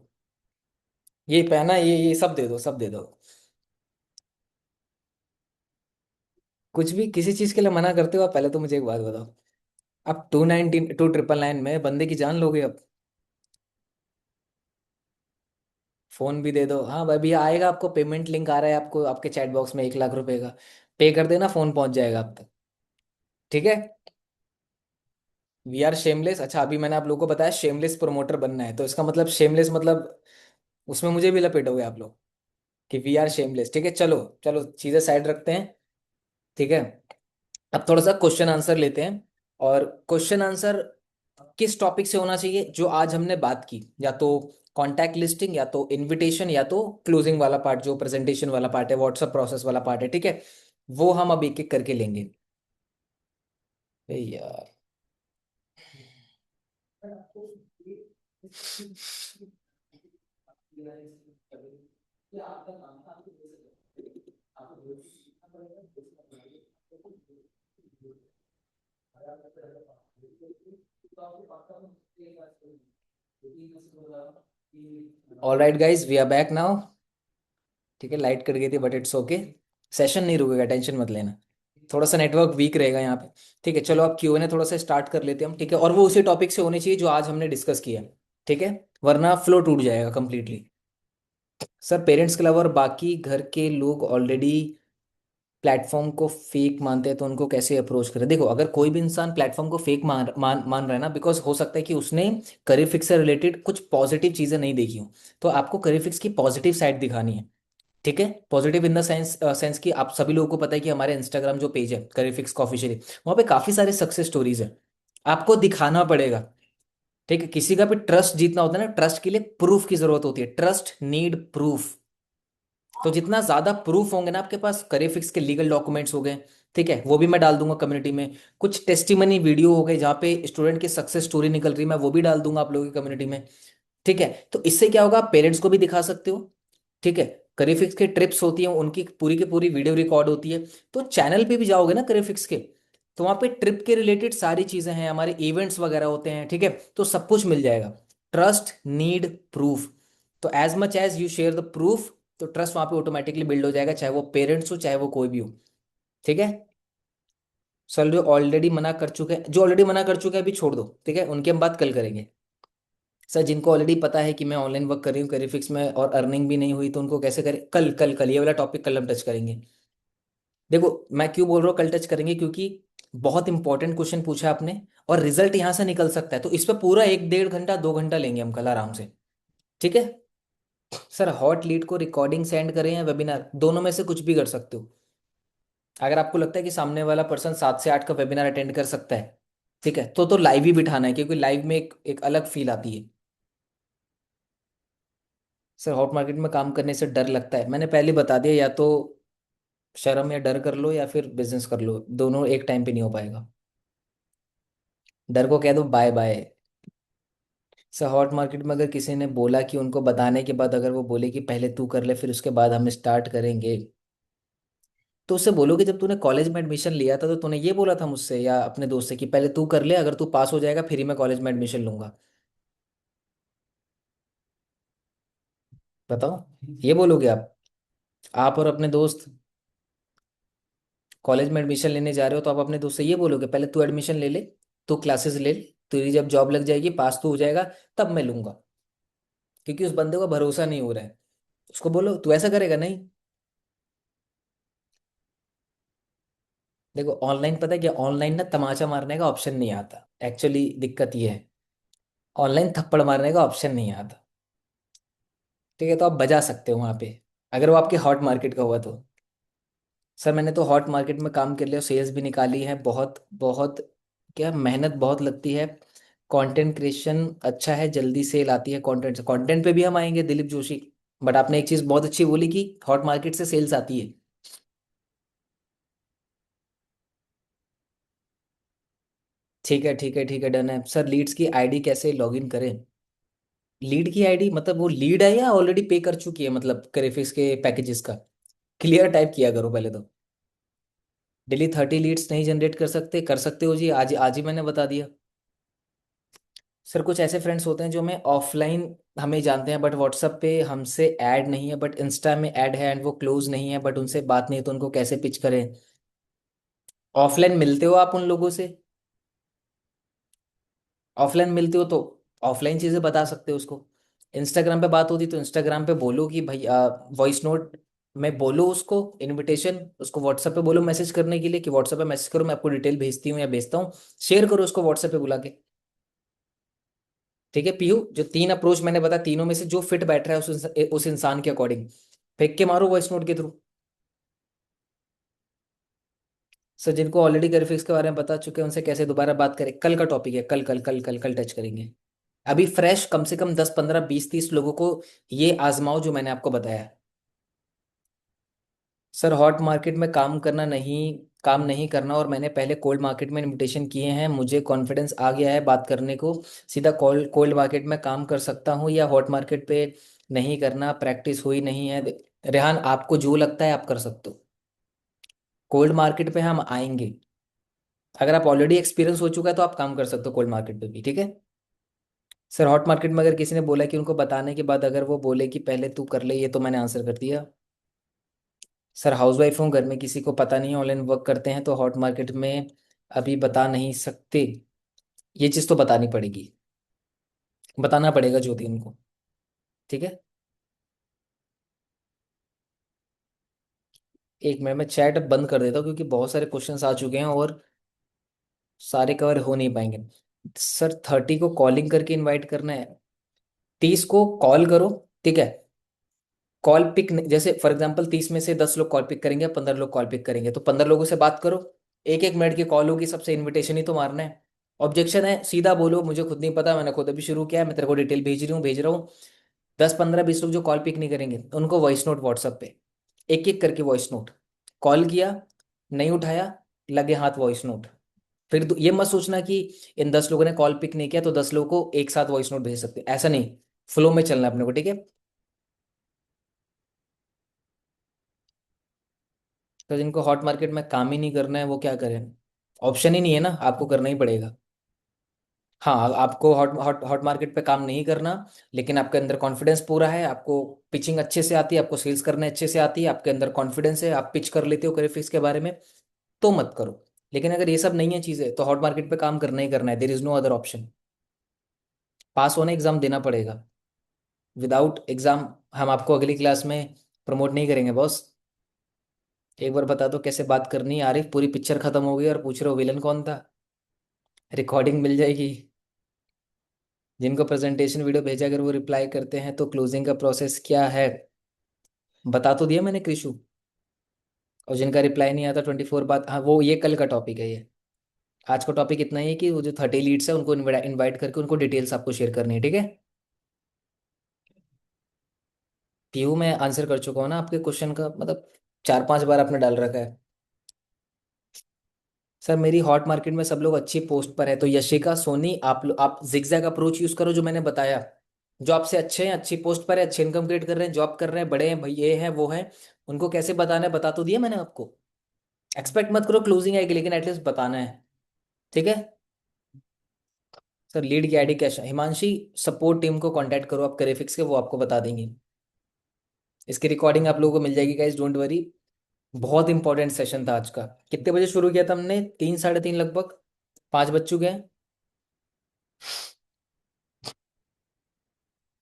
ये पहना, ये सब दे दो, सब दे दो। कुछ भी, किसी चीज के लिए मना करते हो आप? पहले तो मुझे एक बात बताओ, अब 299 में बंदे की जान लोगे अब? फोन भी दे दो, हाँ भाई, भैया आएगा, आपको पेमेंट लिंक आ रहा है आपको आपके चैट बॉक्स में 1 लाख रुपए का, पे कर देना, फोन पहुंच जाएगा आप तक। ठीक है। वी आर शेमलेस, अच्छा अभी मैंने आप लोगों को बताया शेमलेस प्रमोटर बनना है, तो इसका मतलब शेमलेस मतलब उसमें मुझे भी लपेटोगे आप लोग कि वी आर शेमलेस। ठीक है, चलो चलो चीजें साइड रखते हैं। ठीक है, अब थोड़ा सा क्वेश्चन आंसर लेते हैं। और क्वेश्चन आंसर किस टॉपिक से होना चाहिए जो आज हमने बात की, या तो कॉन्टैक्ट लिस्टिंग, या तो इनविटेशन, या तो क्लोजिंग वाला पार्ट, जो प्रेजेंटेशन वाला पार्ट है, व्हाट्सएप प्रोसेस वाला पार्ट है, ठीक है, वो हम अब एक एक करके लेंगे। ए यार, all right guys, we are back now. ठीक है, लाइट कट गई थी बट इट्स ओके, सेशन नहीं रुकेगा, टेंशन मत लेना। थोड़ा सा नेटवर्क वीक रहेगा यहाँ पे। ठीक है, चलो अब क्यू एन ए थोड़ा सा स्टार्ट कर लेते हैं हम, ठीक है, और वो उसी टॉपिक से होनी चाहिए जो आज हमने डिस्कस किया। ठीक है, वरना फ्लो टूट जाएगा कंप्लीटली। सर, पेरेंट्स के अलावा और बाकी घर के लोग ऑलरेडी प्लेटफॉर्म को फेक मानते हैं, तो उनको कैसे अप्रोच करें? देखो, अगर कोई भी इंसान प्लेटफॉर्म को फेक मान रहा है ना, बिकॉज हो सकता है कि उसने करियर फिक्स से रिलेटेड कुछ पॉजिटिव चीज़ें नहीं देखी हो, तो आपको करियर फिक्स की पॉजिटिव साइड दिखानी है। ठीक है, पॉजिटिव इन द सेंस कि आप सभी लोगों को पता है कि हमारे इंस्टाग्राम जो पेज है करियर फिक्स का ऑफिशियली, वहाँ पे काफ़ी सारे सक्सेस स्टोरीज है, आपको दिखाना पड़ेगा। ठीक है, किसी का भी ट्रस्ट जीतना होता है ना, ट्रस्ट के लिए प्रूफ की जरूरत होती है, ट्रस्ट नीड प्रूफ। तो जितना ज्यादा प्रूफ होंगे ना आपके पास, करियर फिक्स के लीगल डॉक्यूमेंट्स हो गए, ठीक है, वो भी मैं डाल दूंगा कम्युनिटी में। कुछ टेस्टिमनी वीडियो हो गए जहाँ पे स्टूडेंट की सक्सेस स्टोरी निकल रही है, मैं वो भी डाल दूंगा आप लोगों की कम्युनिटी में। ठीक है, तो इससे क्या होगा, आप पेरेंट्स को भी दिखा सकते हो। ठीक है, करियर फिक्स के ट्रिप्स होती हैं, उनकी पूरी की पूरी वीडियो रिकॉर्ड होती है। तो चैनल पे भी जाओगे ना करियर फिक्स के, तो वहाँ पे ट्रिप के रिलेटेड सारी चीजें हैं, हमारे इवेंट्स वगैरह होते हैं, ठीक है, तो सब कुछ मिल जाएगा। ट्रस्ट नीड प्रूफ, तो as much as you share the proof, तो ट्रस्ट वहाँ पे ऑटोमेटिकली बिल्ड हो जाएगा, चाहे वो पेरेंट्स हो चाहे वो कोई भी हो। ठीक है, सर जो ऑलरेडी मना कर चुके हैं, जो ऑलरेडी मना कर चुके हैं अभी छोड़ दो, ठीक है, उनकी हम बात कल करेंगे। सर, जिनको ऑलरेडी पता है कि मैं ऑनलाइन वर्क कर रही हूँ करियर फिक्स में और अर्निंग भी नहीं हुई, तो उनको कैसे करें? कल कल कल ये वाला टॉपिक कल हम टच करेंगे। देखो, मैं क्यों बोल रहा हूँ कल टच करेंगे, क्योंकि बहुत इंपॉर्टेंट क्वेश्चन पूछा है आपने, और रिजल्ट यहाँ से निकल सकता है, तो इस पर पूरा 1 1.5 घंटा 2 घंटा लेंगे हम कल आराम से। ठीक है। सर, हॉट लीड को रिकॉर्डिंग सेंड करें या वेबिनार, दोनों में से कुछ भी कर सकते हो। अगर आपको लगता है कि सामने वाला पर्सन 7 से 8 का वेबिनार अटेंड कर सकता है, ठीक है, तो लाइव ही बिठाना है, क्योंकि लाइव में एक अलग फील आती है। सर, हॉट मार्केट में काम करने से डर लगता है, मैंने पहले बता दिया, या तो शर्म या डर कर लो, या फिर बिजनेस कर लो, दोनों एक टाइम पे नहीं हो पाएगा। डर को कह दो bye bye. Sir, hot market में अगर किसी ने बोला कि उनको बताने के बाद अगर वो बोले कि पहले तू कर ले फिर उसके बाद हम स्टार्ट करेंगे, तो उससे बोलो कि जब तूने कॉलेज में एडमिशन लिया था तो तूने ये बोला था मुझसे या अपने दोस्त से कि पहले तू कर ले, अगर तू पास हो जाएगा फिर ही मैं कॉलेज में एडमिशन लूंगा। बताओ, ये बोलोगे आप और अपने दोस्त कॉलेज में एडमिशन लेने जा रहे हो, तो आप अपने दोस्त से ये बोलोगे पहले तू एडमिशन ले ले, तू क्लासेस ले ले, तेरी जब जॉब लग जाएगी, पास तू हो जाएगा, तब मैं लूंगा। क्योंकि उस बंदे को भरोसा नहीं हो रहा है। उसको बोलो तू ऐसा करेगा नहीं। देखो ऑनलाइन पता है क्या, ऑनलाइन ना तमाचा मारने का ऑप्शन नहीं आता, एक्चुअली दिक्कत ये है। ऑनलाइन थप्पड़ मारने का ऑप्शन नहीं आता। ठीक है, तो आप बजा सकते हो वहां पे, अगर वो आपके हॉट मार्केट का हुआ तो। सर मैंने तो हॉट मार्केट में काम कर लिया, सेल्स भी निकाली है, बहुत बहुत क्या मेहनत बहुत लगती है। कंटेंट क्रिएशन अच्छा है, जल्दी सेल आती है कंटेंट से, कंटेंट पे भी हम आएंगे दिलीप जोशी। बट आपने एक चीज़ बहुत अच्छी बोली कि हॉट मार्केट से सेल्स आती है। ठीक है ठीक है ठीक है, डन है सर। लीड्स की आईडी कैसे लॉगिन करें? लीड की आईडी मतलब वो लीड है या ऑलरेडी पे कर चुकी है, मतलब क्रेफिक्स के पैकेजेस का? क्लियर टाइप किया करो पहले तो। डेली 30 लीड्स नहीं जनरेट कर सकते हो जी, आज आज ही मैंने बता दिया। सर कुछ ऐसे फ्रेंड्स होते हैं जो हमें ऑफलाइन हमें जानते हैं, बट व्हाट्सएप पे हमसे ऐड नहीं है, बट इंस्टा में ऐड है एंड वो क्लोज नहीं है, बट उनसे बात नहीं है, तो उनको कैसे पिच करें? ऑफलाइन मिलते हो आप उन लोगों से? ऑफलाइन मिलते हो तो ऑफलाइन चीज़ें बता सकते हो उसको। इंस्टाग्राम पे बात होती तो इंस्टाग्राम पे बोलो कि भाई वॉइस नोट में बोलो उसको इनविटेशन, उसको व्हाट्सएप पे बोलो मैसेज करने के लिए कि व्हाट्सएप पे मैसेज करो, मैं आपको डिटेल भेजती हूँ या भेजता हूँ। शेयर करो उसको व्हाट्सएप पे बुला के। ठीक है पीयू, जो तीन अप्रोच मैंने बताया तीनों में से जो फिट बैठ रहा है उस इंसान के अकॉर्डिंग फेंक के मारो वॉइस नोट के थ्रू। सर जिनको ऑलरेडी ग्राफिक्स के बारे में बता चुके हैं उनसे कैसे दोबारा बात करें? कल का टॉपिक है, कल कल कल कल कल टच करेंगे। अभी फ्रेश कम से कम 10 15 20 30 लोगों को ये आजमाओ जो मैंने आपको बताया। सर हॉट मार्केट में काम नहीं करना, और मैंने पहले कोल्ड मार्केट में इनविटेशन किए हैं, मुझे कॉन्फिडेंस आ गया है बात करने को। सीधा कोल्ड मार्केट में काम कर सकता हूँ या हॉट मार्केट पे नहीं करना, प्रैक्टिस हुई नहीं है। रेहान आपको जो लगता है आप कर सकते हो। कोल्ड मार्केट पे हम आएंगे, अगर आप ऑलरेडी एक्सपीरियंस हो चुका है तो आप काम कर सकते हो कोल्ड मार्केट पे भी, ठीक है। सर हॉट मार्केट में अगर किसी ने बोला कि उनको बताने के बाद अगर वो बोले कि पहले तू कर ले, ये तो मैंने आंसर कर दिया। सर हाउसवाइफ हूँ, घर में किसी को पता नहीं है ऑनलाइन वर्क करते हैं, तो हॉट मार्केट में अभी बता नहीं सकते। ये चीज़ तो बतानी पड़ेगी, बताना पड़ेगा ज्योति उनको। ठीक है, एक मिनट में चैट बंद कर देता हूँ क्योंकि बहुत सारे क्वेश्चंस आ चुके हैं और सारे कवर हो नहीं पाएंगे। सर 30 को कॉलिंग करके इनवाइट करना है, 30 को कॉल करो। ठीक है, कॉल पिक जैसे फॉर एग्जांपल 30 में से 10 लोग कॉल पिक करेंगे, 15 लोग कॉल पिक करेंगे, तो 15 लोगों से बात करो। 1 1 मिनट की कॉल होगी, सबसे इनविटेशन ही तो मारना है। ऑब्जेक्शन है सीधा बोलो, मुझे खुद नहीं पता, मैंने खुद अभी शुरू किया है, मैं तेरे को डिटेल भेज रहा हूँ। 10 15 20 लोग जो कॉल पिक नहीं करेंगे उनको वॉइस नोट व्हाट्सएप पे, एक एक करके वॉइस नोट। कॉल किया, नहीं उठाया, लगे हाथ वॉइस नोट। फिर ये मत सोचना कि इन 10 लोगों ने कॉल पिक नहीं किया तो 10 लोगों को एक साथ वॉइस नोट भेज सकते, ऐसा नहीं। फ्लो में चलना है अपने को, ठीक है। तो जिनको हॉट मार्केट में काम ही नहीं करना है वो क्या करें? ऑप्शन ही नहीं है ना, आपको करना ही पड़ेगा। हाँ आपको हॉट हॉट हॉट मार्केट पे काम नहीं करना, लेकिन आपके अंदर कॉन्फिडेंस पूरा है, आपको पिचिंग अच्छे से आती है, आपको सेल्स करने अच्छे से आती है, आपके अंदर कॉन्फिडेंस है, आप पिच कर लेते हो ग्राफिक्स के बारे में, तो मत करो। लेकिन अगर ये सब नहीं है चीज़ें तो हॉट मार्केट पे काम करना ही करना है, there is no other option. Pass होने एग्जाम देना पड़ेगा, विदाउट एग्जाम हम आपको अगली क्लास में प्रमोट नहीं करेंगे बॉस। एक बार बता दो कैसे बात करनी है, आरिफ पूरी पिक्चर खत्म हो गई और पूछ रहे हो विलन कौन था? रिकॉर्डिंग मिल जाएगी। जिनको प्रेजेंटेशन वीडियो भेजा अगर वो रिप्लाई करते हैं तो क्लोजिंग का प्रोसेस क्या है? बता तो दिया मैंने क्रिशु। और जिनका रिप्लाई नहीं आता 24 बाद, हाँ वो ये कल का टॉपिक है ये। आज का टॉपिक इतना ही है कि वो जो 30 लीड्स है उनको इनवाइट करके उनको डिटेल्स आपको शेयर करनी है, ठीक है। पीयू मैं आंसर कर चुका हूँ ना आपके क्वेश्चन का, मतलब 4 5 बार आपने डाल रखा है। सर मेरी हॉट मार्केट में सब लोग अच्छी पोस्ट पर है, तो यशिका सोनी आप जिगजैग अप्रोच यूज करो जो मैंने बताया। जो आपसे अच्छे हैं, अच्छी पोस्ट पर है, अच्छे इनकम क्रिएट कर रहे हैं, जॉब कर रहे हैं, बड़े हैं भाई, ये है वो है, उनको कैसे बताना है बता तो दिया मैंने आपको। एक्सपेक्ट मत करो क्लोजिंग आएगी, लेकिन एटलीस्ट बताना है, ठीक है। सर लीड की ID cash Himanshi, support team को कांटेक्ट करो आप करेफिक्स के, वो आपको बता देंगे। इसकी रिकॉर्डिंग आप लोगों को मिल जाएगी गाइस, डोंट वरी। बहुत इंपॉर्टेंट सेशन था आज का। कितने बजे शुरू किया था हमने? 3 3:30 लगभग, 5 बज चुके हैं।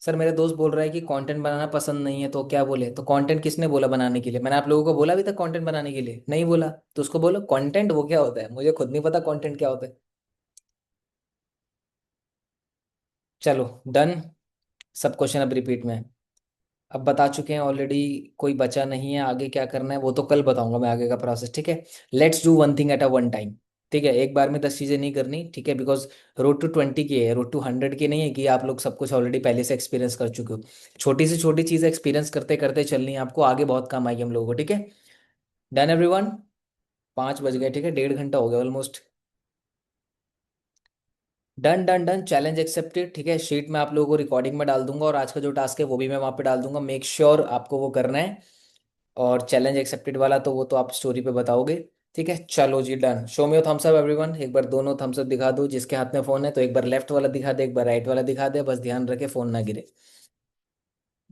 सर मेरे दोस्त बोल रहा है कि कंटेंट बनाना पसंद नहीं है, तो क्या बोले? तो कंटेंट किसने बोला बनाने के लिए? मैंने आप लोगों को बोला अभी तक कंटेंट बनाने के लिए? नहीं बोला। तो उसको बोलो कंटेंट वो क्या होता है, मुझे खुद नहीं पता कंटेंट क्या होता है। चलो डन। सब क्वेश्चन अब रिपीट में। अब बता चुके हैं ऑलरेडी, कोई बचा नहीं है। आगे क्या करना है वो तो कल बताऊंगा मैं, आगे का प्रोसेस, ठीक है। Let's do one thing at a one time. ठीक है, एक बार में 10 चीजें नहीं करनी, ठीक है, बिकॉज रोड टू 20 की है, रोड टू 100 की नहीं है कि आप लोग सब कुछ ऑलरेडी पहले से एक्सपीरियंस कर चुके हो। छोटी से छोटी चीज एक्सपीरियंस करते करते चलनी है आपको, आगे बहुत काम आएगी हम लोगों को, ठीक है। Done everyone. 5 बज गए, ठीक है, 1.5 घंटा हो गया almost. Done done done, challenge accepted, ठीक है। शीट में आप लोगों को रिकॉर्डिंग में डाल दूंगा, और आज का जो टास्क है वो भी मैं वहाँ पे डाल दूंगा। मेक श्योर आपको वो करना है। और चैलेंज एक्सेप्टेड वाला तो वो तो आप स्टोरी पे बताओगे। ठीक है, चलो जी डन। शो में थम्स अप एवरीवन, एक बार दोनों थम्स अप दिखा दो। जिसके हाथ में फोन है तो एक बार लेफ्ट वाला दिखा दे, एक बार राइट वाला दिखा दे, बस ध्यान रखे फोन ना गिरे,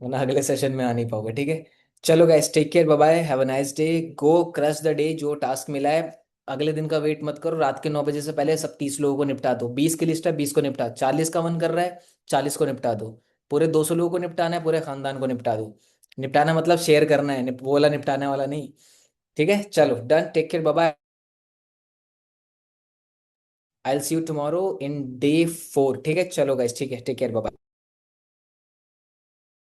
वरना अगले सेशन में आ नहीं पाओगे, ठीक है। चलो guys, take care, bye bye, have a nice day, go crush the day. जो टास्क मिला है अगले दिन का वेट मत करो, रात के 9 बजे से पहले सब 30 लोगों को निपटा दो। 20 की लिस्ट है, 20 को निपटा, 40 का मन कर रहा है, 40 को निपटा दो। पूरे 200 लोगों को निपटाना है, पूरे खानदान को निपटा दो। निपटाना मतलब शेयर करना है, वो वाला निपटाने वाला नहीं। ठीक है, चलो done, take care, bye bye. I will see you tomorrow in day 4, ठीक है। चलो गाइस, ठीक है, टेक केयर, बाय बाय।